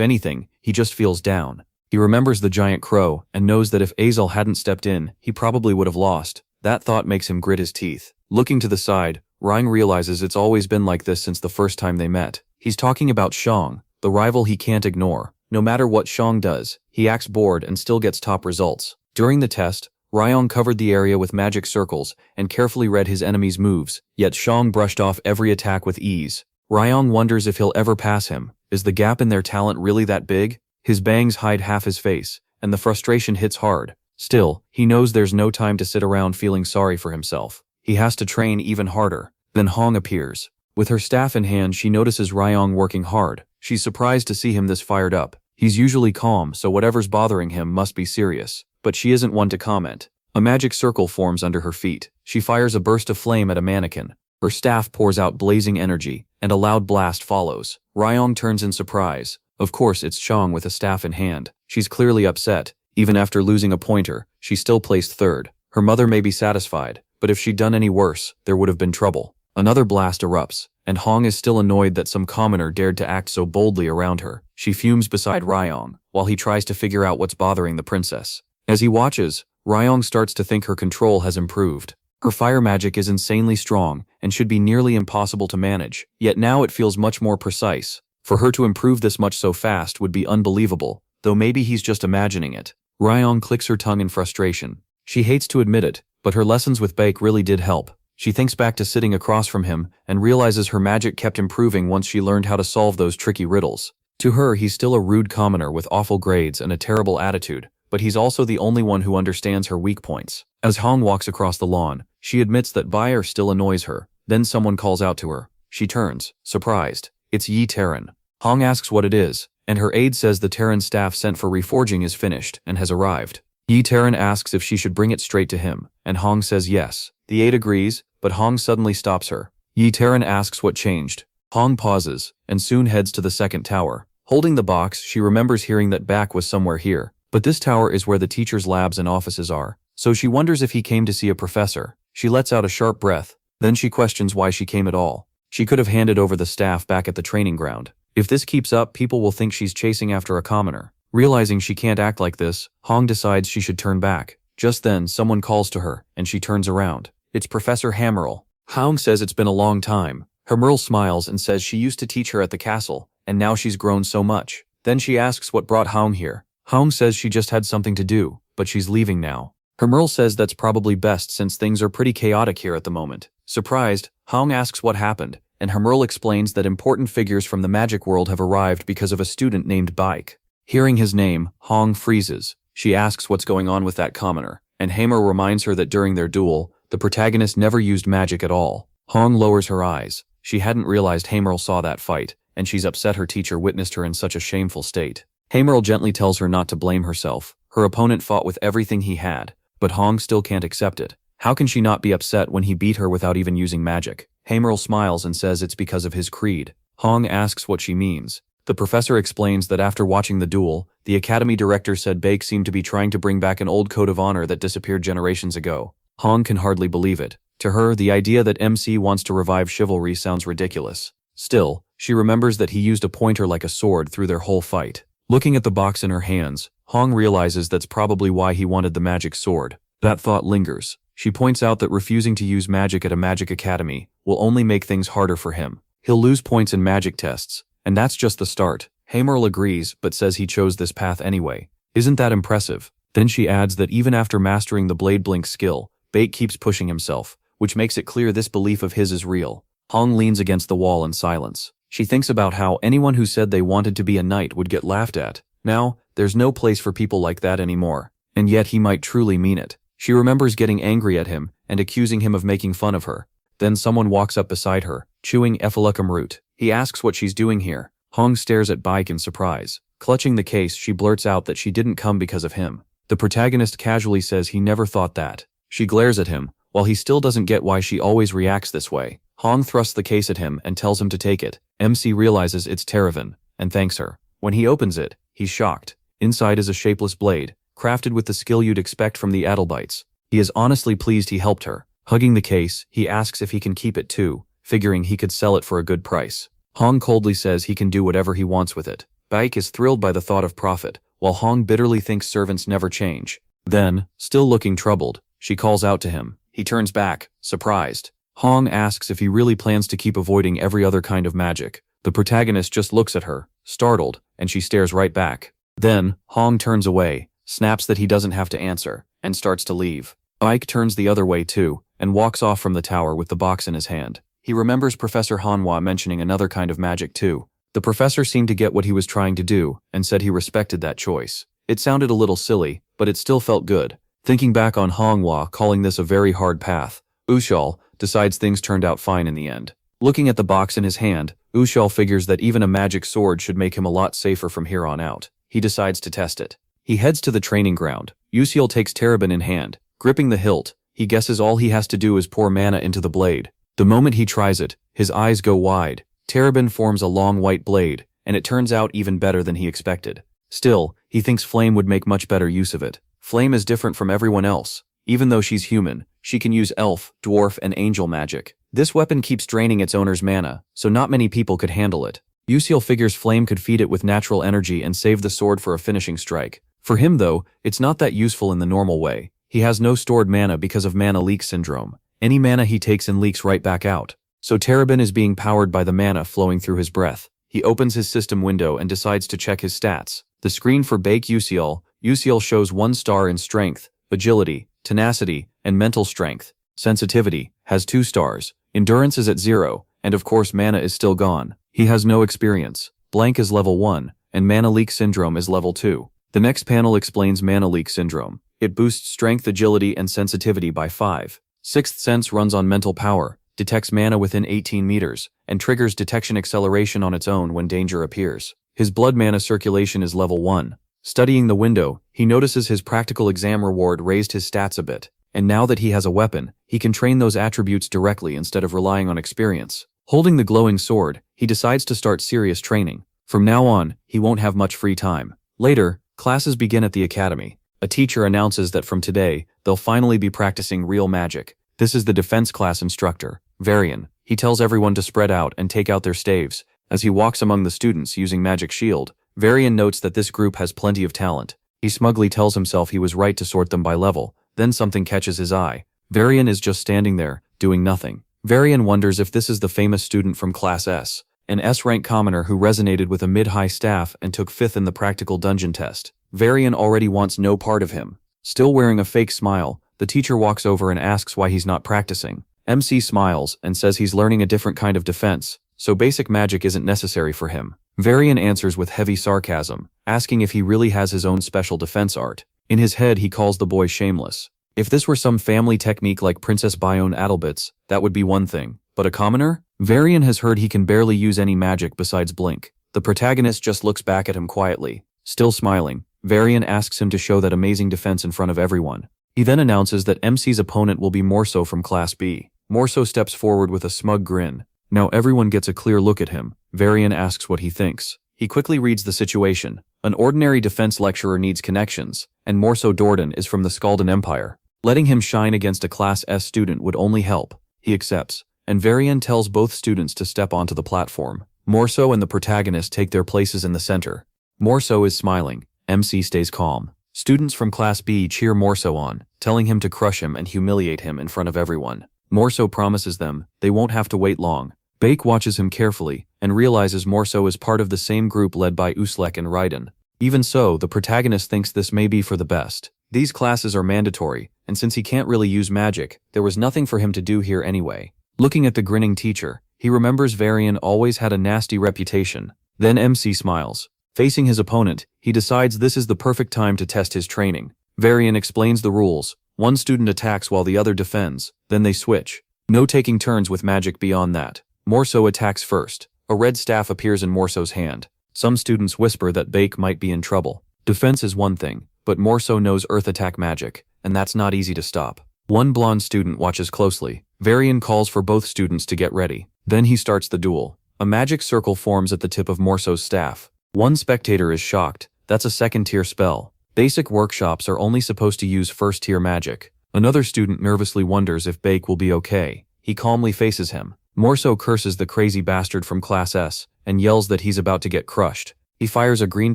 anything, he just feels down. He remembers the giant crow and knows that if Azael hadn't stepped in, he probably would have lost. That thought makes him grit his teeth. Looking to the side, Ryong realizes it's always been like this since the first time they met. He's talking about Shang, the rival he can't ignore. No matter what Shang does, he acts bored and still gets top results. During the test, Ryong covered the area with magic circles and carefully read his enemy's moves, yet Shang brushed off every attack with ease. Ryong wonders if he'll ever pass him. Is the gap in their talent really that big? His bangs hide half his face, and the frustration hits hard. Still, he knows there's no time to sit around feeling sorry for himself. He has to train even harder. Then Hong appears. With her staff in hand, she notices Ryong working hard. She's surprised to see him this fired up. He's usually calm, so whatever's bothering him must be serious. But she isn't one to comment. A magic circle forms under her feet. She fires a burst of flame at a mannequin. Her staff pours out blazing energy, and a loud blast follows. Ryong turns in surprise. Of course, it's Shang with a staff in hand. She's clearly upset. Even after losing a pointer, she still placed 3rd. Her mother may be satisfied, but if she'd done any worse, there would have been trouble. Another blast erupts, and Hong is still annoyed that some commoner dared to act so boldly around her. She fumes beside Ryong, while he tries to figure out what's bothering the princess. As he watches, Ryong starts to think her control has improved. Her fire magic is insanely strong, and should be nearly impossible to manage, yet now it feels much more precise. For her to improve this much so fast would be unbelievable, though maybe he's just imagining it. Ryong clicks her tongue in frustration. She hates to admit it, but her lessons with Baek really did help. She thinks back to sitting across from him and realizes her magic kept improving once she learned how to solve those tricky riddles. To her, he's still a rude commoner with awful grades and a terrible attitude, but he's also the only one who understands her weak points. As Hong walks across the lawn, she admits that Bayer still annoys her. Then someone calls out to her. She turns, surprised. It's Yi Terran. Hong asks what it is, and her aide says the Terran staff sent for reforging is finished and has arrived. Yi Terran asks if she should bring it straight to him, and Hong says yes. The aide agrees, but Hong suddenly stops her. Yi Terran asks what changed. Hong pauses, and soon heads to the 2nd tower. Holding the box, she remembers hearing that Baek was somewhere here, but this tower is where the teacher's labs and offices are, so she wonders if he came to see a professor. She lets out a sharp breath, then she questions why she came at all. She could have handed over the staff back at the training ground. If this keeps up, people will think she's chasing after a commoner. Realizing she can't act like this, Hong decides she should turn back. Just then, someone calls to her, and she turns around. It's Professor Hammerl. Hong says it's been a long time. Hammerl smiles and says she used to teach her at the castle, and now she's grown so much. Then she asks what brought Hong here. Hong says she just had something to do, but she's leaving now. Hammerl says that's probably best since things are pretty chaotic here at the moment. Surprised, Hong asks what happened, and Hammerl explains that important figures from the magic world have arrived because of a student named Baek. Hearing his name, Hong freezes. She asks what's going on with that commoner, and Hammer reminds her that during their duel, the protagonist never used magic at all. Hong lowers her eyes. She hadn't realized Hammerl saw that fight, and she's upset her teacher witnessed her in such a shameful state. Hammerl gently tells her not to blame herself. Her opponent fought with everything he had, but Hong still can't accept it. How can she not be upset when he beat her without even using magic? Hammerl smiles and says it's because of his creed. Hong asks what she means. The professor explains that after watching the duel, the academy director said Baek seemed to be trying to bring back an old code of honor that disappeared generations ago. Hong can hardly believe it. To her, the idea that MC wants to revive chivalry sounds ridiculous. Still, she remembers that he used a pointer like a sword through their whole fight. Looking at the box in her hands, Hong realizes that's probably why he wanted the magic sword. That thought lingers. She points out that refusing to use magic at a magic academy will only make things harder for him. He'll lose points in magic tests, and that's just the start. Hammerl agrees, but says he chose this path anyway. Isn't that impressive? Then she adds that even after mastering the Blade Blink skill, Baek keeps pushing himself, which makes it clear this belief of his is real. Hong leans against the wall in silence. She thinks about how anyone who said they wanted to be a knight would get laughed at. Now, there's no place for people like that anymore. And yet he might truly mean it. She remembers getting angry at him and accusing him of making fun of her. Then someone walks up beside her, chewing effelucum root. He asks what she's doing here. Hong stares at Baek in surprise. Clutching the case, she blurts out that she didn't come because of him. The protagonist casually says he never thought that. She glares at him, while he still doesn't get why she always reacts this way. Hong thrusts the case at him and tells him to take it. MC realizes it's Teravan, and thanks her. When he opens it, he's shocked. Inside is a shapeless blade, crafted with the skill you'd expect from the Adelbites. He is honestly pleased he helped her. Hugging the case, he asks if he can keep it too, figuring he could sell it for a good price. Hong coldly says he can do whatever he wants with it. Baek is thrilled by the thought of profit, while Hong bitterly thinks servants never change. Then, still looking troubled, she calls out to him. He turns back, surprised. Hong asks if he really plans to keep avoiding every other kind of magic. The protagonist just looks at her, startled, and she stares right back. Then, Hong turns away, snaps that he doesn't have to answer, and starts to leave. Baek turns the other way too, and walks off from the tower with the box in his hand. He remembers Professor Hanwha mentioning another kind of magic too. The professor seemed to get what he was trying to do, and said he respected that choice. It sounded a little silly, but it still felt good. Thinking back on Hanwha calling this a very hard path, Ushal decides things turned out fine in the end. Looking at the box in his hand, Ushal figures that even a magic sword should make him a lot safer from here on out. He decides to test it. He heads to the training ground. Usiel takes Terabin in hand. Gripping the hilt, he guesses all he has to do is pour mana into the blade. The moment he tries it, his eyes go wide. Terabin forms a long white blade, and it turns out even better than he expected. Still, he thinks Flame would make much better use of it. Flame is different from everyone else. Even though she's human, she can use elf, dwarf, and angel magic. This weapon keeps draining its owner's mana, so not many people could handle it. Usiel figures Flame could feed it with natural energy and save the sword for a finishing strike. For him though, it's not that useful in the normal way. He has no stored mana because of mana leak syndrome. Any mana he takes in leaks right back out. So Terabin is being powered by the mana flowing through his breath. He opens his system window and decides to check his stats. The screen for Baek Usiel shows 1 star in strength, agility, tenacity, and mental strength. Sensitivity has 2 stars. Endurance is at 0, and of course mana is still gone. He has no experience. Blank is level 1, and mana leak syndrome is level 2. The next panel explains mana leak syndrome. It boosts strength, agility, and sensitivity by 5. Sixth Sense runs on mental power, detects mana within 18 meters, and triggers detection acceleration on its own when danger appears. His blood mana circulation is level 1. Studying the window, he notices his practical exam reward raised his stats a bit, and now that he has a weapon, he can train those attributes directly instead of relying on experience. Holding the glowing sword, he decides to start serious training. From now on, he won't have much free time. Later, classes begin at the academy. A teacher announces that from today, they'll finally be practicing real magic. This is the defense class instructor, Varian. He tells everyone to spread out and take out their staves. As he walks among the students using Magic Shield, Varian notes that this group has plenty of talent. He smugly tells himself he was right to sort them by level. Then something catches his eye. Varian is just standing there, doing nothing. Varian wonders if this is the famous student from Class S, an S-rank commoner who resonated with a mid-high staff and took 5th in the practical dungeon test. Varian already wants no part of him. Still wearing a fake smile, the teacher walks over and asks why he's not practicing. MC smiles and says he's learning a different kind of defense, so basic magic isn't necessary for him. Varian answers with heavy sarcasm, asking if he really has his own special defense art. In his head he calls the boy shameless. If this were some family technique like Princess Bione Adelbits, that would be one thing. But a commoner? Varian has heard he can barely use any magic besides blink. The protagonist just looks back at him quietly. Still smiling, Varian asks him to show that amazing defense in front of everyone. He then announces that MC's opponent will be Morso from Class B. Morso steps forward with a smug grin. Now everyone gets a clear look at him. Varian asks what he thinks. He quickly reads the situation. An ordinary defense lecturer needs connections, and Morso Dordan is from the Skaldan Empire. Letting him shine against a Class S student would only help. He accepts, and Varian tells both students to step onto the platform. Morso and the protagonist take their places in the center. Morso is smiling. MC stays calm. Students from Class B cheer Morso on, telling him to crush him and humiliate him in front of everyone. Morso promises them they won't have to wait long. Baek watches him carefully and realizes Morso is part of the same group led by Uslek and Raiden. Even so, the protagonist thinks this may be for the best. These classes are mandatory, and since he can't really use magic, there was nothing for him to do here anyway. Looking at the grinning teacher, He remembers Varian always had a nasty reputation. Then MC smiles. Facing his opponent, he decides this is the perfect time to test his training. Varian explains the rules. One student attacks while the other defends, then they switch. No taking turns with magic beyond that. Morso attacks first. A red staff appears in Morso's hand. Some students whisper that Bake might be in trouble. Defense is one thing, but Morso knows earth attack magic, and that's not easy to stop. One blonde student watches closely. Varian calls for both students to get ready. Then he starts the duel. A magic circle forms at the tip of Morso's staff. One spectator is shocked. That's a second-tier spell. Basic workshops are only supposed to use first-tier magic. Another student nervously wonders if Bake will be okay. He calmly faces him. Morso curses the crazy bastard from Class S and yells that he's about to get crushed. He fires a green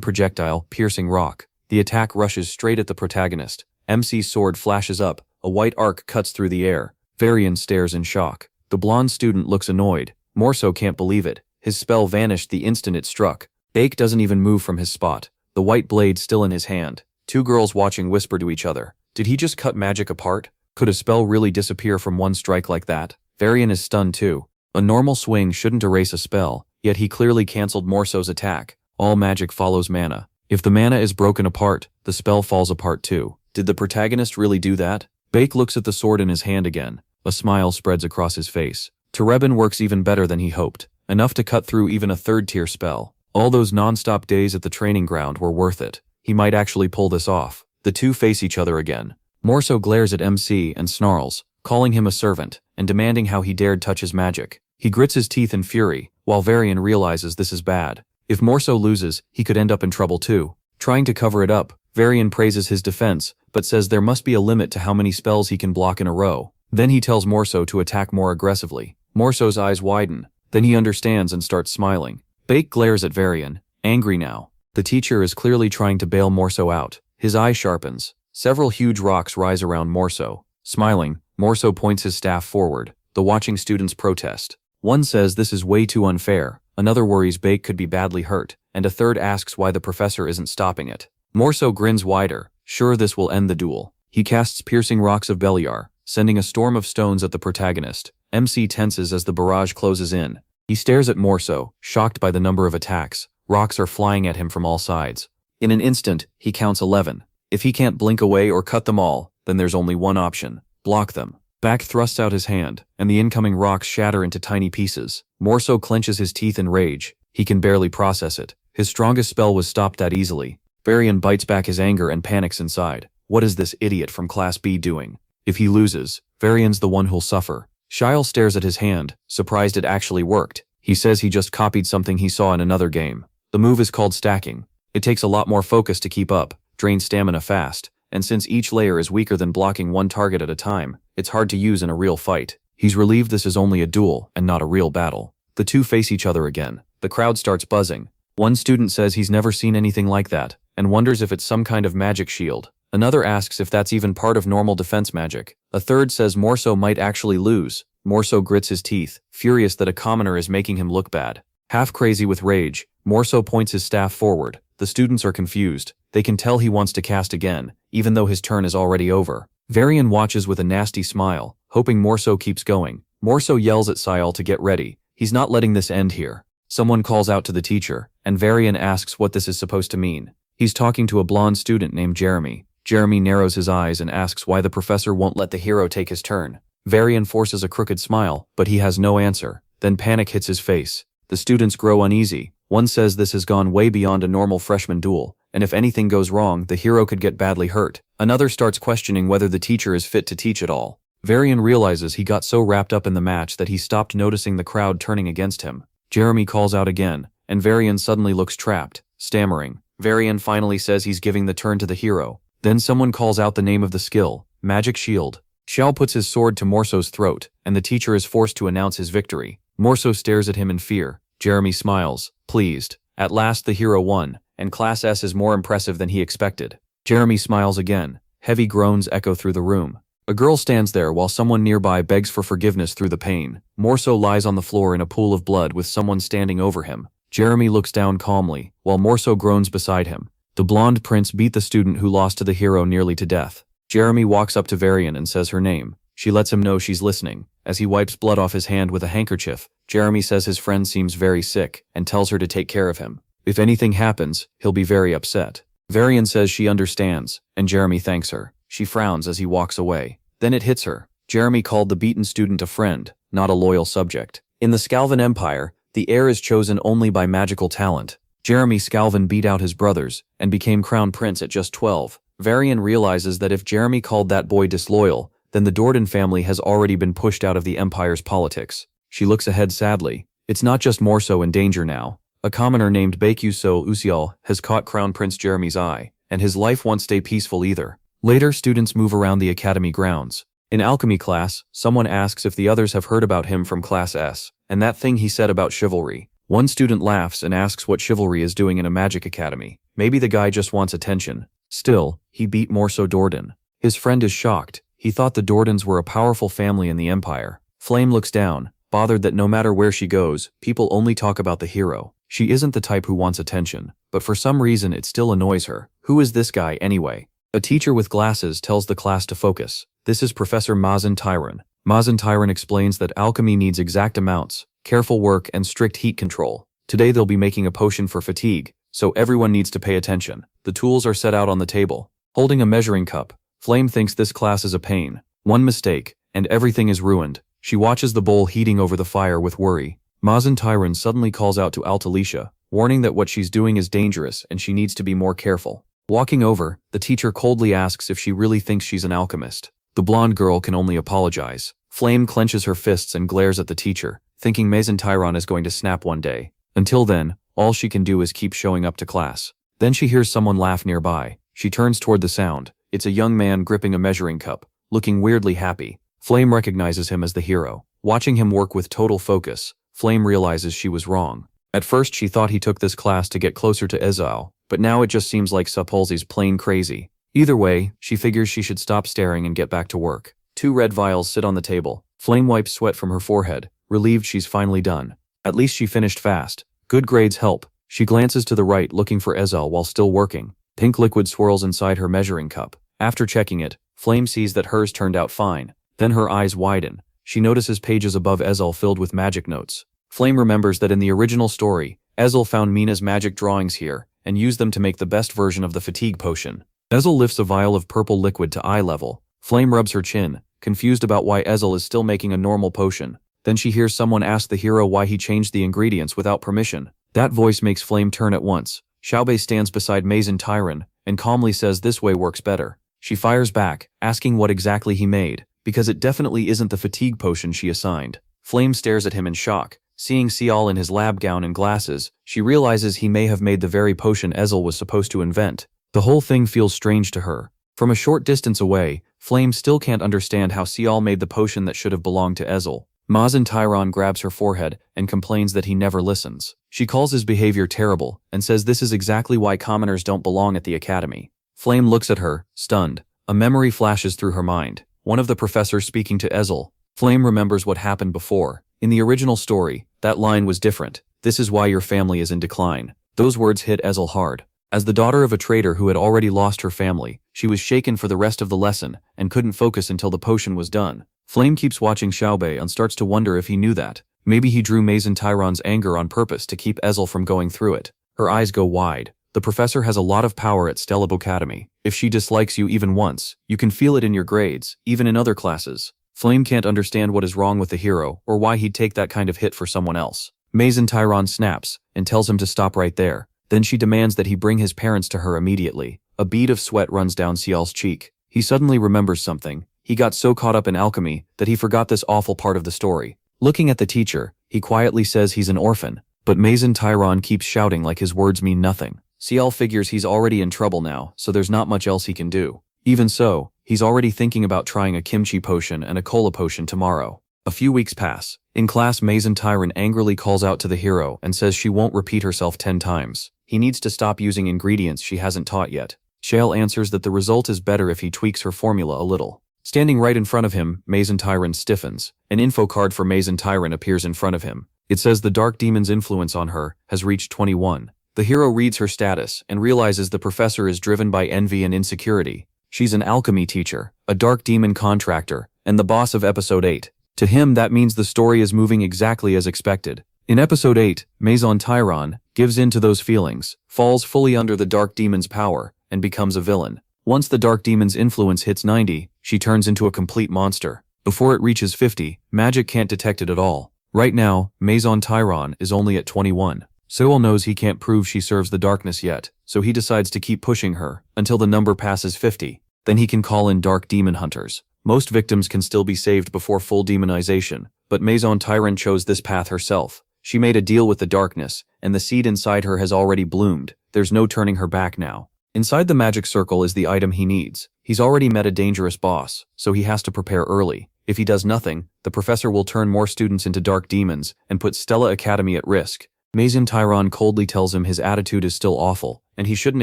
projectile, piercing rock. The attack rushes straight at the protagonist. MC's sword flashes up. A white arc cuts through the air. Varian stares in shock. The blonde student looks annoyed. Morso can't believe it. His spell vanished the instant it struck. Bake doesn't even move from his spot. The white blade still in his hand. Two girls watching whisper to each other. Did he just cut magic apart? Could a spell really disappear from one strike like that? Varian is stunned too. A normal swing shouldn't erase a spell, yet he clearly cancelled Morso's attack. All magic follows mana. If the mana is broken apart, the spell falls apart too. Did the protagonist really do that? Bake looks at the sword in his hand again. A smile spreads across his face. Terebin works even better than he hoped. Enough to cut through even a third-tier spell. All those non-stop days at the training ground were worth it. He might actually pull this off. The two face each other again. Morso glares at MC and snarls, calling him a servant, and demanding how he dared touch his magic. He grits his teeth in fury, while Varian realizes this is bad. If Morso loses, he could end up in trouble too. Trying to cover it up, Varian praises his defense, but says there must be a limit to how many spells he can block in a row. Then he tells Morso to attack more aggressively. Morso's eyes widen. Then he understands and starts smiling. Bake glares at Varian, angry now. The teacher is clearly trying to bail Morso out. His eye sharpens. Several huge rocks rise around Morso. Smiling, Morso points his staff forward. The watching students protest. One says this is way too unfair. Another worries Bake could be badly hurt, and a third asks why the professor isn't stopping it. Morso grins wider, sure this will end the duel. He casts piercing rocks of Beliar, sending a storm of stones at the protagonist. MC tenses as the barrage closes in. He stares at Morso, shocked by the number of attacks. Rocks are flying at him from all sides. In an instant, he counts 11. If he can't blink away or cut them all, then there's only one option. Block them. Bak thrusts out his hand, and the incoming rocks shatter into tiny pieces. Morso clenches his teeth in rage. He can barely process it. His strongest spell was stopped that easily. Varian bites back his anger and panics inside. What is this idiot from Class B doing? If he loses, Varian's the one who'll suffer. Shyle stares at his hand, surprised it actually worked. He says he just copied something he saw in another game. The move is called stacking. It takes a lot more focus to keep up, drains stamina fast, and since each layer is weaker than blocking one target at a time, it's hard to use in a real fight. He's relieved this is only a duel and not a real battle. The two face each other again. The crowd starts buzzing. One student says he's never seen anything like that, and wonders if it's some kind of magic shield. Another asks if that's even part of normal defense magic. A third says Morso might actually lose. Morso grits his teeth, furious that a commoner is making him look bad. Half crazy with rage, Morso points his staff forward. The students are confused. They can tell he wants to cast again, even though his turn is already over. Varian watches with a nasty smile, hoping Morso keeps going. Morso yells at Sayal to get ready. He's not letting this end here. Someone calls out to the teacher, and Varian asks what this is supposed to mean. He's talking to a blonde student named Jeremy. Jeremy narrows his eyes and asks why the professor won't let the hero take his turn. Varian forces a crooked smile, but he has no answer. Then panic hits his face. The students grow uneasy. One says this has gone way beyond a normal freshman duel, and if anything goes wrong, the hero could get badly hurt. Another starts questioning whether the teacher is fit to teach at all. Varian realizes he got so wrapped up in the match that he stopped noticing the crowd turning against him. Jeremy calls out again, and Varian suddenly looks trapped, stammering. Varian finally says he's giving the turn to the hero. Then someone calls out the name of the skill, Magic Shield. Xiao puts his sword to Morso's throat, and the teacher is forced to announce his victory. Morso stares at him in fear. Jeremy smiles, pleased. At last the hero won, and Class S is more impressive than he expected. Jeremy smiles again. Heavy groans echo through the room. A girl stands there while someone nearby begs for forgiveness through the pain. Morso lies on the floor in a pool of blood with someone standing over him. Jeremy looks down calmly, while Morso groans beside him. The blonde prince beat the student who lost to the hero nearly to death. Jeremy walks up to Varian and says her name. She lets him know she's listening. As he wipes blood off his hand with a handkerchief, Jeremy says his friend seems very sick and tells her to take care of him. If anything happens, he'll be very upset. Varian says she understands, and Jeremy thanks her. She frowns as he walks away. Then it hits her. Jeremy called the beaten student a friend, not a loyal subject. In the Scalvan Empire, the heir is chosen only by magical talent. Jeremy Scalvan beat out his brothers and became crown prince at just 12. Varian realizes that if Jeremy called that boy disloyal, then the Dordan family has already been pushed out of the Empire's politics. She looks ahead sadly. It's not just Morso in danger now. A commoner named Baekuso Usial has caught Crown Prince Jeremy's eye, and his life won't stay peaceful either. Later, students move around the academy grounds. In alchemy class, someone asks if the others have heard about him from Class S, and that thing he said about chivalry. One student laughs and asks what chivalry is doing in a magic academy. Maybe the guy just wants attention. Still, he beat Morso Dordan. His friend is shocked. He thought the Dordans were a powerful family in the Empire. Flame looks down, bothered that no matter where she goes, people only talk about the hero. She isn't the type who wants attention, but for some reason it still annoys her. Who is this guy anyway? A teacher with glasses tells the class to focus. This is Professor Mazin Tyron. Mazin Tyron explains that alchemy needs exact amounts, careful work, and strict heat control. Today they'll be making a potion for fatigue, so everyone needs to pay attention. The tools are set out on the table. Holding a measuring cup, Flame thinks this class is a pain. One mistake, and everything is ruined. She watches the bowl heating over the fire with worry. Mazin Tyron suddenly calls out to Altalicia, warning that what she's doing is dangerous and she needs to be more careful. Walking over, the teacher coldly asks if she really thinks she's an alchemist. The blonde girl can only apologize. Flame clenches her fists and glares at the teacher, thinking Mazin Tyron is going to snap one day. Until then, all she can do is keep showing up to class. Then she hears someone laugh nearby. She turns toward the sound. It's a young man gripping a measuring cup, looking weirdly happy. Flame recognizes him as the hero. Watching him work with total focus, Flame realizes she was wrong. At first she thought he took this class to get closer to Ezao, but now it just seems like Sapolzi's plain crazy. Either way, she figures she should stop staring and get back to work. 2 red vials sit on the table. Flame wipes sweat from her forehead, relieved she's finally done. At least she finished fast. Good grades help. She glances to the right looking for Ezao while still working. Pink liquid swirls inside her measuring cup. After checking it, Flame sees that hers turned out fine. Then her eyes widen. She notices pages above Ezal filled with magic notes. Flame remembers that in the original story, Ezal found Mina's magic drawings here and used them to make the best version of the fatigue potion. Ezal lifts a vial of purple liquid to eye level. Flame rubs her chin, confused about why Ezal is still making a normal potion. Then she hears someone ask the hero why he changed the ingredients without permission. That voice makes Flame turn at once. Xiaobei stands beside Mazin Tyron and calmly says this way works better. She fires back, asking what exactly he made, because it definitely isn't the fatigue potion she assigned. Flame stares at him in shock. Seeing Sial in his lab gown and glasses, she realizes he may have made the very potion Ezal was supposed to invent. The whole thing feels strange to her. From a short distance away, Flame still can't understand how Sial made the potion that should have belonged to Ezal. Mazin Tyron grabs her forehead and complains that he never listens. She calls his behavior terrible and says this is exactly why commoners don't belong at the academy. Flame looks at her, stunned. A memory flashes through her mind. One of the professors speaking to Ezal. Flame remembers what happened before. In the original story, that line was different. This is why your family is in decline. Those words hit Ezal hard. As the daughter of a trader who had already lost her family, she was shaken for the rest of the lesson and couldn't focus until the potion was done. Flame keeps watching Xiaobei and starts to wonder if he knew that. Maybe he drew Mazin Tyron's anger on purpose to keep Ezal from going through it. Her eyes go wide. The professor has a lot of power at Stellab Academy. If she dislikes you even once, you can feel it in your grades, even in other classes. Flame can't understand what is wrong with the hero or why he'd take that kind of hit for someone else. Mazin Tyron snaps and tells him to stop right there. Then she demands that he bring his parents to her immediately. A bead of sweat runs down Sial's cheek. He suddenly remembers something. He got so caught up in alchemy that he forgot this awful part of the story. Looking at the teacher, he quietly says he's an orphan, but Mazin Tyron keeps shouting like his words mean nothing. Sial figures he's already in trouble now, so there's not much else he can do. Even so, he's already thinking about trying a kimchi potion and a cola potion tomorrow. A few weeks pass. In class, Mazin Tyron angrily calls out to the hero and says she won't repeat herself 10 times. He needs to stop using ingredients she hasn't taught yet. Shale answers that the result is better if he tweaks her formula a little. Standing right in front of him, Mazin Tyron stiffens. An info card for Mazin Tyron appears in front of him. It says the dark demon's influence on her has reached 21. The hero reads her status and realizes the professor is driven by envy and insecurity. She's an alchemy teacher, a dark demon contractor, and the boss of episode 8. To him, that means the story is moving exactly as expected. In episode 8, Maison Tyron gives in to those feelings, falls fully under the Dark Demon's power, and becomes a villain. Once the Dark Demon's influence hits 90, she turns into a complete monster. Before it reaches 50, magic can't detect it at all. Right now, Maison Tyron is only at 21. Sewell knows he can't prove she serves the darkness yet, so he decides to keep pushing her until the number passes 50. Then he can call in Dark Demon Hunters. Most victims can still be saved before full demonization, but Maison Tyron chose this path herself. She made a deal with the darkness, and the seed inside her has already bloomed. There's no turning her back now. Inside the magic circle is the item he needs. He's already met a dangerous boss, so he has to prepare early. If he does nothing, the professor will turn more students into dark demons and put Stella Academy at risk. Maison Tyron coldly tells him his attitude is still awful, and he shouldn't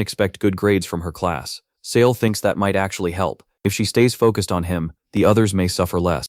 expect good grades from her class. Sale thinks that might actually help. If she stays focused on him, the others may suffer less.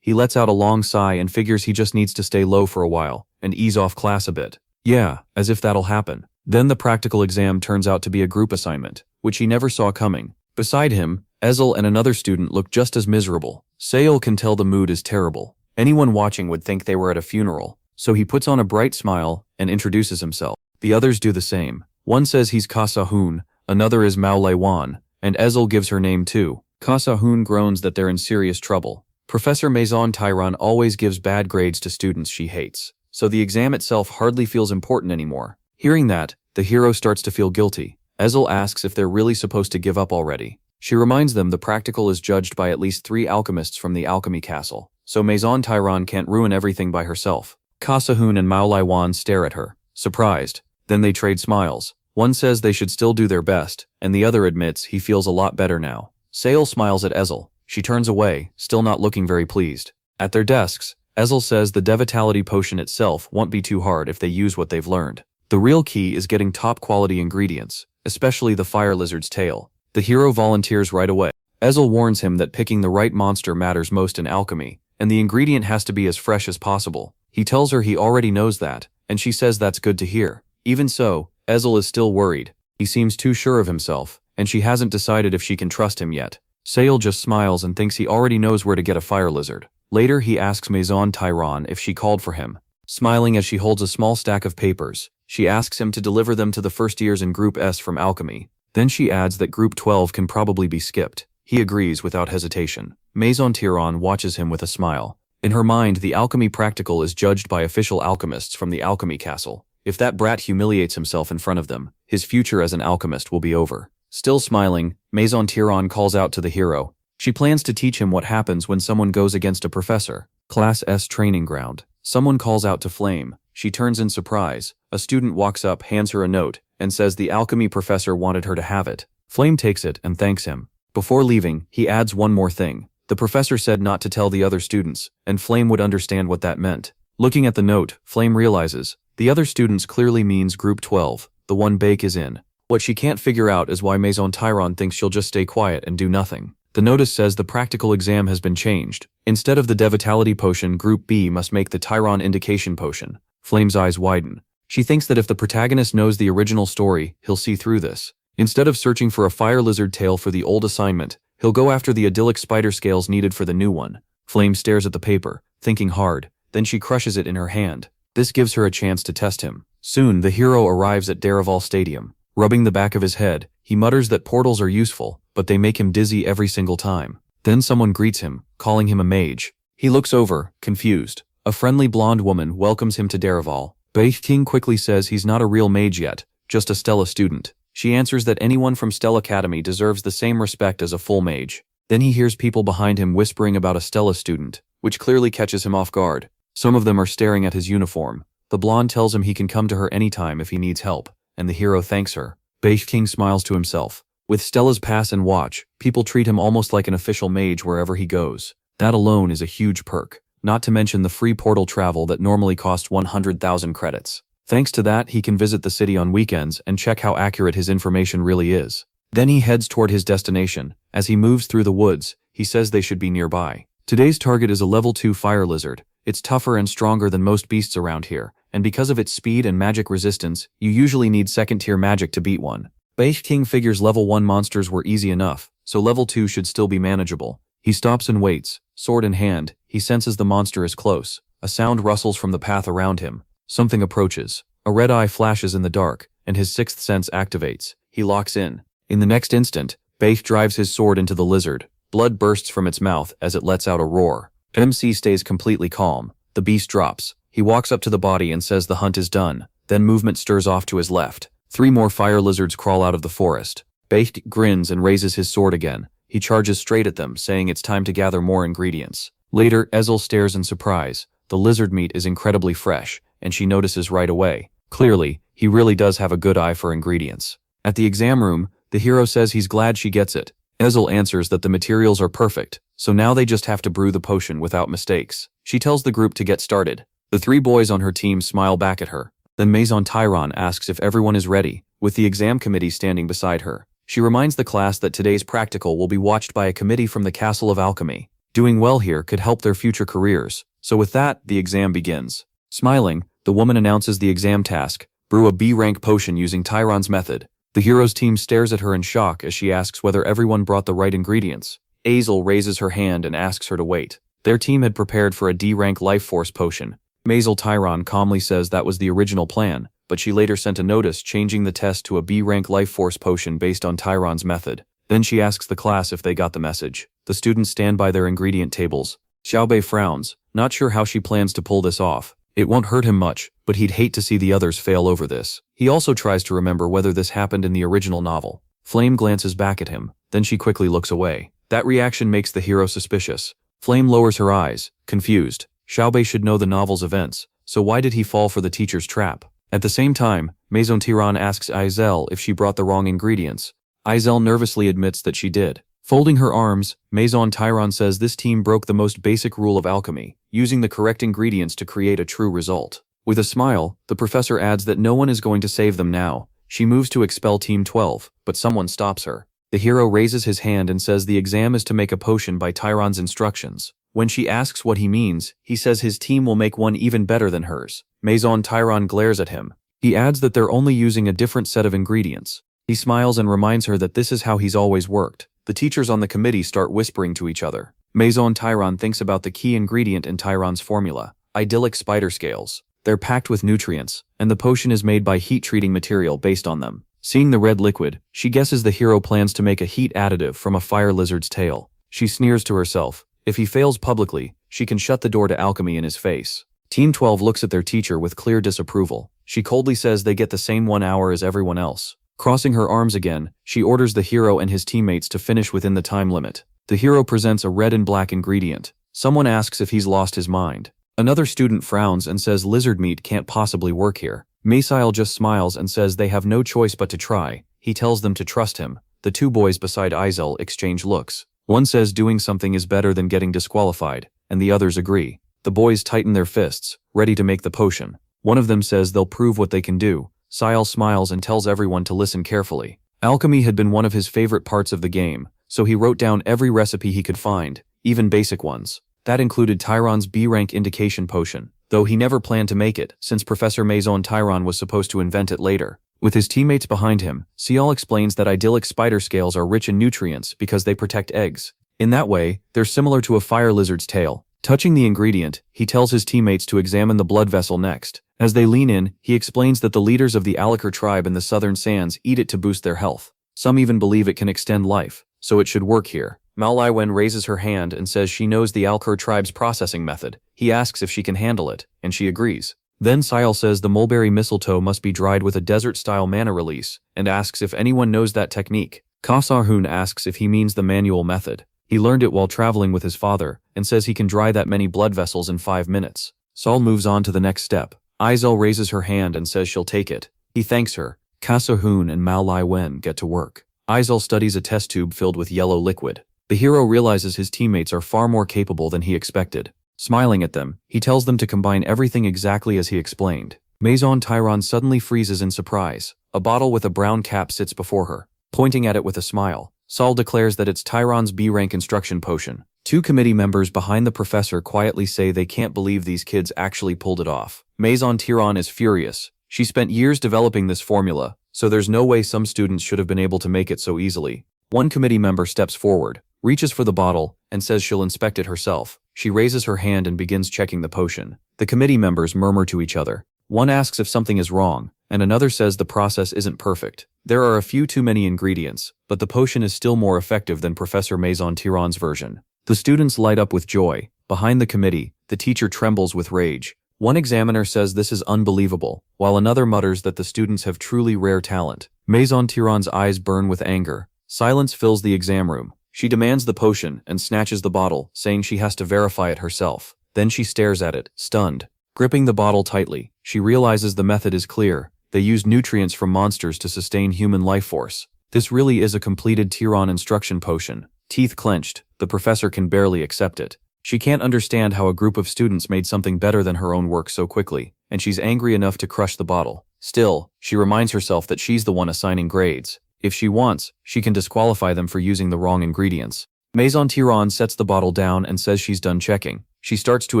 He lets out a long sigh and figures he just needs to stay low for a while and ease off class a bit. Yeah, as if that'll happen. Then the practical exam turns out to be a group assignment, which he never saw coming. Beside him, Ezel and another student look just as miserable. Sale can tell the mood is terrible. Anyone watching would think they were at a funeral, so he puts on a bright smile and introduces himself. The others do the same. One says he's Ka Sahun, another is Mao Leiwan, and Ezel gives her name too. Ka Sahun groans that they're in serious trouble. Professor Maison Tyron always gives bad grades to students she hates, so the exam itself hardly feels important anymore. Hearing that, the hero starts to feel guilty. Ezel asks if they're really supposed to give up already. She reminds them the practical is judged by at least 3 alchemists from the alchemy castle, so Maison Tyron can't ruin everything by herself. Ka Sahun and Mao Leiwan stare at her, surprised. Then they trade smiles. One says they should still do their best, and the other admits he feels a lot better now. Sale smiles at Ezel. She turns away, still not looking very pleased. At their desks, Ezel says the Devitality potion itself won't be too hard if they use what they've learned. The real key is getting top-quality ingredients, especially the fire lizard's tail. The hero volunteers right away. Ezel warns him that picking the right monster matters most in alchemy, and the ingredient has to be as fresh as possible. He tells her he already knows that, and she says that's good to hear. Even so, Ezel is still worried. He seems too sure of himself, and she hasn't decided if she can trust him yet. Sale just smiles and thinks he already knows where to get a fire lizard. Later he asks Maison Tyron if she called for him. Smiling as she holds a small stack of papers, she asks him to deliver them to the first years in Group S from Alchemy. Then she adds that Group 12 can probably be skipped. He agrees without hesitation. Maison Tyron watches him with a smile. In her mind, the alchemy practical is judged by official alchemists from the alchemy castle. If that brat humiliates himself in front of them, his future as an alchemist will be over. Still smiling, Maison Tyron calls out to the hero. She plans to teach him what happens when someone goes against a professor. Class S training ground. Someone calls out to Flame. She turns in surprise. A student walks up, hands her a note, and says the alchemy professor wanted her to have it. Flame takes it and thanks him. Before leaving, he adds one more thing. The professor said not to tell the other students, and Flame would understand what that meant. Looking at the note, Flame realizes the other students clearly means Group 12, the one Bake is in. What she can't figure out is why Maison Tyron thinks she'll just stay quiet and do nothing. The notice says the practical exam has been changed. Instead of the Devitality potion, Group B must make the Tyron Indication potion. Flame's eyes widen. She thinks that if the protagonist knows the original story, he'll see through this. Instead of searching for a fire lizard tail for the old assignment, he'll go after the idyllic spider scales needed for the new one. Flame stares at the paper, thinking hard. Then she crushes it in her hand. This gives her a chance to test him. Soon, the hero arrives at Darival Stadium. Rubbing the back of his head, he mutters that portals are useful, but they make him dizzy every single time. Then someone greets him, calling him a mage. He looks over, confused. A friendly blonde woman welcomes him to Darival. Bake King quickly says he's not a real mage yet, just a Stella student. She answers that anyone from Stella Academy deserves the same respect as a full mage. Then he hears people behind him whispering about a Stella student, which clearly catches him off guard. Some of them are staring at his uniform. The blonde tells him he can come to her anytime if he needs help, and the hero thanks her. Bake King smiles to himself. With Stella's pass and watch, people treat him almost like an official mage wherever he goes. That alone is a huge perk, not to mention the free portal travel that normally costs 100,000 credits. Thanks to that, he can visit the city on weekends and check how accurate his information really is. Then he heads toward his destination. As he moves through the woods, he says they should be nearby. Today's target is a level 2 fire lizard. It's tougher and stronger than most beasts around here, and because of its speed and magic resistance, you usually need second-tier magic to beat one. Bake King figures level 1 monsters were easy enough, so level 2 should still be manageable. He stops and waits, sword in hand, he senses the monster is close. A sound rustles from the path around him. Something approaches. A red eye flashes in the dark, and his sixth sense activates. He locks in. In the next instant, Baith drives his sword into the lizard. Blood bursts from its mouth as it lets out a roar. MC stays completely calm. The beast drops. He walks up to the body and says the hunt is done. Then movement stirs off to his left. 3 more fire lizards crawl out of the forest. Baith grins and raises his sword again. He charges straight at them, saying it's time to gather more ingredients. Later, Ezel stares in surprise. The lizard meat is incredibly fresh, and she notices right away. Clearly, he really does have a good eye for ingredients. At the exam room, the hero says he's glad she gets it. Ezel answers that the materials are perfect, so now they just have to brew the potion without mistakes. She tells the group to get started. The 3 boys on her team smile back at her. Then Maison Tyron asks if everyone is ready, with the exam committee standing beside her. She reminds the class that today's practical will be watched by a committee from the Castle of Alchemy. Doing well here could help their future careers, so with that, the exam begins. Smiling, the woman announces the exam task: brew a B-rank potion using Tyron's method. The hero's team stares at her in shock as she asks whether everyone brought the right ingredients. Ezel raises her hand and asks her to wait. Their team had prepared for a D-rank life force potion. Maison Tyron calmly says that was the original plan, but she later sent a notice changing the test to a B-rank life force potion based on Tyron's method. Then she asks the class if they got the message. The students stand by their ingredient tables. Xiaobei frowns, not sure how she plans to pull this off. It won't hurt him much, but he'd hate to see the others fail over this. He also tries to remember whether this happened in the original novel. Flame glances back at him, then she quickly looks away. That reaction makes the hero suspicious. Flame lowers her eyes, confused. Xiaobei should know the novel's events, so why did he fall for the teacher's trap? At the same time, Maison Tyron asks Ezel if she brought the wrong ingredients. Ezel nervously admits that she did. Folding her arms, Maison Tyron says this team broke the most basic rule of alchemy, using the correct ingredients to create a true result. With a smile, the professor adds that no one is going to save them now. She moves to expel Team 12, but someone stops her. The hero raises his hand and says the exam is to make a potion by Tyron's instructions. When she asks what he means, he says his team will make one even better than hers. Maison Tyron glares at him. He adds that they're only using a different set of ingredients. He smiles and reminds her that this is how he's always worked. The teachers on the committee start whispering to each other. Maison Tyron thinks about the key ingredient in Tyron's formula: idyllic spider scales. They're packed with nutrients, and the potion is made by heat-treating material based on them. Seeing the red liquid, she guesses the hero plans to make a heat additive from a fire lizard's tail. She sneers to herself. If he fails publicly, she can shut the door to alchemy in his face. Team 12 looks at their teacher with clear disapproval. She coldly says they get the same 1 hour as everyone else. Crossing her arms again, she orders the hero and his teammates to finish within the time limit. The hero presents a red and black ingredient. Someone asks if he's lost his mind. Another student frowns and says lizard meat can't possibly work here. Masail just smiles and says they have no choice but to try. He tells them to trust him. The 2 boys beside Ezel exchange looks. One says doing something is better than getting disqualified, and the others agree. The boys tighten their fists, ready to make the potion. One of them says they'll prove what they can do. Sail smiles and tells everyone to listen carefully. Alchemy had been one of his favorite parts of the game, so he wrote down every recipe he could find, even basic ones. That included Tyron's B-rank indication potion, though he never planned to make it, since Professor Maison Tyron was supposed to invent it later. With his teammates behind him, Cial explains that idyllic spider scales are rich in nutrients because they protect eggs. In that way, they're similar to a fire lizard's tail. Touching the ingredient, he tells his teammates to examine the blood vessel next. As they lean in, he explains that the leaders of the Alikar tribe in the southern sands eat it to boost their health. Some even believe it can extend life, so it should work here. Malaiwen raises her hand and says she knows the Alikar tribe's processing method. He asks if she can handle it, and she agrees. Then Cial says the mulberry mistletoe must be dried with a desert-style mana release, and asks if anyone knows that technique. Kasarhun asks if he means the manual method. He learned it while traveling with his father, and says he can dry that many blood vessels in 5 minutes. Saul moves on to the next step. Izel raises her hand and says she'll take it. He thanks her. Kasarhun and Malaiwen get to work. Izel studies a test tube filled with yellow liquid. The hero realizes his teammates are far more capable than he expected. Smiling at them, he tells them to combine everything exactly as he explained. Maison Tyron suddenly freezes in surprise. A bottle with a brown cap sits before her. Pointing at it with a smile, Saul declares that it's Tyron's B-rank instruction potion. 2 committee members behind the professor quietly say they can't believe these kids actually pulled it off. Maison Tyron is furious. She spent years developing this formula, so there's no way some students should have been able to make it so easily. One committee member steps forward, reaches for the bottle, and says she'll inspect it herself. She raises her hand and begins checking the potion. The committee members murmur to each other. One asks if something is wrong, and another says the process isn't perfect. There are a few too many ingredients, but the potion is still more effective than Professor Maison Tiron's version. The students light up with joy. Behind the committee, the teacher trembles with rage. One examiner says this is unbelievable, while another mutters that the students have truly rare talent. Maison Tiron's eyes burn with anger. Silence fills the exam room. She demands the potion and snatches the bottle, saying she has to verify it herself. Then she stares at it, stunned. Gripping the bottle tightly, she realizes the method is clear. They use nutrients from monsters to sustain human life force. This really is a completed Tiron instruction potion. Teeth clenched, the professor can barely accept it. She can't understand how a group of students made something better than her own work so quickly, and she's angry enough to crush the bottle. Still, she reminds herself that she's the one assigning grades. If she wants, she can disqualify them for using the wrong ingredients. Maison Tiron sets the bottle down and says she's done checking. She starts to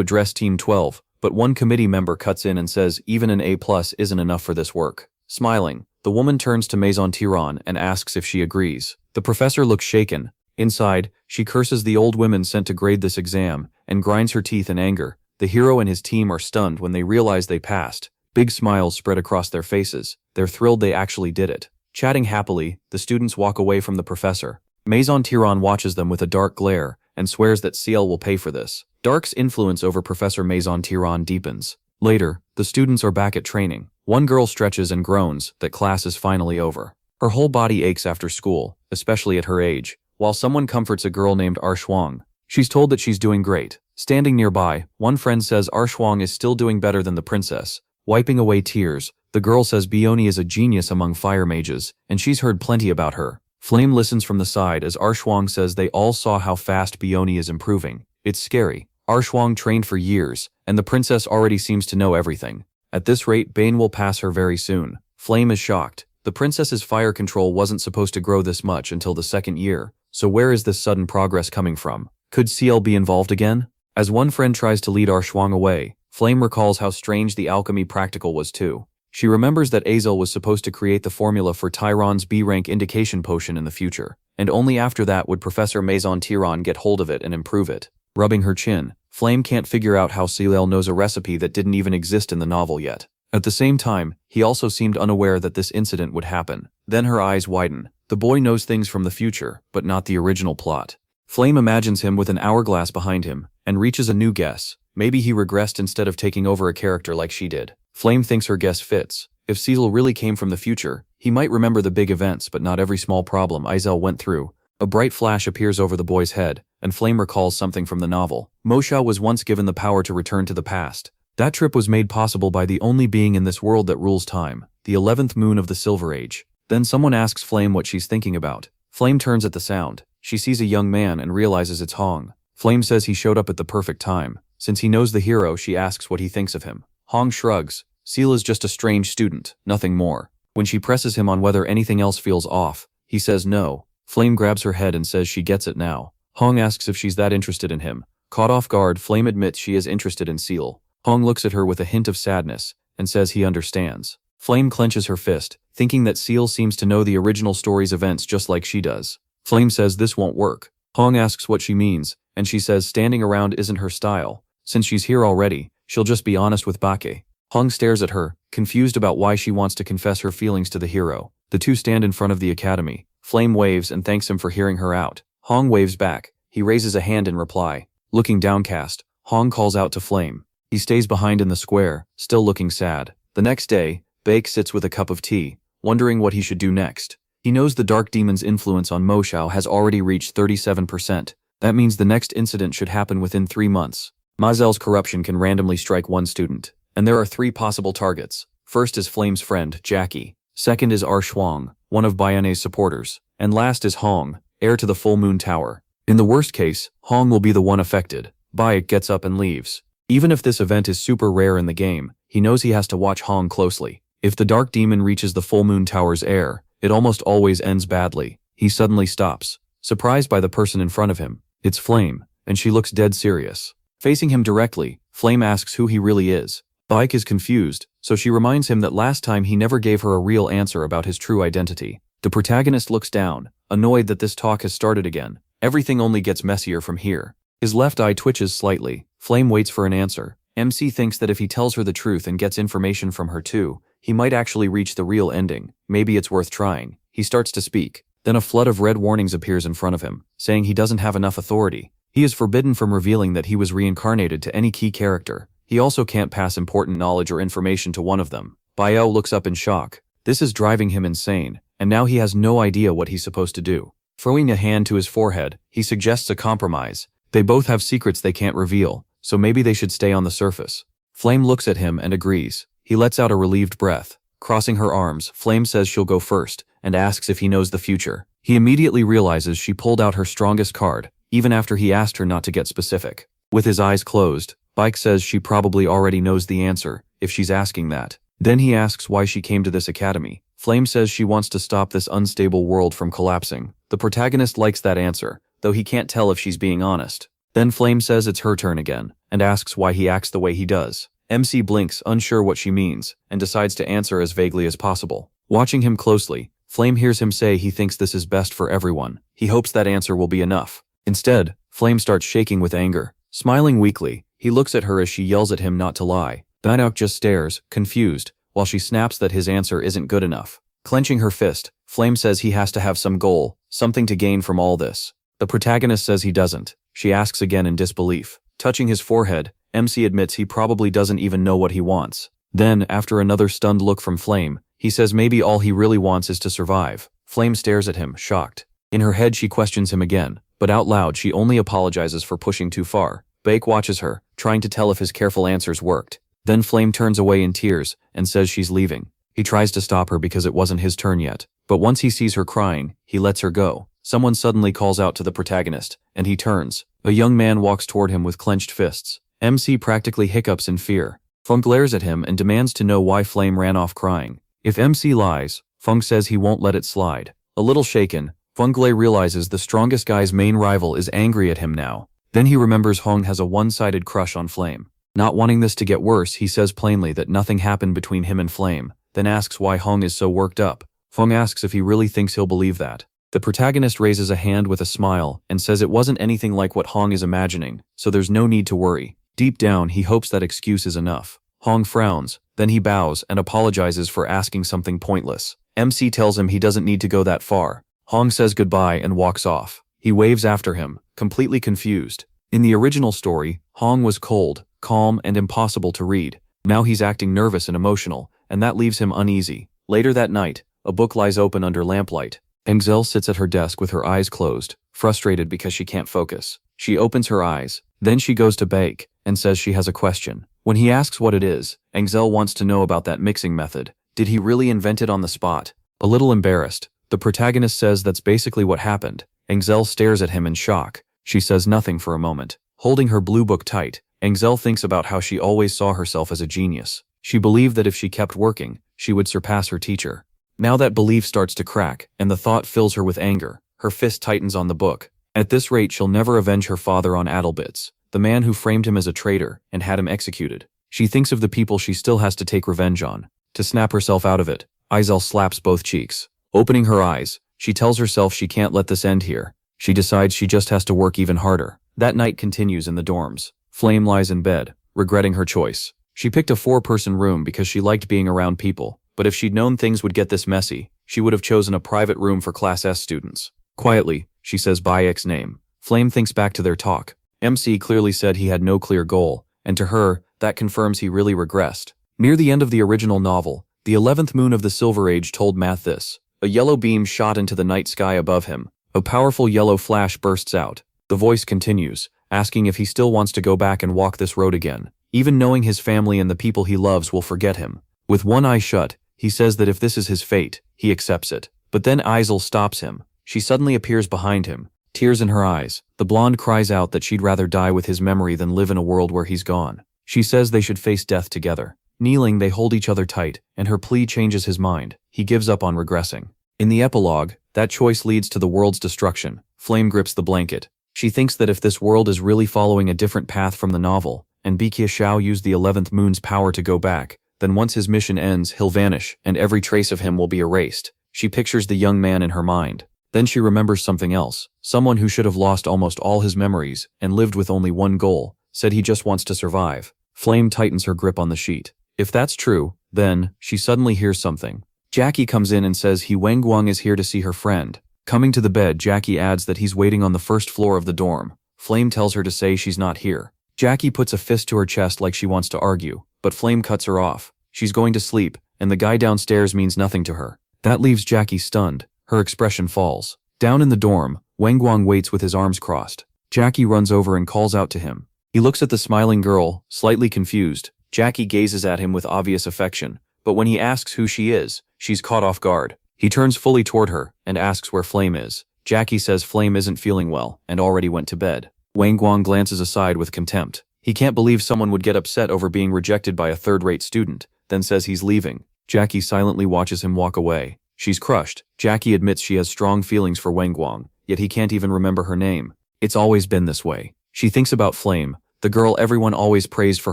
address Team 12, but one committee member cuts in and says even an A+ isn't enough for this work. Smiling, the woman turns to Maison Tiron and asks if she agrees. The professor looks shaken. Inside, she curses the old women sent to grade this exam and grinds her teeth in anger. The hero and his team are stunned when they realize they passed. Big smiles spread across their faces. They're thrilled they actually did it. Chatting happily, the students walk away from the professor. Maison Tiron watches them with a dark glare and swears that CL will pay for this. Dark's influence over Professor Maison Tiron deepens. Later, the students are back at training. One girl stretches and groans that class is finally over. Her whole body aches after school, especially at her age, while someone comforts a girl named Arshuang. She's told that she's doing great. Standing nearby, one friend says Arshuang is still doing better than the princess. Wiping away tears, the girl says Bioni is a genius among fire mages, and she's heard plenty about her. Flame listens from the side as Arshuang says they all saw how fast Bioni is improving. It's scary. Arshuang trained for years, and the princess already seems to know everything. At this rate, Bane will pass her very soon. Flame is shocked. The princess's fire control wasn't supposed to grow this much until the second year, so where is this sudden progress coming from? Could CL be involved again? As one friend tries to lead Arshuang away, Flame recalls how strange the alchemy practical was too. She remembers that Azel was supposed to create the formula for Tyron's B-rank indication potion in the future, and only after that would Professor Maison Tiron get hold of it and improve it. Rubbing her chin, Flame can't figure out how CL knows a recipe that didn't even exist in the novel yet. At the same time, he also seemed unaware that this incident would happen. Then her eyes widen. The boy knows things from the future, but not the original plot. Flame imagines him with an hourglass behind him, and reaches a new guess. Maybe he regressed instead of taking over a character like she did. Flame thinks her guess fits. If Cecil really came from the future, he might remember the big events but not every small problem Izel went through. A bright flash appears over the boy's head, and Flame recalls something from the novel. Mosha was once given the power to return to the past. That trip was made possible by the only being in this world that rules time, the 11th moon of the Silver Age. Then someone asks Flame what she's thinking about. Flame turns at the sound. She sees a young man and realizes it's Hong. Flame says he showed up at the perfect time. Since he knows the hero, she asks what he thinks of him. Hong shrugs. Seal is just a strange student, nothing more. When she presses him on whether anything else feels off, he says no. Flame grabs her head and says she gets it now. Hong asks if she's that interested in him. Caught off guard, Flame admits she is interested in Seal. Hong looks at her with a hint of sadness and says he understands. Flame clenches her fist, thinking that Seal seems to know the original story's events just like she does. Flame says this won't work. Hong asks what she means, and she says standing around isn't her style. Since she's here already, she'll just be honest with Bake. Hong stares at her, confused about why she wants to confess her feelings to the hero. The two stand in front of the academy. Flame waves and thanks him for hearing her out. Hong waves back. He raises a hand in reply. Looking downcast, Hong calls out to Flame. He stays behind in the square, still looking sad. The next day, Bake sits with a cup of tea, wondering what he should do next. He knows the Dark Demon's influence on Moshao has already reached 37%. That means the next incident should happen within 3 months. Mazel's corruption can randomly strike one student, and there are 3 possible targets. First is Flame's friend, Jackie. Second is Arshuang, one of Bayane's supporters. And last is Hong, heir to the Full Moon Tower. In the worst case, Hong will be the one affected. Bayek gets up and leaves. Even if this event is super rare in the game, he knows he has to watch Hong closely. If the Dark Demon reaches the Full Moon Tower's heir, it almost always ends badly. He suddenly stops, surprised by the person in front of him. It's Flame, and she looks dead serious. Facing him directly, Flame asks who he really is. Bayek is confused, so she reminds him that last time he never gave her a real answer about his true identity. The protagonist looks down, annoyed that this talk has started again, Everything only gets messier from here. His left eye twitches slightly. Flame waits for an answer. MC thinks that if he tells her the truth and gets information from her too, he might actually reach the real ending. Maybe it's worth trying. He starts to speak. Then a flood of red warnings appears in front of him, saying he doesn't have enough authority. He is forbidden from revealing that he was reincarnated to any key character. He also can't pass important knowledge or information to one of them. Baio looks up in shock. This is driving him insane, and now he has no idea what he's supposed to do. Throwing a hand to his forehead, he suggests a compromise. They both have secrets they can't reveal, so maybe they should stay on the surface. Flame looks at him and agrees. He lets out a relieved breath. Crossing her arms, Flame says she'll go first, and asks if he knows the future. He immediately realizes she pulled out her strongest card, even after he asked her not to get specific. With his eyes closed, Bike says she probably already knows the answer, if she's asking that. Then he asks why she came to this academy. Flame says she wants to stop this unstable world from collapsing. The protagonist likes that answer, though he can't tell if she's being honest. Then Flame says it's her turn again, and asks why he acts the way he does. MC blinks, unsure what she means, and decides to answer as vaguely as possible. Watching him closely, Flame hears him say he thinks this is best for everyone. He hopes that answer will be enough. Instead, Flame starts shaking with anger. Smiling weakly, he looks at her as she yells at him not to lie. Bannock just stares, confused, while she snaps that his answer isn't good enough. Clenching her fist, Flame says he has to have some goal, something to gain from all this. The protagonist says he doesn't. She asks again in disbelief. Touching his forehead, MC admits he probably doesn't even know what he wants. Then, after another stunned look from Flame, he says maybe all he really wants is to survive. Flame stares at him, shocked. In her head she questions him again, but out loud she only apologizes for pushing too far. Bake watches her, trying to tell if his careful answers worked. Then Flame turns away in tears and says she's leaving. He tries to stop her because it wasn't his turn yet, but once he sees her crying, he lets her go. Someone suddenly calls out to the protagonist, and he turns. A young man walks toward him with clenched fists. MC practically hiccups in fear. Feng glares at him and demands to know why Flame ran off crying. If MC lies, Feng says he won't let it slide. A little shaken, Feng realizes the strongest guy's main rival is angry at him now. Then he remembers Hong has a one-sided crush on Flame. Not wanting this to get worse, he says plainly that nothing happened between him and Flame, then asks why Hong is so worked up. Feng asks if he really thinks he'll believe that. The protagonist raises a hand with a smile and says it wasn't anything like what Hong is imagining, so there's no need to worry. Deep down, he hopes that excuse is enough. Hong frowns, then he bows and apologizes for asking something pointless. MC tells him he doesn't need to go that far. Hong says goodbye and walks off. He waves after him, completely confused. In the original story, Hong was cold, calm, and impossible to read. Now he's acting nervous and emotional, and that leaves him uneasy. Later that night, a book lies open under lamplight. Engzel sits at her desk with her eyes closed, frustrated because she can't focus. She opens her eyes, then she goes to Bake, and says she has a question. When he asks what it is, Engzel wants to know about that mixing method. Did he really invent it on the spot? A little embarrassed, the protagonist says that's basically what happened. Engzel stares at him in shock. She says nothing for a moment. Holding her blue book tight, Engzel thinks about how she always saw herself as a genius. She believed that if she kept working, she would surpass her teacher. Now that belief starts to crack, and the thought fills her with anger. Her fist tightens on the book. At this rate, she'll never avenge her father on Adelbits, the man who framed him as a traitor and had him executed. She thinks of the people she still has to take revenge on. To snap herself out of it, Izel slaps both cheeks. Opening her eyes, she tells herself she can't let this end here. She decides she just has to work even harder. That night continues in the dorms. Flame lies in bed, regretting her choice. She picked a 4-person room because she liked being around people, but if she'd known things would get this messy, she would have chosen a private room for Class S students. Quietly, she says Bayek's name. Flame thinks back to their talk. MC clearly said he had no clear goal, and to her, that confirms he really regressed. Near the end of the original novel, the 11th moon of the Silver Age told Matt this. A yellow beam shot into the night sky above him. A powerful yellow flash bursts out. The voice continues, asking if he still wants to go back and walk this road again, even knowing his family and the people he loves will forget him. With one eye shut, he says that if this is his fate, he accepts it. But then Izel stops him. She suddenly appears behind him, tears in her eyes. The blonde cries out that she'd rather die with his memory than live in a world where he's gone. She says they should face death together. Kneeling, they hold each other tight, and her plea changes his mind. He gives up on regressing. In the epilogue, that choice leads to the world's destruction. Flame grips the blanket. She thinks that if this world is really following a different path from the novel, and Bikia Shao used the 11th moon's power to go back, then once his mission ends, he'll vanish, and every trace of him will be erased. She pictures the young man in her mind. Then she remembers something else. Someone who should have lost almost all his memories and lived with only one goal, said he just wants to survive. Flame tightens her grip on the sheet. If that's true, then, she suddenly hears something. Jackie comes in and says Wang Guang is here to see her friend. Coming to the bed, Jackie adds that he's waiting on the first floor of the dorm. Flame tells her to say she's not here. Jackie puts a fist to her chest like she wants to argue, but Flame cuts her off. She's going to sleep, and the guy downstairs means nothing to her. That leaves Jackie stunned. Her expression falls. Down in the dorm, Wang Guang waits with his arms crossed. Jackie runs over and calls out to him. He looks at the smiling girl, slightly confused. Jackie gazes at him with obvious affection, but when he asks who she is, she's caught off guard. He turns fully toward her and asks where Flame is. Jackie says Flame isn't feeling well and already went to bed. Wang Guang glances aside with contempt. He can't believe someone would get upset over being rejected by a third-rate student, then says he's leaving. Jackie silently watches him walk away. She's crushed. Jackie admits she has strong feelings for Wang Guang, yet he can't even remember her name. It's always been this way. She thinks about Flame, the girl everyone always praised for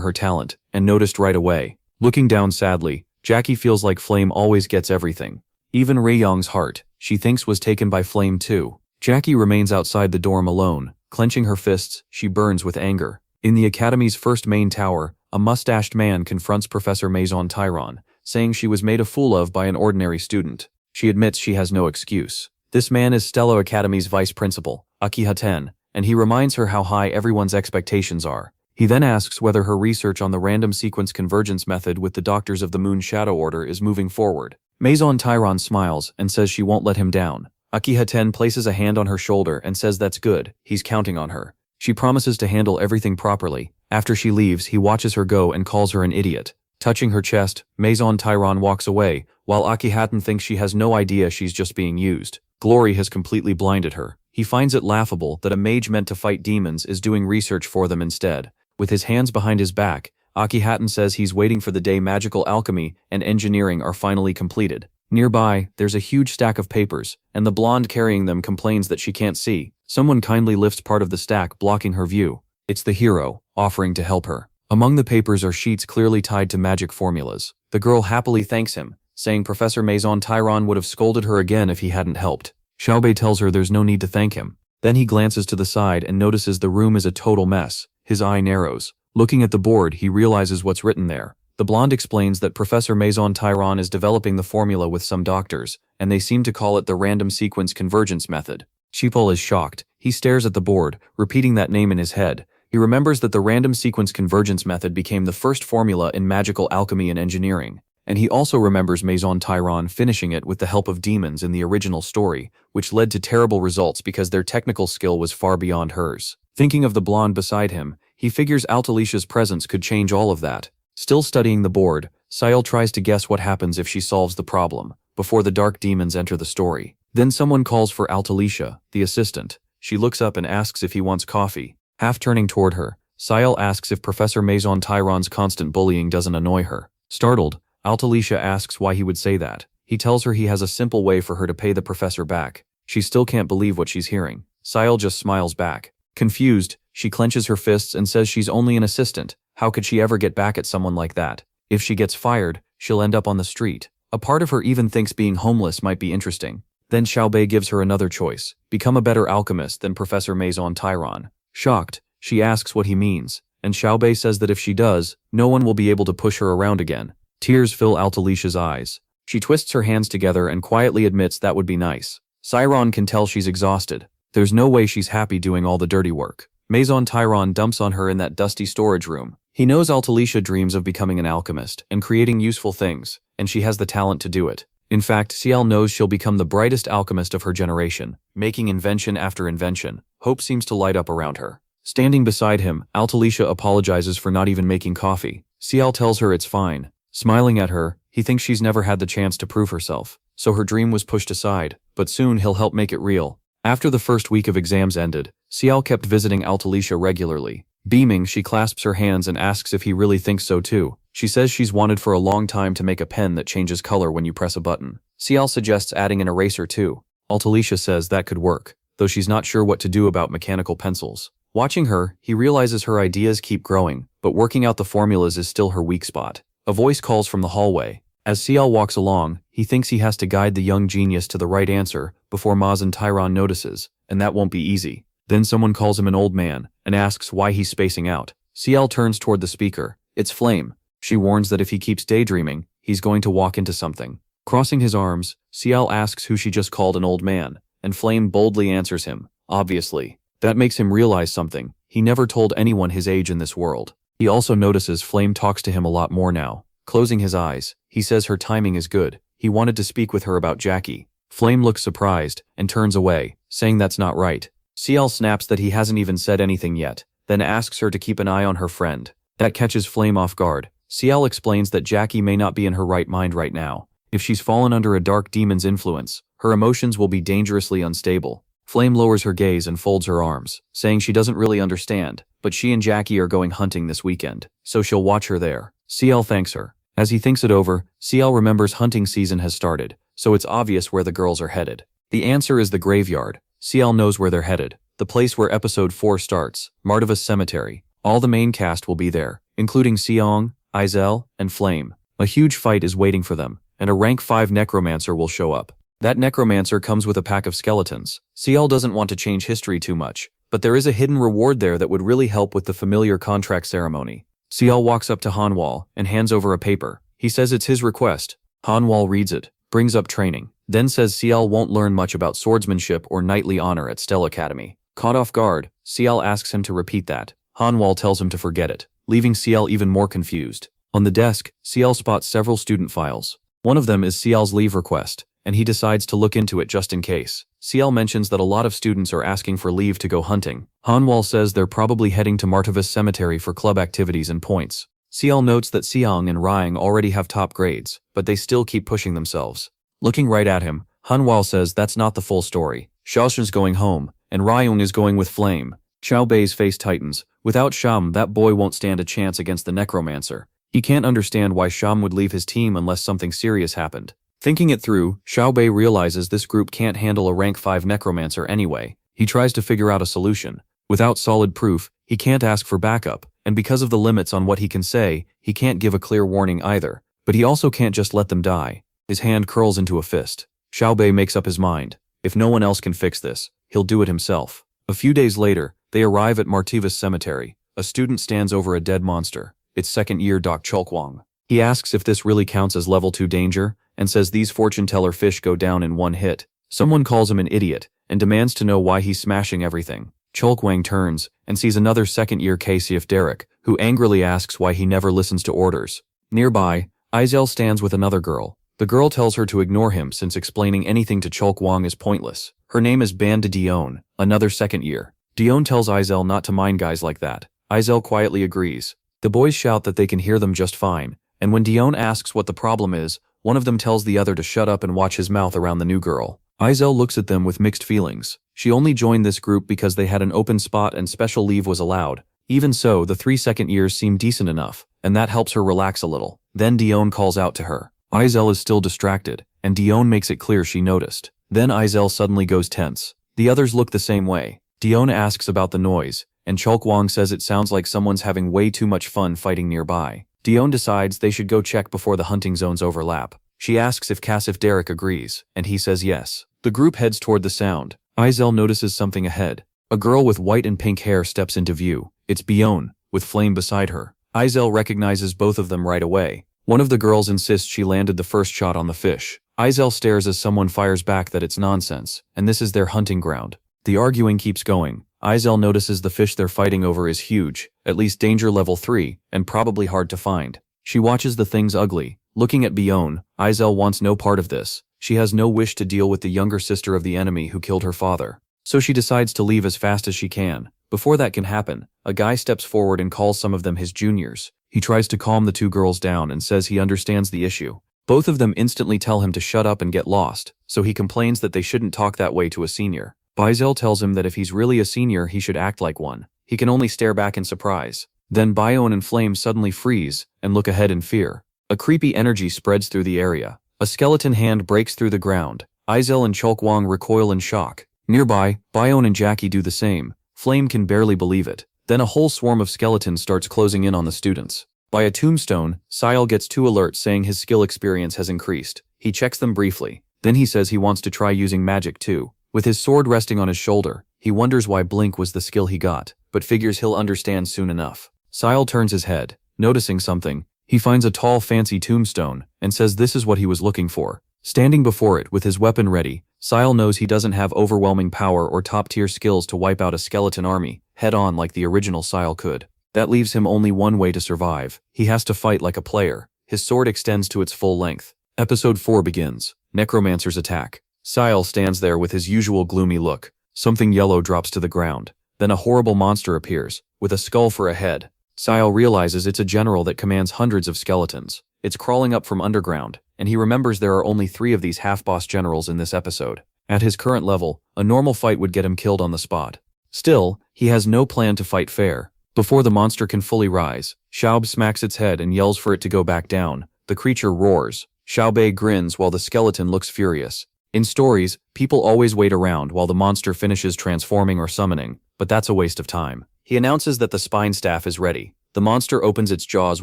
her talent, and noticed right away. Looking down sadly, Jackie feels like Flame always gets everything. Even Rayong's heart, she thinks was taken by Flame too. Jackie remains outside the dorm alone. Clenching her fists, she burns with anger. In the academy's first main tower, a mustached man confronts Professor Maison Tyron, saying she was made a fool of by an ordinary student. She admits she has no excuse. This man is Stello Academy's vice principal, Akihaten, and he reminds her how high everyone's expectations are. He then asks whether her research on the random sequence convergence method with the Doctors of the Moon Shadow Order is moving forward. Maison Tyron smiles and says she won't let him down. Akihaten places a hand on her shoulder and says that's good, he's counting on her. She promises to handle everything properly. After she leaves, he watches her go and calls her an idiot. Touching her chest, Maison Tyron walks away, while Akihaten thinks she has no idea she's just being used. Glory has completely blinded her. He finds it laughable that a mage meant to fight demons is doing research for them instead. With his hands behind his back, Akihaten says he's waiting for the day magical alchemy and engineering are finally completed. Nearby, there's a huge stack of papers, and the blonde carrying them complains that she can't see. Someone kindly lifts part of the stack, blocking her view. It's the hero, offering to help her. Among the papers are sheets clearly tied to magic formulas. The girl happily thanks him, saying Professor Maison Tyron would have scolded her again if he hadn't helped. Xiaobei tells her there's no need to thank him. Then he glances to the side and notices the room is a total mess. His eye narrows. Looking at the board, he realizes what's written there. The blonde explains that Professor Maison Tyron is developing the formula with some doctors, and they seem to call it the random sequence convergence method. Chipol is shocked. He stares at the board, repeating that name in his head. He remembers that the random sequence convergence method became the first formula in magical alchemy and engineering, and he also remembers Maison Tyron finishing it with the help of demons in the original story, which led to terrible results because their technical skill was far beyond hers. Thinking of the blonde beside him, he figures Altalicia's presence could change all of that. Still studying the board, Sayal tries to guess what happens if she solves the problem, before the dark demons enter the story. Then someone calls for Altalicia, the assistant. She looks up and asks if he wants coffee. Half turning toward her, Sayal asks if Professor Maison Tyron's constant bullying doesn't annoy her. Startled, Altalicia asks why he would say that. He tells her he has a simple way for her to pay the professor back. She still can't believe what she's hearing. Sayal just smiles back. Confused, she clenches her fists and says she's only an assistant. How could she ever get back at someone like that? If she gets fired, she'll end up on the street. A part of her even thinks being homeless might be interesting. Then Xiaobei gives her another choice. Become a better alchemist than Professor Maison Tyron. Shocked, she asks what he means, and Xiaobei says that if she does, no one will be able to push her around again. Tears fill Altalicia's eyes. She twists her hands together and quietly admits that would be nice. Cyron can tell she's exhausted. There's no way she's happy doing all the dirty work. Maison Tyron dumps on her in that dusty storage room. He knows Altalicia dreams of becoming an alchemist and creating useful things, and she has the talent to do it. In fact, Ciel knows she'll become the brightest alchemist of her generation, making invention after invention. Hope seems to light up around her. Standing beside him, Altalicia apologizes for not even making coffee. Ciel tells her it's fine. Smiling at her, he thinks she's never had the chance to prove herself, so her dream was pushed aside, but soon he'll help make it real. After the first week of exams ended, Ciel kept visiting Altalicia regularly. Beaming, she clasps her hands and asks if he really thinks so too. She says she's wanted for a long time to make a pen that changes color when you press a button. Ciel suggests adding an eraser too. Altalicia says that could work, though she's not sure what to do about mechanical pencils. Watching her, he realizes her ideas keep growing, but working out the formulas is still her weak spot. A voice calls from the hallway. As Ciel walks along, he thinks he has to guide the young genius to the right answer before Maz and Tyron notices, and that won't be easy. Then someone calls him an old man and asks why he's spacing out. Ciel turns toward the speaker. It's Flame. She warns that if he keeps daydreaming, he's going to walk into something. Crossing his arms, Ciel asks who she just called an old man, and Flame boldly answers him, obviously. That makes him realize something. He never told anyone his age in this world. He also notices Flame talks to him a lot more now. Closing his eyes, he says her timing is good. He wanted to speak with her about Jackie. Flame looks surprised and turns away, saying that's not right. Ciel snaps that he hasn't even said anything yet, then asks her to keep an eye on her friend. That catches Flame off guard. Ciel explains that Jackie may not be in her right mind right now. If she's fallen under a dark demon's influence, her emotions will be dangerously unstable. Flame lowers her gaze and folds her arms, saying she doesn't really understand, but she and Jackie are going hunting this weekend, so she'll watch her there. Ciel thanks her. As he thinks it over, Ciel remembers hunting season has started, so it's obvious where the girls are headed. The answer is the graveyard. Ciel knows where they're headed, the place where episode 4 starts, Martavis Cemetery. All the main cast will be there, including Seong, Izel, and Flame. A huge fight is waiting for them, and a rank 5 necromancer will show up. That necromancer comes with a pack of skeletons. Ciel doesn't want to change history too much, but there is a hidden reward there that would really help with the familiar contract ceremony. Ciel walks up to Hanwal and hands over a paper. He says it's his request. Hanwal reads it, brings up training, then says Ciel won't learn much about swordsmanship or knightly honor at Stell Academy. Caught off guard, Ciel asks him to repeat that. Hanwal tells him to forget it, leaving Ciel even more confused. On the desk, Ciel spots several student files. One of them is Ciel's leave request, and he decides to look into it just in case. Ciel mentions that a lot of students are asking for leave to go hunting. Hanwal says they're probably heading to Martavis Cemetery for club activities and points. Ciel notes that Seong and Ryang already have top grades, but they still keep pushing themselves. Looking right at him, Hanwal says that's not the full story. Shaoshan's going home, and Ryung is going with Flame. Xiao Bei's face tightens. Without Sham, that boy won't stand a chance against the necromancer. He can't understand why Sham would leave his team unless something serious happened. Thinking it through, Xiao Bei realizes this group can't handle a rank 5 necromancer anyway. He tries to figure out a solution. Without solid proof, he can't ask for backup, and because of the limits on what he can say, he can't give a clear warning either. But he also can't just let them die. His hand curls into a fist. Xiao Bei makes up his mind. If no one else can fix this, he'll do it himself. A few days later, they arrive at Martavis Cemetery. A student stands over a dead monster. It's second-year Doc Cholkwang. He asks if this really counts as level 2 danger, and says these fortune-teller fish go down in one hit. Someone calls him an idiot, and demands to know why he's smashing everything. Cholkwang turns, and sees another second-year Casey Derek, who angrily asks why he never listens to orders. Nearby, Izel stands with another girl. The girl tells her to ignore him since explaining anything to Cholkwang is pointless. Her name is Ban de Dion, another second year. Dion tells Izel not to mind guys like that. Izel quietly agrees. The boys shout that they can hear them just fine, and when Dion asks what the problem is, one of them tells the other to shut up and watch his mouth around the new girl. Izel looks at them with mixed feelings. She only joined this group because they had an open spot and special leave was allowed. Even so, the 3 second years seem decent enough, and that helps her relax a little. Then Dion calls out to her. Izel is still distracted, and Dion makes it clear she noticed. Then Izel suddenly goes tense. The others look the same way. Dion asks about the noise, and Cholkwang says it sounds like someone's having way too much fun fighting nearby. Dion decides they should go check before the hunting zones overlap. She asks if Casif Derek agrees, and he says yes. The group heads toward the sound. Izel notices something ahead. A girl with white and pink hair steps into view. It's Bion, with Flame beside her. Izel recognizes both of them right away. One of the girls insists she landed the first shot on the fish. Izel stares as someone fires back that it's nonsense, and this is their hunting ground. The arguing keeps going. Izel notices the fish they're fighting over is huge, at least danger level 3, and probably hard to find. She watches the thing's ugly. Looking at Bion, Izel wants no part of this. She has no wish to deal with the younger sister of the enemy who killed her father. So she decides to leave as fast as she can. Before that can happen, a guy steps forward and calls some of them his juniors. He tries to calm the 2 girls down and says he understands the issue. Both of them instantly tell him to shut up and get lost, so he complains that they shouldn't talk that way to a senior. Bizel tells him that if he's really a senior he should act like one. He can only stare back in surprise. Then Bion and Flame suddenly freeze and look ahead in fear. A creepy energy spreads through the area. A skeleton hand breaks through the ground. Izel and Cholkwang recoil in shock. Nearby, Bion and Jackie do the same. Flame can barely believe it. Then a whole swarm of skeletons starts closing in on the students. By a tombstone, Sile gets 2 alerts saying his skill experience has increased. He checks them briefly. Then he says he wants to try using magic too. With his sword resting on his shoulder, he wonders why blink was the skill he got, but figures he'll understand soon enough. Sile turns his head, noticing something. He finds a tall fancy tombstone, and says this is what he was looking for. Standing before it with his weapon ready, Sile knows he doesn't have overwhelming power or top-tier skills to wipe out a skeleton army, head-on like the original Sile could. That leaves him only one way to survive. He has to fight like a player. His sword extends to its full length. Episode 4 begins. Necromancer's attack. Sile stands there with his usual gloomy look. Something yellow drops to the ground. Then a horrible monster appears, with a skull for a head. Sile realizes it's a general that commands hundreds of skeletons. It's crawling up from underground, and he remembers there are only 3 of these half-boss generals in this episode. At his current level, a normal fight would get him killed on the spot. Still, he has no plan to fight fair. Before the monster can fully rise, Xiaob smacks its head and yells for it to go back down. The creature roars. Xiaobei grins while the skeleton looks furious. In stories, people always wait around while the monster finishes transforming or summoning, but that's a waste of time. He announces that the spine staff is ready. The monster opens its jaws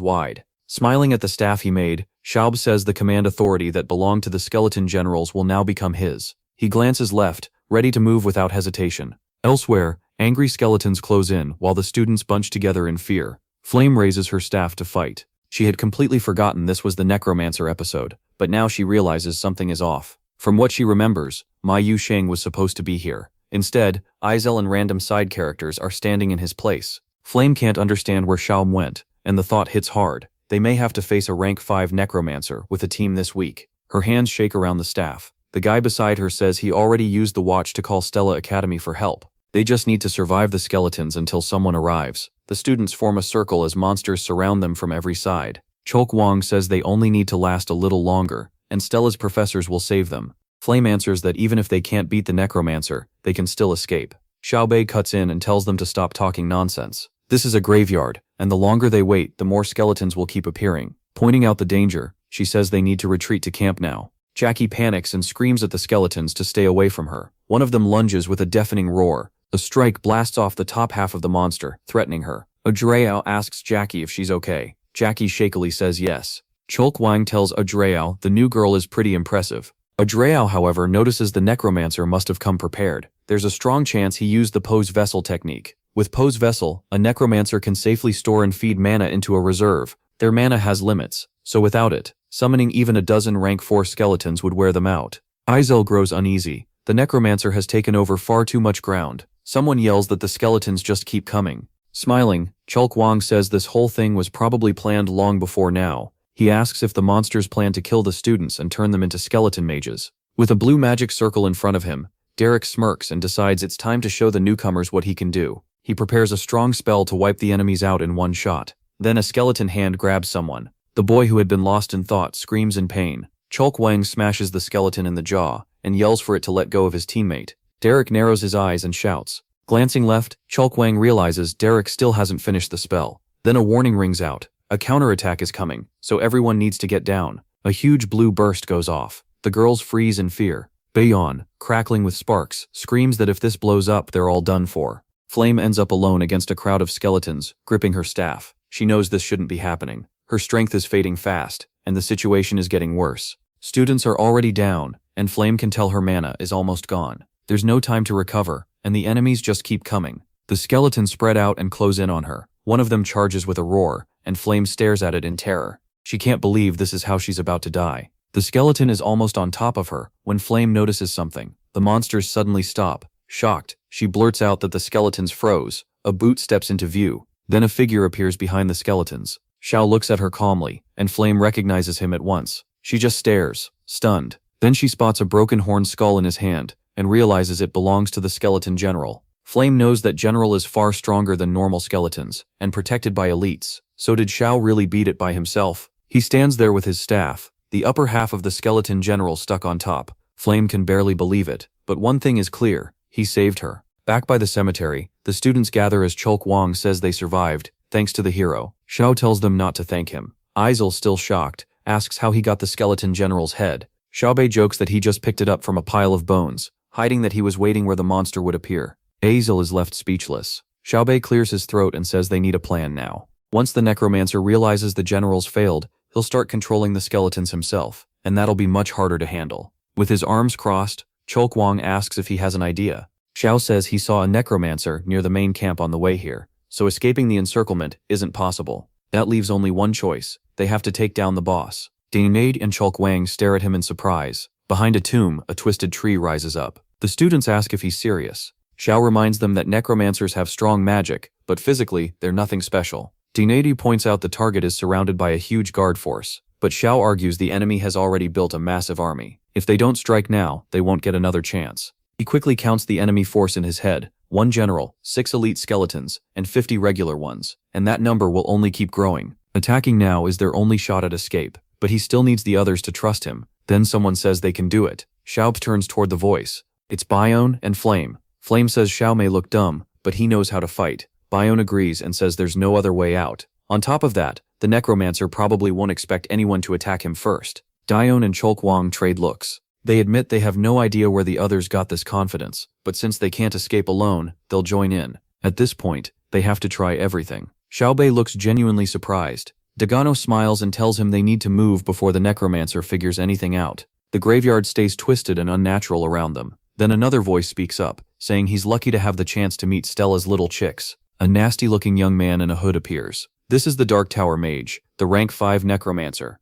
wide. Smiling at the staff he made, Xiaob says the command authority that belonged to the skeleton generals will now become his. He glances left, ready to move without hesitation. Elsewhere, angry skeletons close in while the students bunch together in fear. Flame raises her staff to fight. She had completely forgotten this was the Necromancer episode, but now she realizes something is off. From what she remembers, Ma Yusheng was supposed to be here. Instead, Izel and random side characters are standing in his place. Flame can't understand where Xiaom went, and the thought hits hard. They may have to face a rank 5 Necromancer with a team this week. Her hands shake around the staff. The guy beside her says he already used the watch to call Stella Academy for help. They just need to survive the skeletons until someone arrives. The students form a circle as monsters surround them from every side. Cholk Wang says they only need to last a little longer, and Stella's professors will save them. Flame answers that even if they can't beat the Necromancer, they can still escape. Xiaobei cuts in and tells them to stop talking nonsense. This is a graveyard, and the longer they wait, the more skeletons will keep appearing. Pointing out the danger, she says they need to retreat to camp now. Jackie panics and screams at the skeletons to stay away from her. One of them lunges with a deafening roar. A strike blasts off the top half of the monster, threatening her. Adreao asks Jackie if she's okay. Jackie shakily says yes. Cholk Wang tells Adreao the new girl is pretty impressive. Adreao, however, notices the Necromancer must have come prepared. There's a strong chance he used the Pose Vessel technique. With Pose Vessel, a Necromancer can safely store and feed mana into a reserve. Their mana has limits, so without it, summoning even a dozen rank 4 skeletons would wear them out. Izel grows uneasy. The Necromancer has taken over far too much ground. Someone yells that the skeletons just keep coming. Smiling, Cholk Wang says this whole thing was probably planned long before now. He asks if the monsters plan to kill the students and turn them into skeleton mages. With a blue magic circle in front of him, Derek smirks and decides it's time to show the newcomers what he can do. He prepares a strong spell to wipe the enemies out in one shot. Then a skeleton hand grabs someone. The boy who had been lost in thought screams in pain. Cholk Wang smashes the skeleton in the jaw and yells for it to let go of his teammate. Derek narrows his eyes and shouts. Glancing left, Cholk Wang realizes Derek still hasn't finished the spell. Then a warning rings out. A counterattack is coming, so everyone needs to get down. A huge blue burst goes off. The girls freeze in fear. Bayon, crackling with sparks, screams that if this blows up, they're all done for. Flame ends up alone against a crowd of skeletons, gripping her staff. She knows this shouldn't be happening. Her strength is fading fast, and the situation is getting worse. Students are already down, and Flame can tell her mana is almost gone. There's no time to recover, and the enemies just keep coming. The skeletons spread out and close in on her. One of them charges with a roar, and Flame stares at it in terror. She can't believe this is how she's about to die. The skeleton is almost on top of her when Flame notices something. The monsters suddenly stop. Shocked, she blurts out that the skeletons froze. A boot steps into view. Then a figure appears behind the skeletons. Xiao looks at her calmly, and Flame recognizes him at once. She just stares, stunned. Then she spots a broken horn skull in his hand, and realizes it belongs to the skeleton general. Flame knows that general is far stronger than normal skeletons, and protected by elites. So did Xiao really beat it by himself? He stands there with his staff, the upper half of the skeleton general stuck on top. Flame can barely believe it, but one thing is clear, he saved her. Back by the cemetery, the students gather as Cholk Wang says they survived, thanks to the hero. Xiao tells them not to thank him. Izel, still shocked, asks how he got the skeleton general's head. Xiaobei jokes that he just picked it up from a pile of bones, hiding that he was waiting where the monster would appear. Izel is left speechless. Xiaobei clears his throat and says they need a plan now. Once the necromancer realizes the generals failed, he'll start controlling the skeletons himself, and that'll be much harder to handle. With his arms crossed, Cholkwang asks if he has an idea. Xiao says he saw a necromancer near the main camp on the way here, so escaping the encirclement isn't possible. That leaves only one choice. They have to take down the boss. Dinade and Cholkwang stare at him in surprise. Behind a tomb, a twisted tree rises up. The students ask if he's serious. Xiao reminds them that necromancers have strong magic, but physically, they're nothing special. Dinade points out the target is surrounded by a huge guard force, but Xiao argues the enemy has already built a massive army. If they don't strike now, they won't get another chance. He quickly counts the enemy force in his head: 1 general, 6 elite skeletons, and 50 regular ones, and that number will only keep growing. Attacking now is their only shot at escape, but he still needs the others to trust him. Then someone says they can do it. Xiao turns toward the voice. It's Bione and Flame. Flame says Xiao may look dumb, but he knows how to fight. Bione agrees and says there's no other way out. On top of that, the necromancer probably won't expect anyone to attack him first. Dione and Cholkwang trade looks. They admit they have no idea where the others got this confidence, but since they can't escape alone, they'll join in. At this point, they have to try everything. Xiaobei looks genuinely surprised. Dagano smiles and tells him they need to move before the necromancer figures anything out. The graveyard stays twisted and unnatural around them. Then another voice speaks up, saying he's lucky to have the chance to meet Stella's little chicks. A nasty-looking young man in a hood appears. This is the Dark Tower Mage, the rank 5 necromancer.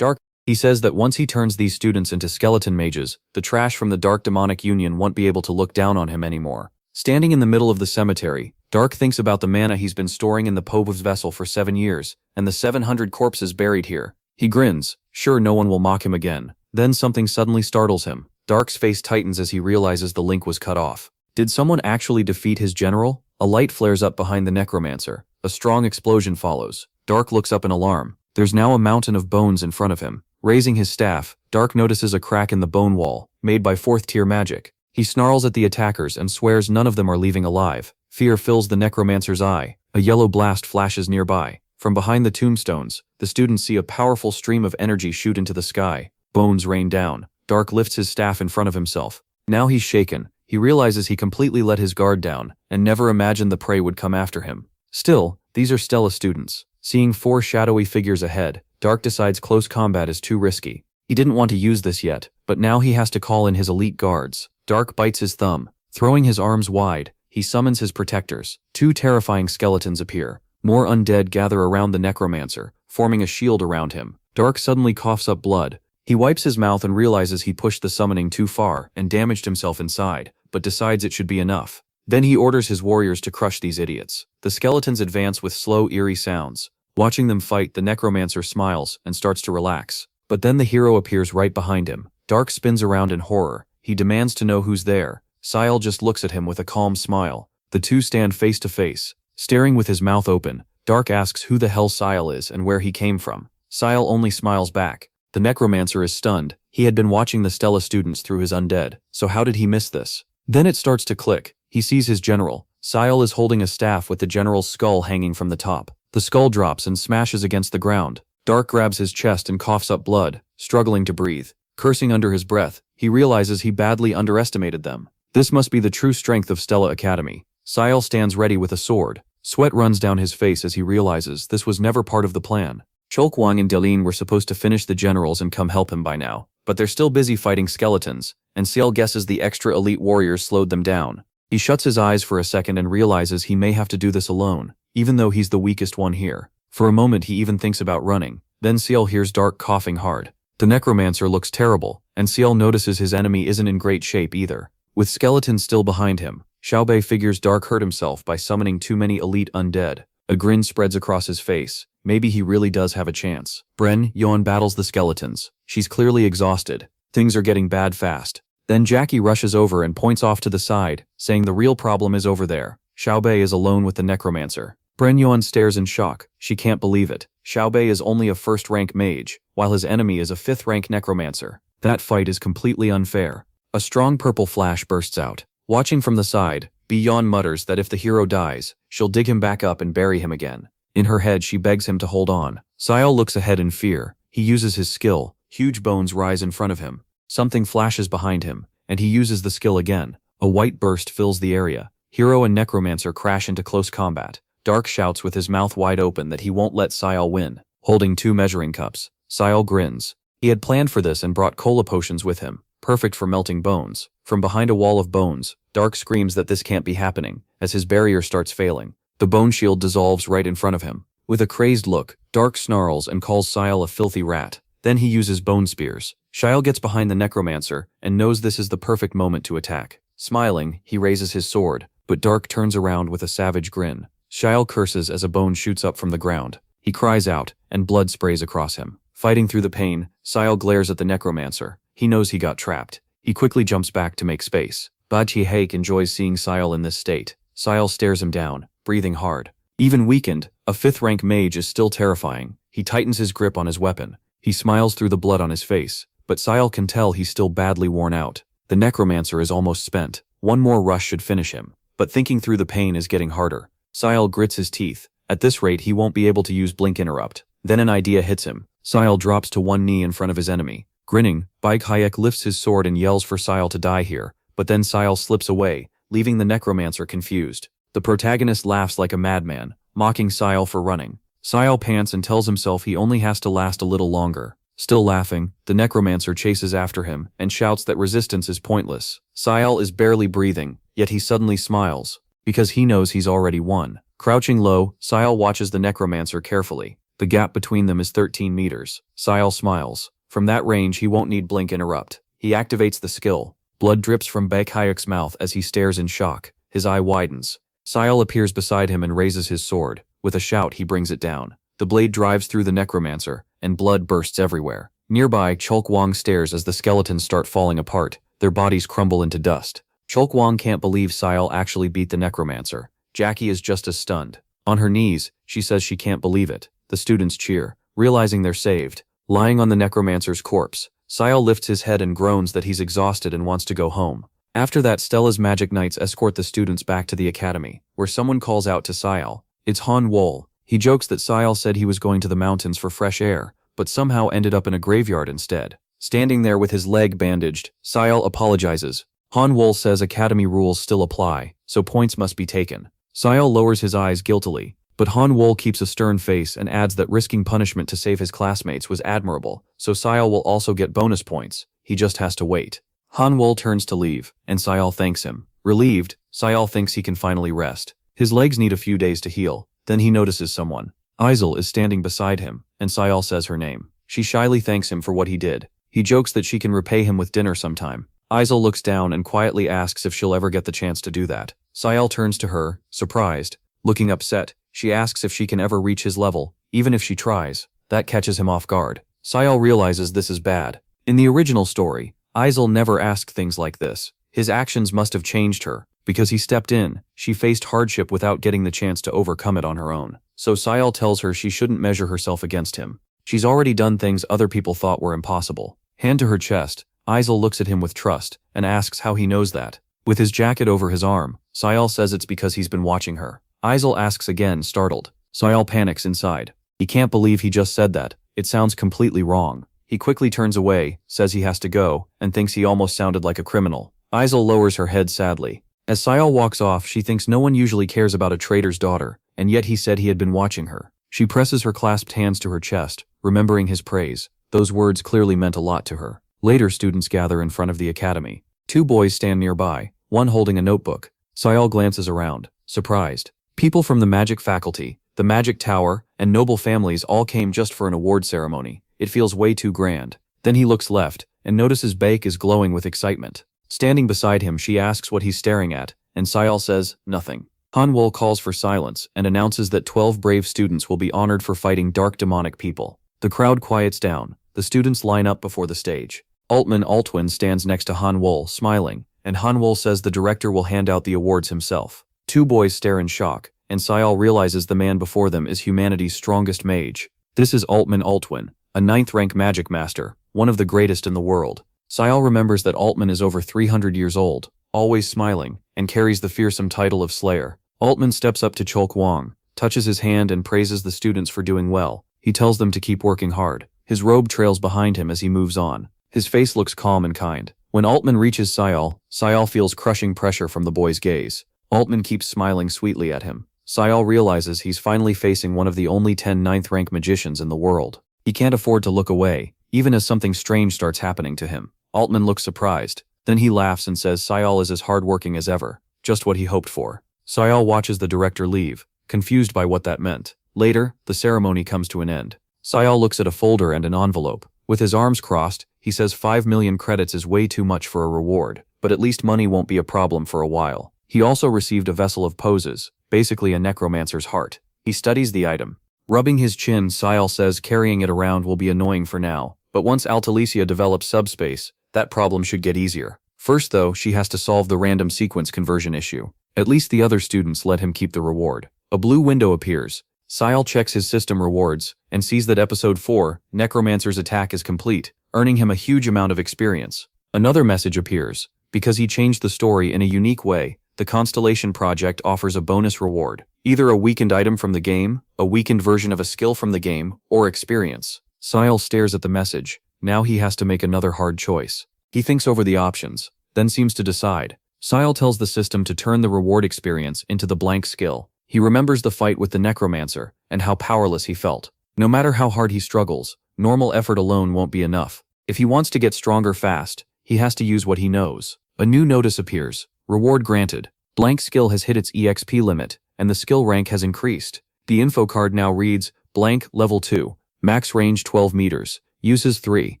He says that once he turns these students into skeleton mages, the trash from the Dark Demonic Union won't be able to look down on him anymore. Standing in the middle of the cemetery, Dark thinks about the mana he's been storing in the Pope's vessel for 7 years, and the 700 corpses buried here. He grins, sure no one will mock him again. Then something suddenly startles him. Dark's face tightens as he realizes the link was cut off. Did someone actually defeat his general? A light flares up behind the necromancer. A strong explosion follows. Dark looks up in alarm. There's now a mountain of bones in front of him. Raising his staff, Dark notices a crack in the bone wall, made by 4th-tier magic. He snarls at the attackers and swears none of them are leaving alive. Fear fills the necromancer's eye. A yellow blast flashes nearby. From behind the tombstones, the students see a powerful stream of energy shoot into the sky. Bones rain down. Dark lifts his staff in front of himself. Now he's shaken. He realizes he completely let his guard down, and never imagined the prey would come after him. Still, these are Stella students. Seeing 4 shadowy figures ahead, Dark decides close combat is too risky. He didn't want to use this yet, but now he has to call in his elite guards. Dark bites his thumb. Throwing his arms wide, he summons his protectors. 2 terrifying skeletons appear. More undead gather around the necromancer, forming a shield around him. Dark suddenly coughs up blood. He wipes his mouth and realizes he pushed the summoning too far and damaged himself inside, but decides it should be enough. Then he orders his warriors to crush these idiots. The skeletons advance with slow, eerie sounds. Watching them fight, the necromancer smiles and starts to relax. But then the hero appears right behind him. Dark spins around in horror. He demands to know who's there. Sile just looks at him with a calm smile. The two stand face to face. Staring with his mouth open, Dark asks who the hell Sile is and where he came from. Sile only smiles back. The necromancer is stunned. He had been watching the Stella students through his undead, so how did he miss this? Then it starts to click. He sees his general. Sile is holding a staff with the general's skull hanging from the top. The skull drops and smashes against the ground. Dark grabs his chest and coughs up blood, struggling to breathe. Cursing under his breath, he realizes he badly underestimated them. This must be the true strength of Stella Academy. Sile stands ready with a sword. Sweat runs down his face as he realizes this was never part of the plan. Cholkwang and Delene were supposed to finish the generals and come help him by now, but they're still busy fighting skeletons, and Ciel guesses the extra elite warriors slowed them down. He shuts his eyes for a second and realizes he may have to do this alone, even though he's the weakest one here. For a moment he even thinks about running. Then Ciel hears Dark coughing hard. The necromancer looks terrible, and Ciel notices his enemy isn't in great shape either. With skeletons still behind him, Xiaobei figures Dark hurt himself by summoning too many elite undead. A grin spreads across his face. Maybe he really does have a chance. Bren Yuan battles the skeletons. She's clearly exhausted. Things are getting bad fast. Then Jackie rushes over and points off to the side, saying the real problem is over there. Xiaobei is alone with the necromancer. Bren Yuan stares in shock. She can't believe it. Xiaobei is only a 1st-rank mage, while his enemy is a 5th-rank necromancer. That fight is completely unfair. A strong purple flash bursts out. Watching from the side, Beyond mutters that if the hero dies, she'll dig him back up and bury him again. In her head, she begs him to hold on. Sile looks ahead in fear. He uses his skill. Huge bones rise in front of him. Something flashes behind him, and he uses the skill again. A white burst fills the area. Hero and necromancer crash into close combat. Dark shouts with his mouth wide open that he won't let Sayal win. Holding 2 measuring cups, Sayal grins. He had planned for this and brought cola potions with him, perfect for melting bones. From behind a wall of bones, Dark screams that this can't be happening, as his barrier starts failing. The bone shield dissolves right in front of him. With a crazed look, Dark snarls and calls Sayal a filthy rat. Then he uses bone spears. Sayal gets behind the necromancer and knows this is the perfect moment to attack. Smiling, he raises his sword, but Dark turns around with a savage grin. Sayal curses as a bone shoots up from the ground. He cries out, and blood sprays across him. Fighting through the pain, Sayal glares at the necromancer. He knows he got trapped. He quickly jumps back to make space. Bachi Hake enjoys seeing Sayal in this state. Sayal stares him down, breathing hard. Even weakened, a 5th-rank mage is still terrifying. He tightens his grip on his weapon. He smiles through the blood on his face, but Sayal can tell he's still badly worn out. The necromancer is almost spent. One more rush should finish him, but thinking through the pain is getting harder. Sayal grits his teeth. At this rate he won't be able to use Blink Interrupt. Then an idea hits him. Sayal drops to one knee in front of his enemy. Grinning, Baik Hayek lifts his sword and yells for Sayal to die here, but then Sayal slips away, leaving the necromancer confused. The protagonist laughs like a madman, mocking Sayal for running. Sayal pants and tells himself he only has to last a little longer. Still laughing, the necromancer chases after him and shouts that resistance is pointless. Sayal is barely breathing, yet he suddenly smiles, because he knows he's already won. Crouching low, Sayal watches the necromancer carefully. The gap between them is 13 meters. Sayal smiles. From that range he won't need Blink Interrupt. He activates the skill. Blood drips from Baik Hayek's mouth as he stares in shock. His eye widens. Sayal appears beside him and raises his sword. With a shout he brings it down. The blade drives through the necromancer, and blood bursts everywhere. Nearby, Cholkwang stares as the skeletons start falling apart. Their bodies crumble into dust. Cholkwang can't believe Sayal actually beat the necromancer. Jackie is just as stunned. On her knees, she says she can't believe it. The students cheer, realizing they're saved. Lying on the necromancer's corpse, Sayal lifts his head and groans that he's exhausted and wants to go home. After that, Stella's magic knights escort the students back to the academy, where someone calls out to Sayal. It's Han Wol. He jokes that Sayal said he was going to the mountains for fresh air, but somehow ended up in a graveyard instead. Standing there with his leg bandaged, Sayal apologizes. Han Wol says academy rules still apply, so points must be taken. Sayal lowers his eyes guiltily, but Han Wol keeps a stern face and adds that risking punishment to save his classmates was admirable, so Sayal will also get bonus points. He just has to wait. Han Wol turns to leave, and Sayal thanks him. Relieved, Sayal thinks he can finally rest. His legs need a few days to heal. Then he notices someone. Isel is standing beside him, and Sayal says her name. She shyly thanks him for what he did. He jokes that she can repay him with dinner sometime. Isel looks down and quietly asks if she'll ever get the chance to do that. Sayal turns to her, surprised. Looking upset, she asks if she can ever reach his level, even if she tries. That catches him off guard. Sayal realizes this is bad. In the original story, Isel never asked things like this. His actions must have changed her. Because he stepped in, she faced hardship without getting the chance to overcome it on her own. So Sayal tells her she shouldn't measure herself against him. She's already done things other people thought were impossible. Hand to her chest, Isel looks at him with trust and asks how he knows that. With his jacket over his arm, Sayal says it's because he's been watching her. Isel asks again, startled. Sayal panics inside. He can't believe he just said that. It sounds completely wrong. He quickly turns away, says he has to go, and thinks he almost sounded like a criminal. Isel lowers her head sadly. As Sayal walks off, she thinks no one usually cares about a trader's daughter, and yet he said he had been watching her. She presses her clasped hands to her chest, remembering his praise. Those words clearly meant a lot to her. Later, students gather in front of the academy. 2 boys stand nearby, one holding a notebook. Sayal glances around, surprised. People from the magic faculty, the magic tower, and noble families all came just for an award ceremony. It feels way too grand. Then he looks left, and notices Baek is glowing with excitement. Standing beside him, she asks what he's staring at, and Sayal says, nothing. Han Wol calls for silence and announces that 12 brave students will be honored for fighting dark demonic people. The crowd quiets down. The students line up before the stage. Altman Altwin stands next to Han Wol, smiling, and Han Wol says the director will hand out the awards himself. 2 boys stare in shock, and Sayal realizes the man before them is humanity's strongest mage. This is Altman Altwin, a 9th-rank magic master, one of the greatest in the world. Sayal remembers that Altman is over 300 years old, always smiling, and carries the fearsome title of Slayer. Altman steps up to Cholkwang, touches his hand and praises the students for doing well. He tells them to keep working hard. His robe trails behind him as he moves on. His face looks calm and kind. When Altman reaches Sayal, Sayal feels crushing pressure from the boy's gaze. Altman keeps smiling sweetly at him. Sayal realizes he's finally facing one of the only 10 ninth-rank magicians in the world. He can't afford to look away, even as something strange starts happening to him. Altman looks surprised. Then he laughs and says Sayal is as hardworking as ever, just what he hoped for. Sayal watches the director leave, confused by what that meant. Later, the ceremony comes to an end. Sayal looks at a folder and an envelope. With his arms crossed, he says 5 million credits is way too much for a reward, but at least money won't be a problem for a while. He also received a vessel of poses, basically a necromancer's heart. He studies the item. Rubbing his chin, Sayal says carrying it around will be annoying for now, but once Altalicia develops subspace, that problem should get easier. First though, she has to solve the random sequence conversion issue. At least the other students let him keep the reward. A blue window appears. Sayal checks his system rewards, and sees that episode 4, Necromancer's attack is complete, earning him a huge amount of experience. Another message appears. Because he changed the story in a unique way, the Constellation Project offers a bonus reward. Either a weakened item from the game, a weakened version of a skill from the game, or experience. Sayal stares at the message. Now he has to make another hard choice. He thinks over the options, then seems to decide. Sayal tells the system to turn the reward experience into the blank skill. He remembers the fight with the necromancer, and how powerless he felt. No matter how hard he struggles, normal effort alone won't be enough. If he wants to get stronger fast, he has to use what he knows. A new notice appears. Reward granted. Blank skill has hit its EXP limit, and the skill rank has increased. The info card now reads, blank, level 2, max range 12 meters, uses 3,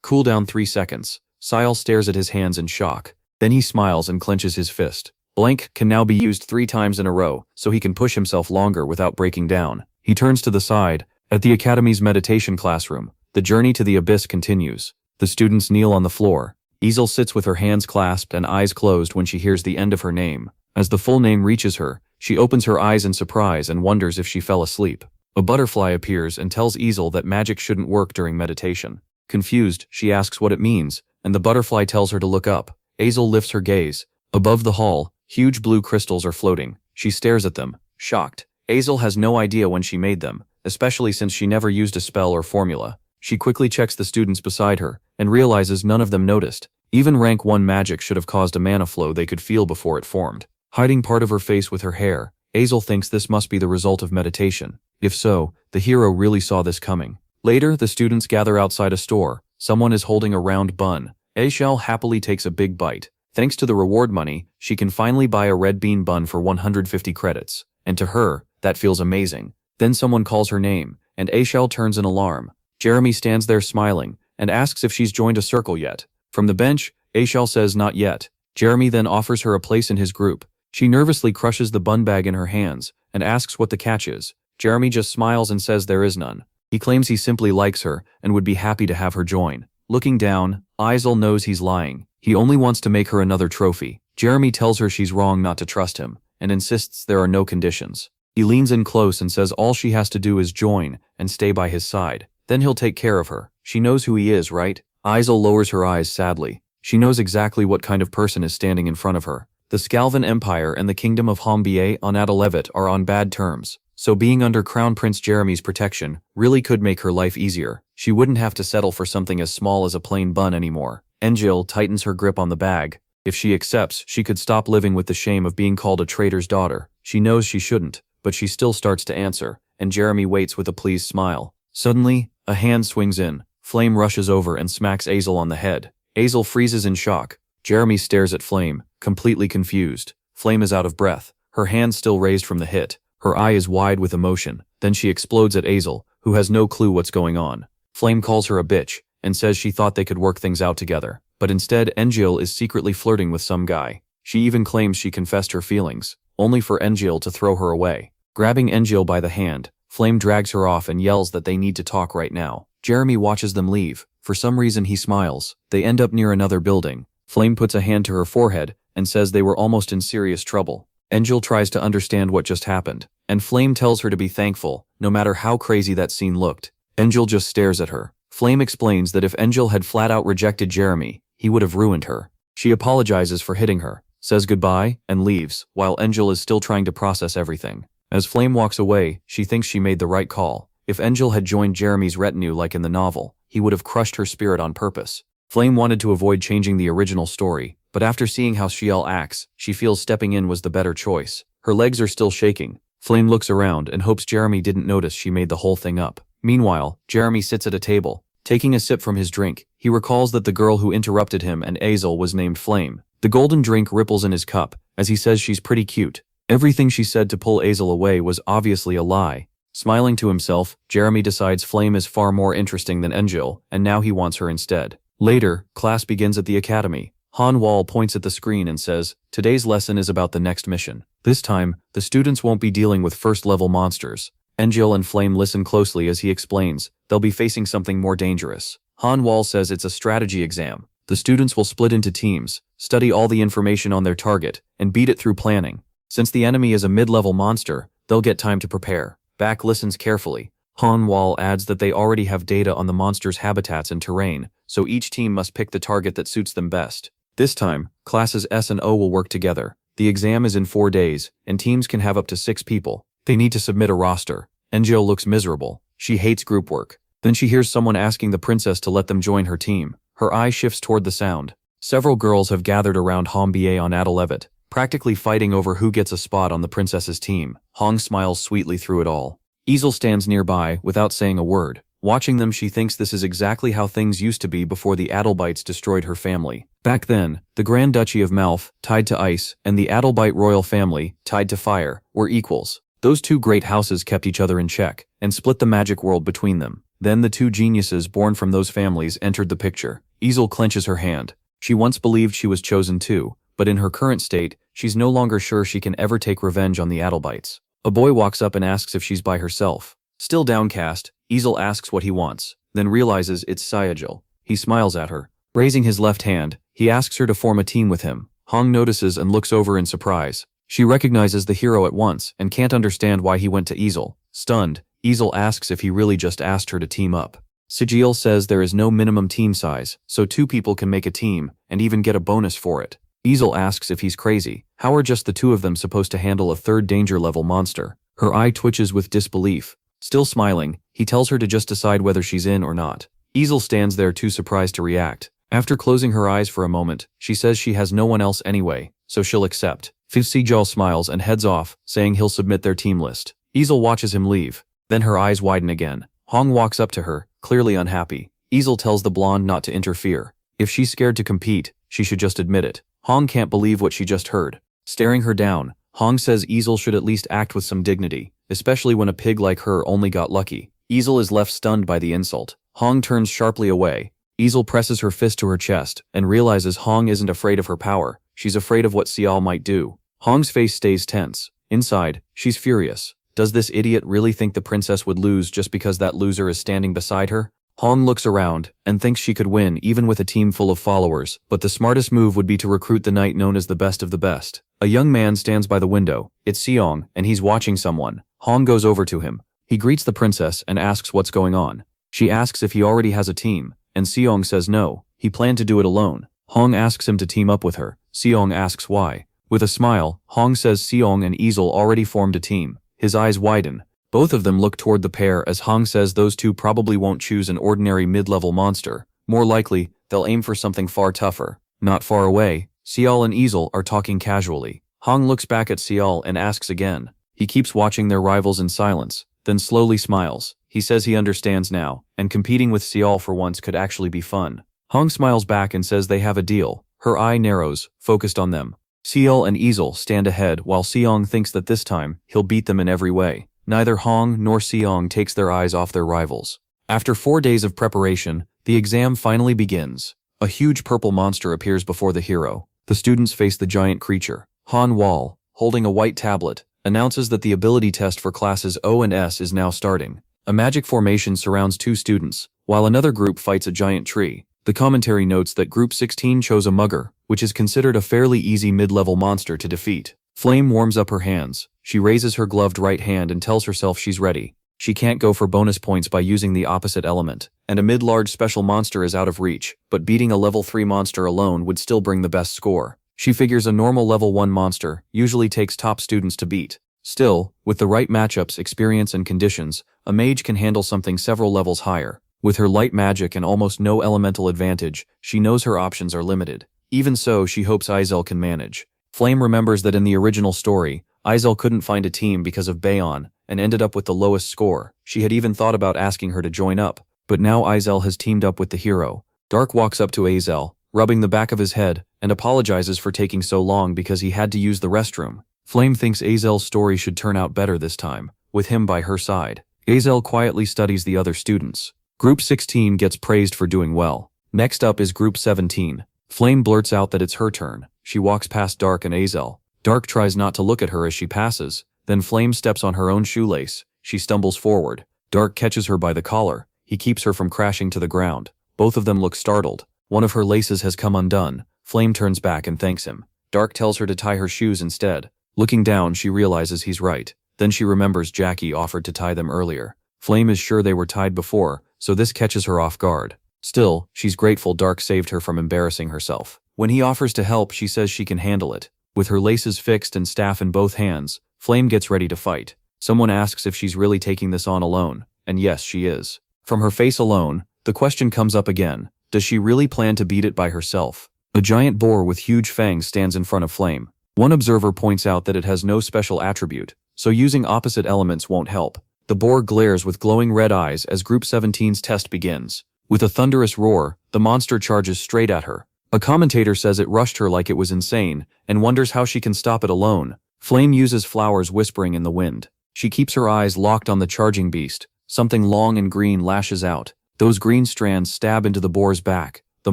cooldown 3 seconds. Sayal stares at his hands in shock. Then he smiles and clenches his fist. Blank can now be used 3 times in a row, so he can push himself longer without breaking down. He turns to the side. At the Academy's meditation classroom, the journey to the abyss continues. The students kneel on the floor. Ezel sits with her hands clasped and eyes closed when she hears the end of her name. As the full name reaches her, she opens her eyes in surprise and wonders if she fell asleep. A butterfly appears and tells Ezel that magic shouldn't work during meditation. Confused, she asks what it means, and the butterfly tells her to look up. Ezel lifts her gaze. Above the hall, huge blue crystals are floating. She stares at them, shocked. Ezel has no idea when she made them, especially since she never used a spell or formula. She quickly checks the students beside her, and realizes none of them noticed. Even rank 1 magic should have caused a mana flow they could feel before it formed. Hiding part of her face with her hair, Ezel thinks this must be the result of meditation. If so, the hero really saw this coming. Later, the students gather outside a store. Someone is holding a round bun. Ezel happily takes a big bite. Thanks to the reward money, she can finally buy a red bean bun for 150 credits. And to her, that feels amazing. Then someone calls her name, and Ezel turns in alarm. Jeremy stands there smiling, and asks if she's joined a circle yet. From the bench, Ezel says not yet. Jeremy then offers her a place in his group. She nervously crushes the bun bag in her hands, and asks what the catch is. Jeremy just smiles and says there is none. He claims he simply likes her, and would be happy to have her join. Looking down, Ezel knows he's lying. He only wants to make her another trophy. Jeremy tells her she's wrong not to trust him, and insists there are no conditions. He leans in close and says all she has to do is join, and stay by his side. Then he'll take care of her. She knows who he is, right? Ezel lowers her eyes sadly. She knows exactly what kind of person is standing in front of her. The Scalvan Empire and the Kingdom of Hombie on Adalevet are on bad terms, so being under Crown Prince Jeremy's protection really could make her life easier. She wouldn't have to settle for something as small as a plain bun anymore. Angel tightens her grip on the bag. If she accepts, she could stop living with the shame of being called a traitor's daughter. She knows she shouldn't, but she still starts to answer, and Jeremy waits with a pleased smile. Suddenly, a hand swings in. Flame rushes over and smacks Ezel on the head. Ezel freezes in shock. Jeremy stares at Flame, completely confused. Flame is out of breath, her hand still raised from the hit. Her eye is wide with emotion. Then she explodes at Ezel, who has no clue what's going on. Flame calls her a bitch, and says she thought they could work things out together. But instead, Angel is secretly flirting with some guy. She even claims she confessed her feelings, only for Angel to throw her away. Grabbing Angel by the hand, Flame drags her off and yells that they need to talk right now. Jeremy watches them leave. For some reason he smiles. They end up near another building. Flame puts a hand to her forehead and says they were almost in serious trouble. Angel tries to understand what just happened, and Flame tells her to be thankful, no matter how crazy that scene looked. Angel just stares at her. Flame explains that if Angel had flat out rejected Jeremy, he would have ruined her. She apologizes for hitting her, says goodbye, and leaves, while Angel is still trying to process everything. As Flame walks away, she thinks she made the right call. If Angel had joined Jeremy's retinue like in the novel, he would have crushed her spirit on purpose. Flame wanted to avoid changing the original story, but after seeing how Shiel acts, she feels stepping in was the better choice. Her legs are still shaking. Flame looks around and hopes Jeremy didn't notice she made the whole thing up. Meanwhile, Jeremy sits at a table. Taking a sip from his drink, he recalls that the girl who interrupted him and Azel was named Flame. The golden drink ripples in his cup, as he says she's pretty cute. Everything she said to pull Azel away was obviously a lie. Smiling to himself, Jeremy decides Flame is far more interesting than Angel, and now he wants her instead. Later, class begins at the academy. Han Wall points at the screen and says, "Today's lesson is about the next mission. This time, the students won't be dealing with first-level monsters." Angel and Flame listen closely as he explains they'll be facing something more dangerous. Han Wall says it's a strategy exam. The students will split into teams, study all the information on their target, and beat it through planning. Since the enemy is a mid-level monster, they'll get time to prepare. Back listens carefully. Han Wall adds that they already have data on the monster's habitats and terrain, so each team must pick the target that suits them best. This time, classes S and O will work together. The exam is in 4 days, and teams can have up to 6 people. They need to submit a roster. Angel looks miserable. She hates group work. Then she hears someone asking the princess to let them join her team. Her eye shifts toward the sound. Several girls have gathered around Hong-bie on ActionToon, practically fighting over who gets a spot on the princess's team. Hong smiles sweetly through it all. Azel stands nearby without saying a word. Watching them, she thinks this is exactly how things used to be before the Adelbites destroyed her family. Back then, the Grand Duchy of Malf, tied to ice, and the Adelbite royal family, tied to fire, were equals. Those two great houses kept each other in check, and split the magic world between them. Then the two geniuses born from those families entered the picture. Azel clenches her hand. She once believed she was chosen too, but in her current state, she's no longer sure she can ever take revenge on the Adelbites. A boy walks up and asks if she's by herself. Still downcast, Azel asks what he wants, then realizes it's Sayajil. He smiles at her. Raising his left hand, he asks her to form a team with him. Hong notices and looks over in surprise. She recognizes the hero at once and can't understand why he went to Azel. Stunned, Azel asks if he really just asked her to team up. Sigil says there is no minimum team size, so 2 people can make a team and even get a bonus for it. Azel asks if he's crazy. How are just the 2 of them supposed to handle a 3rd danger level monster? Her eye twitches with disbelief. Still smiling, he tells her to just decide whether she's in or not. Azel stands there too surprised to react. After closing her eyes for a moment, she says she has no one else anyway, so she'll accept. Sigil smiles and heads off, saying he'll submit their team list. Azel watches him leave. Then her eyes widen again. Hong walks up to her, clearly unhappy. Azel tells the blonde not to interfere. If she's scared to compete, she should just admit it. Hong can't believe what she just heard. Staring her down, Hong says Azel should at least act with some dignity, especially when a pig like her only got lucky. Azel is left stunned by the insult. Hong turns sharply away. Azel presses her fist to her chest and realizes Hong isn't afraid of her power. She's afraid of what Sial might do. Hong's face stays tense. Inside, she's furious. Does this idiot really think the princess would lose just because that loser is standing beside her? Hong looks around and thinks she could win even with a team full of followers, but the smartest move would be to recruit the knight known as the best of the best. A young man stands by the window. It's Seong, and he's watching someone. Hong goes over to him. He greets the princess and asks what's going on. She asks if he already has a team, and Seong says no, he planned to do it alone. Hong asks him to team up with her. Seong asks why. With a smile, Hong says Seong and Azel already formed a team. His eyes widen. Both of them look toward the pair as Hong says those two probably won't choose an ordinary mid-level monster. More likely, they'll aim for something far tougher. Not far away, Sial and Azel are talking casually. Hong looks back at Sial and asks again. He keeps watching their rivals in silence, then slowly smiles. He says he understands now, and competing with Sial for once could actually be fun. Hong smiles back and says they have a deal. Her eye narrows, focused on them. Sial and Azel stand ahead while Seong thinks that this time, he'll beat them in every way. Neither Hong nor Seong takes their eyes off their rivals. After 4 days of preparation, the exam finally begins. A huge purple monster appears before the hero. The students face the giant creature. Han Wall, holding a white tablet, announces that the ability test for classes O and S is now starting. A magic formation surrounds 2 students, while another group fights a giant tree. The commentary notes that Group 16 chose a mugger, which is considered a fairly easy mid-level monster to defeat. Flame warms up her hands. She raises her gloved right hand and tells herself she's ready. She can't go for bonus points by using the opposite element, and a mid-large special monster is out of reach, but beating a level 3 monster alone would still bring the best score. She figures a normal level 1 monster usually takes top students to beat. Still, with the right matchups, experience, and conditions, a mage can handle something several levels higher. With her light magic and almost no elemental advantage, she knows her options are limited. Even so, she hopes Izel can manage. Flame remembers that in the original story, Izel couldn't find a team because of Bayon and ended up with the lowest score. She had even thought about asking her to join up, but now Izel has teamed up with the hero. Dark walks up to Azel, rubbing the back of his head, and apologizes for taking so long because he had to use the restroom. Flame thinks Azel's story should turn out better this time, with him by her side. Azel quietly studies the other students. Group 16 gets praised for doing well. Next up is Group 17. Flame blurts out that it's her turn. She walks past Dark and Azel. Dark tries not to look at her as she passes. Then Flame steps on her own shoelace. She stumbles forward. Dark catches her by the collar. He keeps her from crashing to the ground. Both of them look startled. One of her laces has come undone. Flame turns back and thanks him. Dark tells her to tie her shoes instead. Looking down, she realizes he's right. Then she remembers Jackie offered to tie them earlier. Flame is sure they were tied before, so this catches her off guard. Still, she's grateful Dark saved her from embarrassing herself. When he offers to help, she says she can handle it. With her laces fixed and staff in both hands, Flame gets ready to fight. Someone asks if she's really taking this on alone, and yes, she is. From her face alone, the question comes up again. Does she really plan to beat it by herself? A giant boar with huge fangs stands in front of Flame. One observer points out that it has no special attribute, so using opposite elements won't help. The boar glares with glowing red eyes as Group 17's test begins. With a thunderous roar, the monster charges straight at her. A commentator says it rushed her like it was insane, and wonders how she can stop it alone. Flame uses flowers whispering in the wind. She keeps her eyes locked on the charging beast. Something long and green lashes out. Those green strands stab into the boar's back. The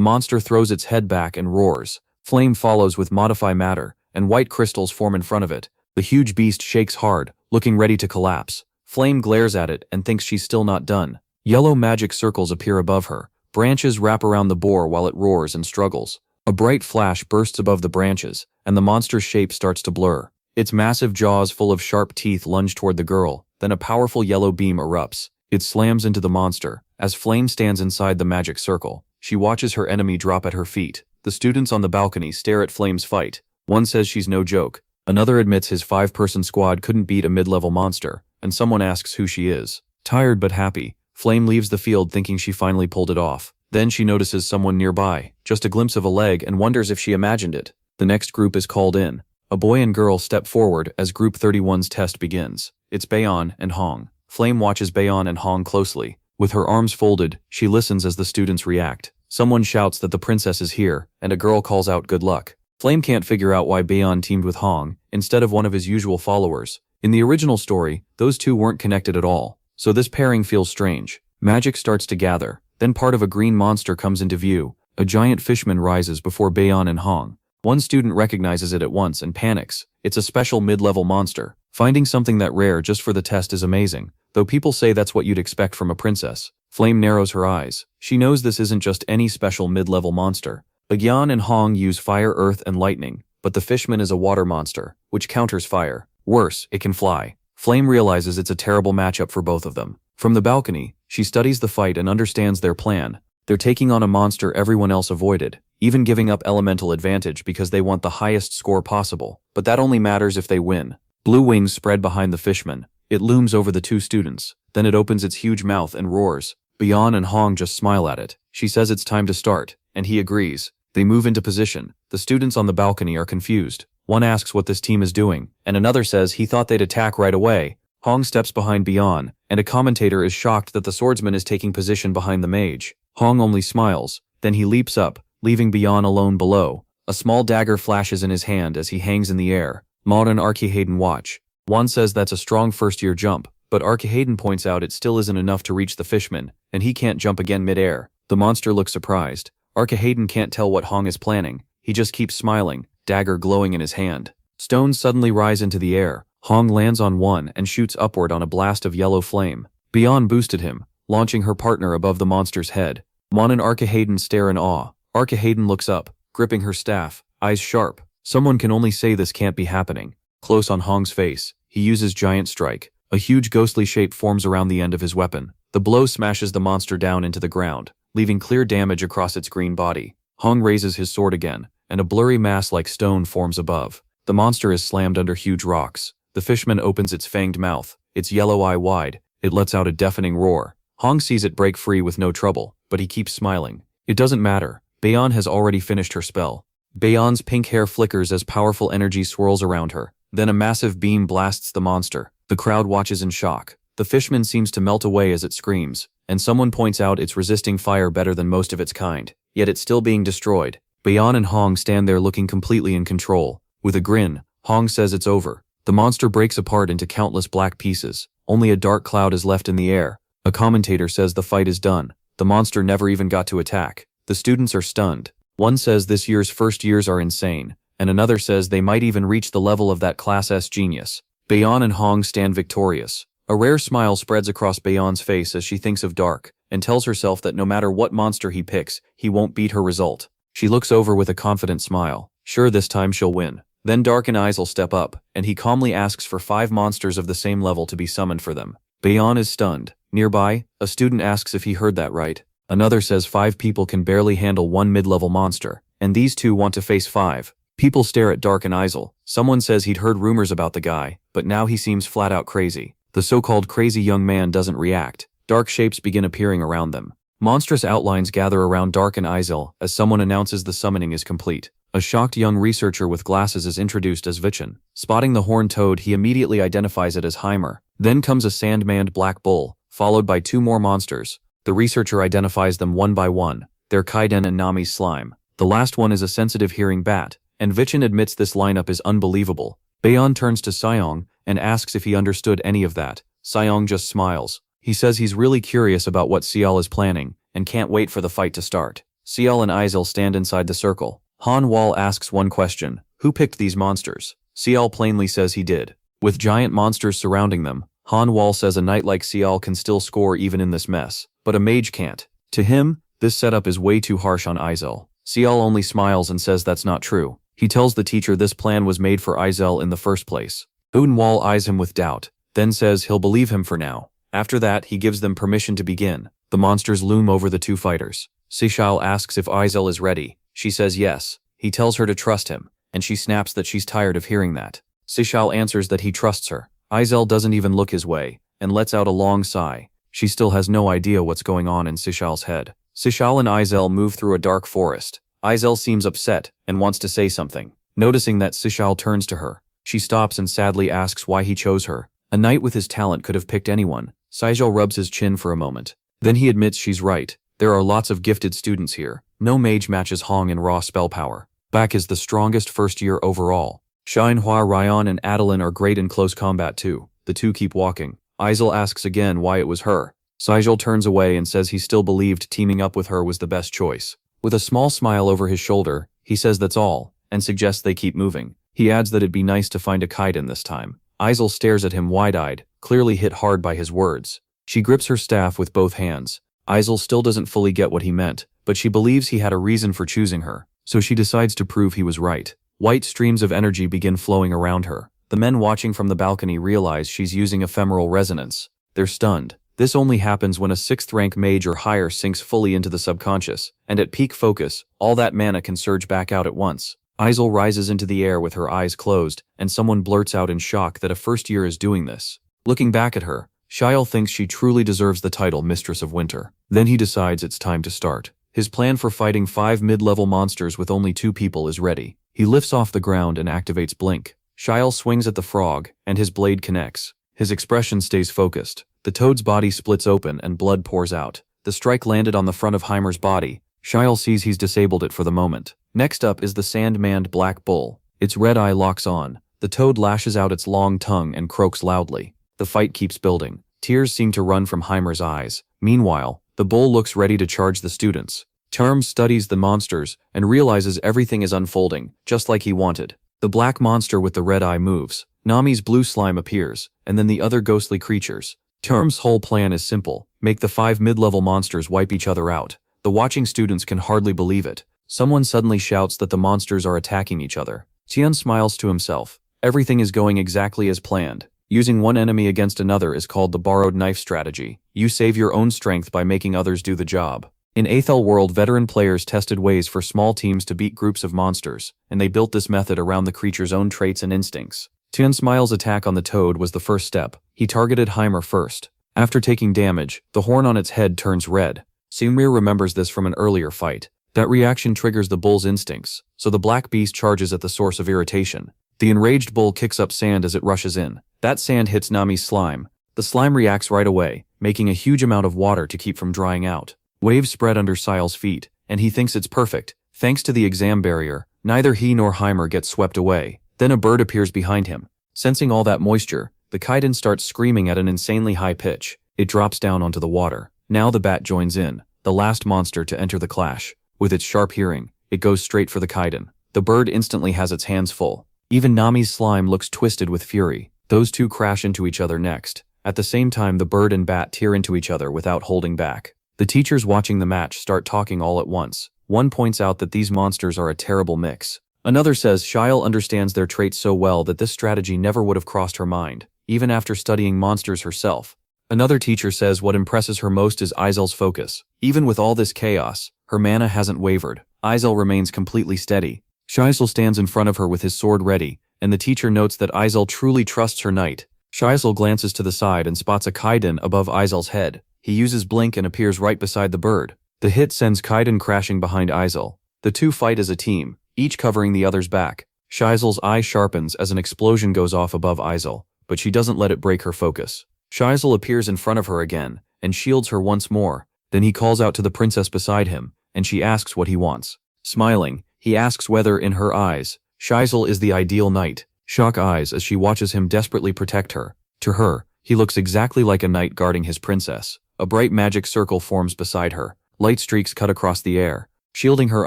monster throws its head back and roars. Flame follows with Modify Matter, and white crystals form in front of it. The huge beast shakes hard, looking ready to collapse. Flame glares at it and thinks she's still not done. Yellow magic circles appear above her. Branches wrap around the boar while it roars and struggles. A bright flash bursts above the branches, and the monster's shape starts to blur. Its massive jaws full of sharp teeth lunge toward the girl, then a powerful yellow beam erupts. It slams into the monster. As Flame stands inside the magic circle, she watches her enemy drop at her feet. The students on the balcony stare at Flame's fight. One says she's no joke. Another admits his 5-person squad couldn't beat a mid-level monster, and someone asks who she is. Tired but happy, Flame leaves the field thinking she finally pulled it off. Then she notices someone nearby, just a glimpse of a leg, and wonders if she imagined it. The next group is called in. A boy and girl step forward as Group 31's test begins. It's Bayon and Hong. Flame watches Bayon and Hong closely. With her arms folded, she listens as the students react. Someone shouts that the princess is here, and a girl calls out good luck. Flame can't figure out why Bayon teamed with Hong, instead of one of his usual followers. In the original story, those two weren't connected at all, so this pairing feels strange. Magic starts to gather, then part of a green monster comes into view. A giant fishman rises before Bayon and Hong. One student recognizes it at once and panics. It's a special mid-level monster. Finding something that rare just for the test is amazing, though people say that's what you'd expect from a princess. Flame narrows her eyes. She knows this isn't just any special mid-level monster. Bayon and Hong use fire, earth, and lightning, but the fishman is a water monster, which counters fire. Worse, it can fly. Flame realizes it's a terrible matchup for both of them. From the balcony, she studies the fight and understands their plan. They're taking on a monster everyone else avoided, even giving up elemental advantage because they want the highest score possible. But that only matters if they win. Blue wings spread behind the fishman. It looms over the two students. Then it opens its huge mouth and roars. Bayon and Hong just smile at it. She says it's time to start, and he agrees. They move into position. The students on the balcony are confused. One asks what this team is doing, and another says he thought they'd attack right away. Hong steps behind Bayon, and a commentator is shocked that the swordsman is taking position behind the mage. Hong only smiles. Then he leaps up, leaving Bayon alone below. A small dagger flashes in his hand as he hangs in the air. Maud and Archihayden watch. One says that's a strong first-year jump, but Archihayden points out it still isn't enough to reach the fishman, and he can't jump again mid-air. The monster looks surprised. Archihayden can't tell what Hong is planning. He just keeps smiling, dagger glowing in his hand. Stones suddenly rise into the air. Hong lands on one and shoots upward on a blast of yellow flame. Bayon boosted him, launching her partner above the monster's head. Mon and Archihayden stare in awe. Archihayden looks up, gripping her staff, eyes sharp. Someone can only say this can't be happening. Close on Hong's face, he uses Giant Strike. A huge ghostly shape forms around the end of his weapon. The blow smashes the monster down into the ground, leaving clear damage across its green body. Hong raises his sword again, and a blurry mass like stone forms above. The monster is slammed under huge rocks. The fishman opens its fanged mouth, its yellow eye wide. It lets out a deafening roar. Hong sees it break free with no trouble, but he keeps smiling. It doesn't matter. Bayon has already finished her spell. Bayon's pink hair flickers as powerful energy swirls around her. Then a massive beam blasts the monster. The crowd watches in shock. The fishman seems to melt away as it screams, and someone points out it's resisting fire better than most of its kind, yet it's still being destroyed. Bayan and Hong stand there looking completely in control. With a grin, Hong says it's over. The monster breaks apart into countless black pieces. Only a dark cloud is left in the air. A commentator says the fight is done. The monster never even got to attack. The students are stunned. One says this year's first years are insane, and another says they might even reach the level of that Class S genius. Bayan and Hong stand victorious. A rare smile spreads across Bayan's face as she thinks of Dark, and tells herself that no matter what monster he picks, he won't beat her result. She looks over with a confident smile. Sure, this time she'll win. Then Dark and Isel step up, and he calmly asks for 5 monsters of the same level to be summoned for them. Bayan is stunned. Nearby, a student asks if he heard that right. Another says 5 people can barely handle 1 mid-level monster, and these 2 want to face 5. People stare at Dark and Isel. Someone says he'd heard rumors about the guy, but now he seems flat out crazy. The so-called crazy young man doesn't react. Dark shapes begin appearing around them. Monstrous outlines gather around Dark and Isel as someone announces the summoning is complete. A shocked young researcher with glasses is introduced as Vichin. Spotting the horned toad, he immediately identifies it as Heimer. Then comes a sand-manned black bull, followed by 2 more monsters. The researcher identifies them one by one. They're Kaiden and Nami's slime. The last one is a sensitive hearing bat, and Vichin admits this lineup is unbelievable. Bayan turns to Seong and asks if he understood any of that. Seong just smiles. He says he's really curious about what Ciel is planning, and can't wait for the fight to start. Ciel and Isel stand inside the circle. Han Wall asks one question: who picked these monsters? Ciel plainly says he did. With giant monsters surrounding them, Han Wall says a knight like Ciel can still score even in this mess, but a mage can't. To him, this setup is way too harsh on Isel. Ciel only smiles and says that's not true. He tells the teacher this plan was made for Isel in the first place. Wall eyes him with doubt, then says he'll believe him for now. After that, he gives them permission to begin. The monsters loom over the 2 fighters. Sishal asks if Isel is ready. She says yes. He tells her to trust him, and she snaps that she's tired of hearing that. Sishal answers that he trusts her. Isel doesn't even look his way, and lets out a long sigh. She still has no idea what's going on in Sishal's head. Sishal and Isel move through a dark forest. Isel seems upset, and wants to say something. Noticing that Sishal turns to her, she stops and sadly asks why he chose her. A knight with his talent could have picked anyone. Sijal rubs his chin for a moment. Then he admits she's right. There are lots of gifted students here. No mage matches Hong in raw spell power. Bak is the strongest first year overall. Xinhua, Ryan, and Adeline are great in close combat too. The 2 keep walking. Isel asks again why it was her. Sijal turns away and says he still believed teaming up with her was the best choice. With a small smile over his shoulder, he says that's all, and suggests they keep moving. He adds that it'd be nice to find a Kaiden this time. Isel stares at him wide-eyed, clearly hit hard by his words. She grips her staff with both hands. Isel still doesn't fully get what he meant, but she believes he had a reason for choosing her, so she decides to prove he was right. White streams of energy begin flowing around her. The men watching from the balcony realize she's using ephemeral resonance. They're stunned. This only happens when a 6th rank mage or higher sinks fully into the subconscious, and at peak focus, all that mana can surge back out at once. Isel rises into the air with her eyes closed, and someone blurts out in shock that a first year is doing this. Looking back at her, Shiel thinks she truly deserves the title Mistress of Winter. Then he decides it's time to start. His plan for fighting 5 mid-level monsters with only 2 people is ready. He lifts off the ground and activates Blink. Shiel swings at the frog, and his blade connects. His expression stays focused. The toad's body splits open and blood pours out. The strike landed on the front of Heimer's body. Shiel sees he's disabled it for the moment. Next up is the sand-manned black bull. Its red eye locks on. The toad lashes out its long tongue and croaks loudly. The fight keeps building. Tears seem to run from Heimer's eyes. Meanwhile, the bull looks ready to charge the students. Term studies the monsters and realizes everything is unfolding, just like he wanted. The black monster with the red eye moves. Nami's blue slime appears, and then the other ghostly creatures. Term's whole plan is simple: make the 5 mid-level monsters wipe each other out. The watching students can hardly believe it. Someone suddenly shouts that the monsters are attacking each other. Tian smiles to himself. Everything is going exactly as planned. Using one enemy against another is called the borrowed knife strategy. You save your own strength by making others do the job. In Aethel World, veteran players tested ways for small teams to beat groups of monsters, and they built this method around the creature's own traits and instincts. Tian Smile's attack on the toad was the first step. He targeted Heimer first. After taking damage, the horn on its head turns red. Sumir remembers this from an earlier fight. That reaction triggers the bull's instincts, so the black beast charges at the source of irritation. The enraged bull kicks up sand as it rushes in. That sand hits Nami's slime. The slime reacts right away, making a huge amount of water to keep from drying out. Waves spread under Sile's feet, and he thinks it's perfect. Thanks to the exam barrier, neither he nor Heimer gets swept away. Then a bird appears behind him. Sensing all that moisture, the Kaiden starts screaming at an insanely high pitch. It drops down onto the water. Now the bat joins in, the last monster to enter the clash. With its sharp hearing, it goes straight for the Kaiden. The bird instantly has its hands full. Even Nami's slime looks twisted with fury. Those two crash into each other next. At the same time, the bird and bat tear into each other without holding back. The teachers watching the match start talking all at once. One points out that these monsters are a terrible mix. Another says Shyle understands their traits so well that this strategy never would have crossed her mind, even after studying monsters herself. Another teacher says what impresses her most is Izel's focus. Even with all this chaos, her mana hasn't wavered. Izel remains completely steady. Shizel stands in front of her with his sword ready, and the teacher notes that Izel truly trusts her knight. Shizel glances to the side and spots a Kaiden above Izel's head. He uses blink and appears right beside the bird. The hit sends Kaiden crashing behind Izel. The two fight as a team, each covering the other's back. Shizel's eye sharpens as an explosion goes off above Izel, but she doesn't let it break her focus. Shizel appears in front of her again, and shields her once more. Then he calls out to the princess beside him, and she asks what he wants. Smiling, he asks whether, in her eyes, Shizel is the ideal knight. Shock eyes as she watches him desperately protect her. To her, he looks exactly like a knight guarding his princess. A bright magic circle forms beside her. Light streaks cut across the air. Shielding her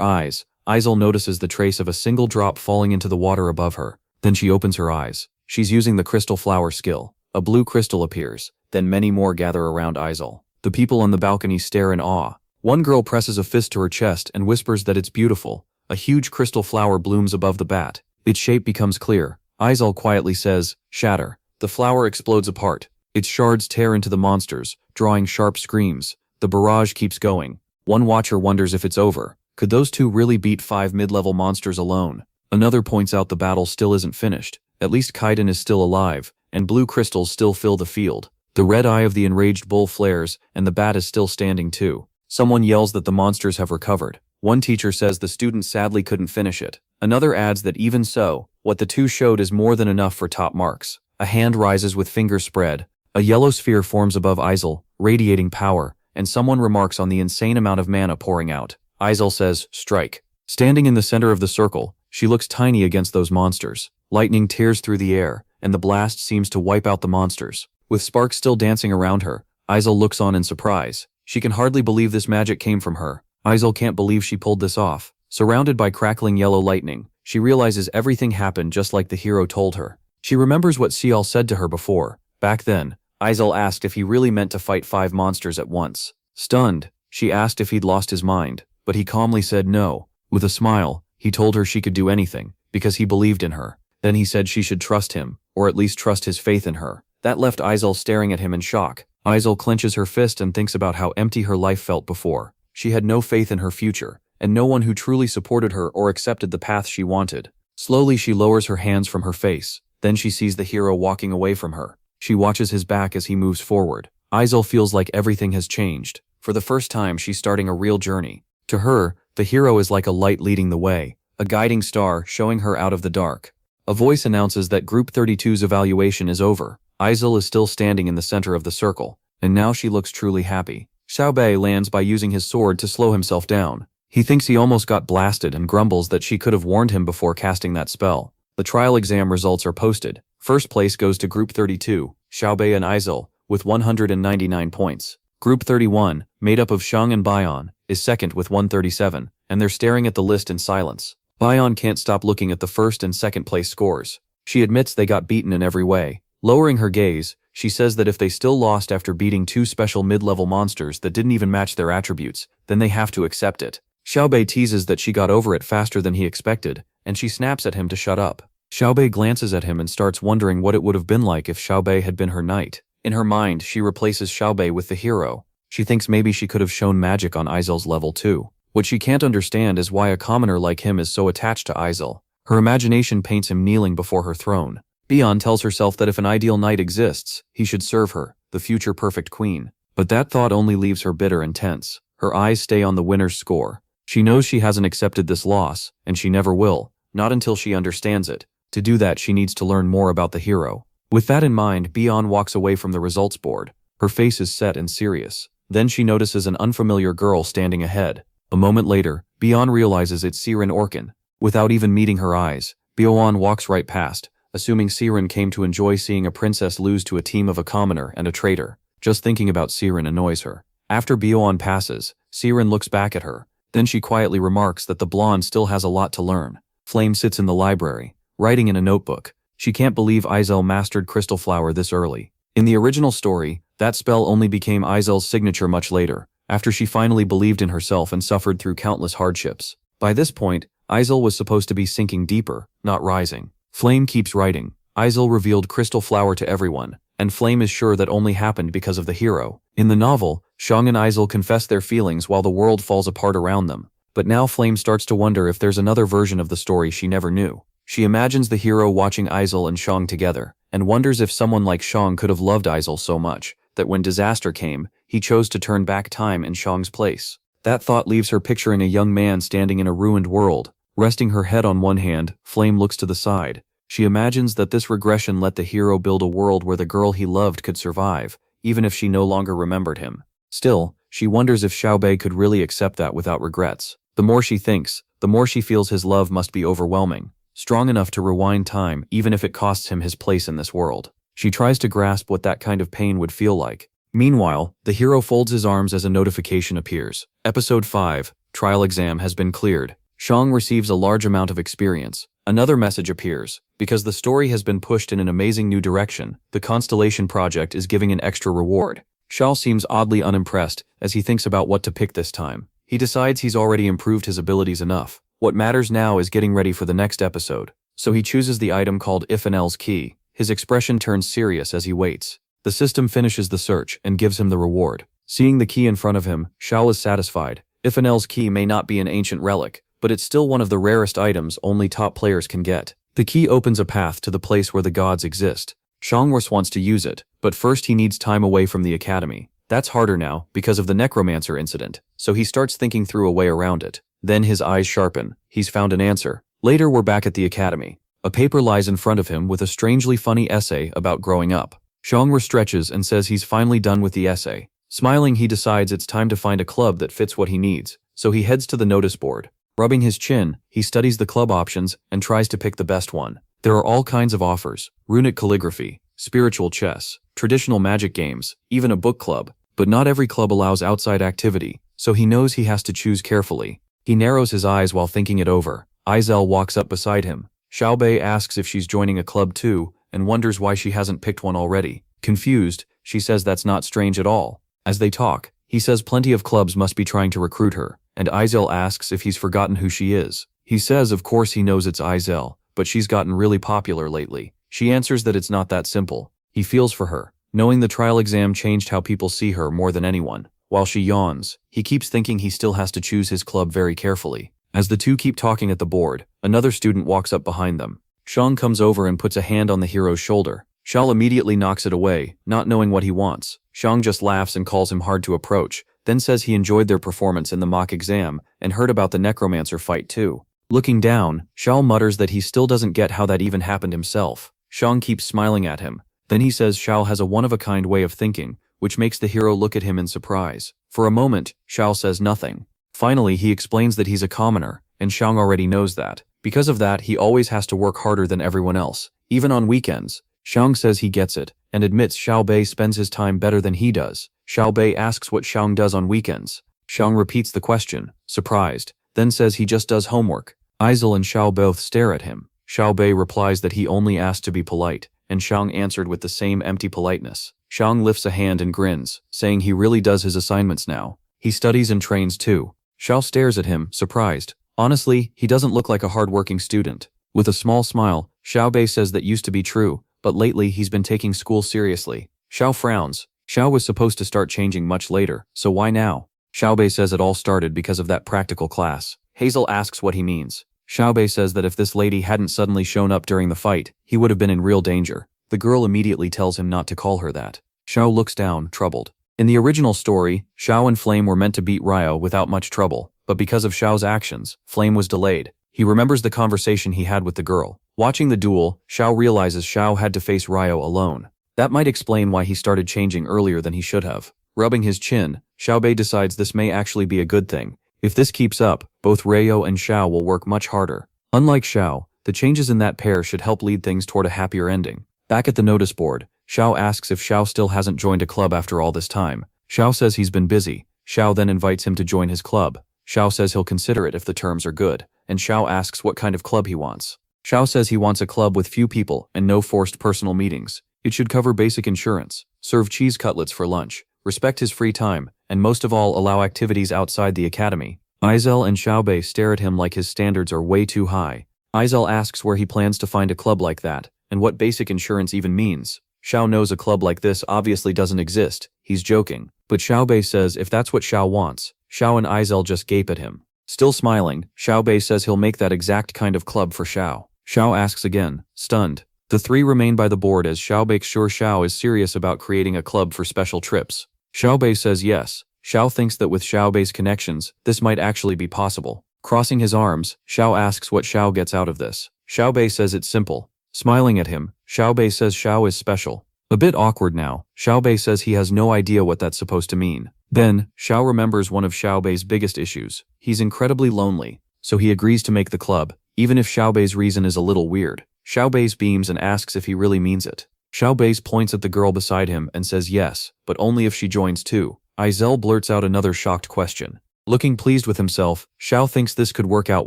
eyes, Izel notices the trace of a single drop falling into the water above her. Then she opens her eyes. She's using the crystal flower skill. A blue crystal appears. Then many more gather around Izel. The people on the balcony stare in awe. One girl presses a fist to her chest and whispers that it's beautiful. A huge crystal flower blooms above the bat. Its shape becomes clear. Izel quietly says, "Shatter." The flower explodes apart. Its shards tear into the monsters, drawing sharp screams. The barrage keeps going. One watcher wonders if it's over. Could those two really beat 5 mid-level monsters alone? Another points out the battle still isn't finished. At least Kaiden is still alive, and blue crystals still fill the field. The red eye of the enraged bull flares, and the bat is still standing too. Someone yells that the monsters have recovered. One teacher says the student sadly couldn't finish it. Another adds that even so, what the two showed is more than enough for top marks. A hand rises with fingers spread. A yellow sphere forms above Izel, radiating power, and someone remarks on the insane amount of mana pouring out. Izel says, "Strike." Standing in the center of the circle, she looks tiny against those monsters. Lightning tears through the air, and the blast seems to wipe out the monsters. With sparks still dancing around her, Izel looks on in surprise. She can hardly believe this magic came from her. Izel can't believe she pulled this off. Surrounded by crackling yellow lightning, she realizes everything happened just like the hero told her. She remembers what Sial said to her before. Back then, Izel asked if he really meant to fight 5 monsters at once. Stunned, she asked if he'd lost his mind, but he calmly said no. With a smile, he told her she could do anything, because he believed in her. Then he said she should trust him, or at least trust his faith in her. That left Izel staring at him in shock. Izel clenches her fist and thinks about how empty her life felt before. She had no faith in her future, and no one who truly supported her or accepted the path she wanted. Slowly she lowers her hands from her face. Then she sees the hero walking away from her. She watches his back as he moves forward. Izel feels like everything has changed. For the first time, she's starting a real journey. To her, the hero is like a light leading the way, a guiding star showing her out of the dark. A voice announces that Group 32's evaluation is over. Izel is still standing in the center of the circle, and now she looks truly happy. Xiaobei lands by using his sword to slow himself down. He thinks he almost got blasted and grumbles that she could have warned him before casting that spell. The trial exam results are posted. First place goes to Group 32, Xiaobei and Izel, with 199 points. Group 31, made up of Shang and Bion, is second with 137, and they're staring at the list in silence. Bion can't stop looking at the first and second place scores. She admits they got beaten in every way. Lowering her gaze, she says that if they still lost after beating 2 special mid-level monsters that didn't even match their attributes, then they have to accept it. Xiaobei teases that she got over it faster than he expected, and she snaps at him to shut up. Xiaobei glances at him and starts wondering what it would have been like if Xiaobei had been her knight. In her mind, she replaces Xiaobei with the hero. She thinks maybe she could have shown magic on Izel's level too. What she can't understand is why a commoner like him is so attached to Izel. Her imagination paints him kneeling before her throne. Bion tells herself that if an ideal knight exists, he should serve her, the future perfect queen. But that thought only leaves her bitter and tense. Her eyes stay on the winner's score. She knows she hasn't accepted this loss, and she never will, not until she understands it. To do that, she needs to learn more about the hero. With that in mind, Beyond walks away from the results board. Her face is set and serious. Then she notices an unfamiliar girl standing ahead. A moment later, Beyond realizes it's Siren Orkin. Without even meeting her eyes, Beyond walks right past, assuming Siren came to enjoy seeing a princess lose to a team of a commoner and a traitor. Just thinking about Siren annoys her. After Beyond passes, Siren looks back at her. Then she quietly remarks that the blonde still has a lot to learn. Flame sits in the library, writing in a notebook. She can't believe Izel mastered Crystal Flower this early. In the original story, that spell only became Izel's signature much later, after she finally believed in herself and suffered through countless hardships. By this point, Izel was supposed to be sinking deeper, not rising. Flame keeps writing. Izel revealed Crystal Flower to everyone, and Flame is sure that only happened because of the hero. In the novel, Shang and Izel confess their feelings while the world falls apart around them. But now Flame starts to wonder if there's another version of the story she never knew. She imagines the hero watching Izel and Shang together, and wonders if someone like Shang could have loved Izel so much that when disaster came, he chose to turn back time in Shang's place. That thought leaves her picturing a young man standing in a ruined world. Resting her head on one hand, Flame looks to the side. She imagines that this regression let the hero build a world where the girl he loved could survive, even if she no longer remembered him. Still, she wonders if Xiaobei could really accept that without regrets. The more she thinks, the more she feels his love must be overwhelming. Strong enough to rewind time even if it costs him his place in this world. She tries to grasp what that kind of pain would feel like. Meanwhile, the hero folds his arms as a notification appears. Episode 5, Trial Exam has been cleared. Shang receives a large amount of experience. Another message appears. Because the story has been pushed in an amazing new direction, the Constellation Project is giving an extra reward. Shao seems oddly unimpressed as he thinks about what to pick this time. He decides he's already improved his abilities enough. What matters now is getting ready for the next episode. So he chooses the item called If and Else Key. His expression turns serious as he waits. The system finishes the search and gives him the reward. Seeing the key in front of him, Shao is satisfied. If and Else Key may not be an ancient relic, but it's still one of the rarest items only top players can get. The key opens a path to the place where the gods exist. Shangwars wants to use it, but first he needs time away from the academy. That's harder now because of the necromancer incident, so he starts thinking through a way around it. Then his eyes sharpen. He's found an answer. Later we're back at the academy. A paper lies in front of him with a strangely funny essay about growing up. Shangwar stretches and says he's finally done with the essay. Smiling, he decides it's time to find a club that fits what he needs, so he heads to the notice board. Rubbing his chin, he studies the club options and tries to pick the best one. There are all kinds of offers: runic calligraphy, spiritual chess, traditional magic games, even a book club. But not every club allows outside activity, so he knows he has to choose carefully. He narrows his eyes while thinking it over. Izel walks up beside him. Xiaobei asks if she's joining a club too, and wonders why she hasn't picked one already. Confused, she says that's not strange at all. As they talk, he says plenty of clubs must be trying to recruit her, and Izel asks if he's forgotten who she is. He says of course he knows it's Izel, but she's gotten really popular lately. She answers that it's not that simple. He feels for her, knowing the trial exam changed how people see her more than anyone. While she yawns, he keeps thinking he still has to choose his club very carefully. As the two keep talking at the board, another student walks up behind them. Shang comes over and puts a hand on the hero's shoulder. Shao immediately knocks it away, not knowing what he wants. Shang just laughs and calls him hard to approach, then says he enjoyed their performance in the mock exam and heard about the necromancer fight too. Looking down, Shao mutters that he still doesn't get how that even happened himself. Shang keeps smiling at him. Then he says Shao has a one-of-a-kind way of thinking, which makes the hero look at him in surprise. For a moment, Shao says nothing. Finally, he explains that he's a commoner, and Shang already knows that. Because of that, he always has to work harder than everyone else, even on weekends. Shang says he gets it, and admits Xiaobei spends his time better than he does. Xiaobei asks what Shang does on weekends. Shang repeats the question, surprised, then says he just does homework. Izel and Shao both stare at him. Xiaobei replies that he only asked to be polite, and Shang answered with the same empty politeness. Shang lifts a hand and grins, saying he really does his assignments now. He studies and trains too. Shao stares at him, surprised. Honestly, he doesn't look like a hard-working student. With a small smile, Xiaobei says that used to be true, but lately he's been taking school seriously. Shao frowns. Shao was supposed to start changing much later, so why now? Xiaobei says it all started because of that practical class. Hazel asks what he means. Xiaobei says that if this lady hadn't suddenly shown up during the fight, he would have been in real danger. The girl immediately tells him not to call her that. Shao looks down, troubled. In the original story, Shao and Flame were meant to beat Ryo without much trouble, but because of Shao's actions, Flame was delayed. He remembers the conversation he had with the girl. Watching the duel, Xiao realizes Xiao had to face Ryo alone. That might explain why he started changing earlier than he should have. Rubbing his chin, Xiaobei decides this may actually be a good thing. If this keeps up, both Ryo and Xiao will work much harder. Unlike Xiao, the changes in that pair should help lead things toward a happier ending. Back at the notice board, Xiao asks if Xiao still hasn't joined a club after all this time. Xiao says he's been busy. Xiao then invites him to join his club. Xiao says he'll consider it if the terms are good, and Xiao asks what kind of club he wants. Xiao says he wants a club with few people and no forced personal meetings. It should cover basic insurance, serve cheese cutlets for lunch, respect his free time, and most of all allow activities outside the academy. Aizel and Xiaobei stare at him like his standards are way too high. Aizel asks where he plans to find a club like that, and what basic insurance even means. Xiao knows a club like this obviously doesn't exist, he's joking. But Xiaobei says if that's what Xiao wants, Xiao and Aizel just gape at him. Still smiling, Xiaobei says he'll make that exact kind of club for Xiao. Xiao asks again, stunned. The three remain by the board as Xiao makes sure Xiao is serious about creating a club for special trips. Xiaobei says yes. Xiao thinks that with Xiaobei's connections, this might actually be possible. Crossing his arms, Xiao asks what Xiao gets out of this. Xiaobei says it's simple. Smiling at him, Xiaobei says Xiao is special. A bit awkward now, Xiaobei says he has no idea what that's supposed to mean. Then, Xiao remembers one of Xiaobei's biggest issues. He's incredibly lonely, so he agrees to make the club, even if Xiaobei's reason is a little weird. Xiaobei beams and asks if he really means it. Xiaobei points at the girl beside him and says yes, but only if she joins too. Aizel blurts out another shocked question. Looking pleased with himself, Xiao thinks this could work out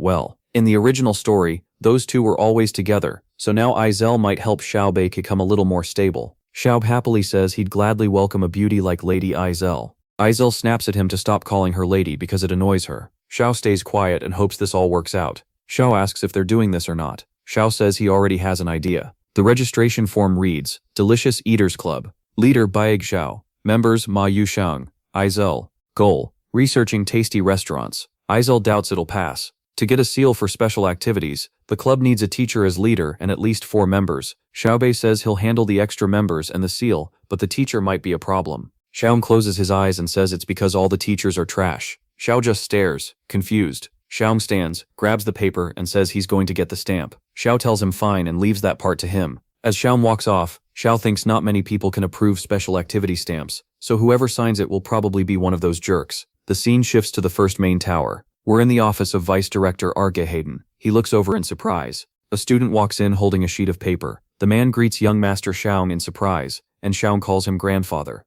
well. In the original story, those two were always together, so now Aizel might help Xiaobei become a little more stable. Xiao happily says he'd gladly welcome a beauty like Lady Aizel. Aizel snaps at him to stop calling her lady because it annoys her. Xiao stays quiet and hopes this all works out. Xiao asks if they're doing this or not. Xiao says he already has an idea. The registration form reads, Delicious Eaters Club. Leader Baig Xiao. Members Ma Yushang. Aizel. Goal. Researching tasty restaurants. Aizel doubts it'll pass. To get a seal for special activities, the club needs a teacher as leader and at least 4 members. Xiaobei says he'll handle the extra members and the seal, but the teacher might be a problem. Xiao closes his eyes and says it's because all the teachers are trash. Xiao just stares, confused. Xiao stands, grabs the paper and says he's going to get the stamp. Xiao tells him fine and leaves that part to him. As Xiao walks off, Xiao thinks not many people can approve special activity stamps, so whoever signs it will probably be one of those jerks. The scene shifts to the first main tower. We're in the office of Vice Director Arge Hayden. He looks over in surprise. A student walks in holding a sheet of paper. The man greets young Master Xiao in surprise, and Xiao calls him grandfather.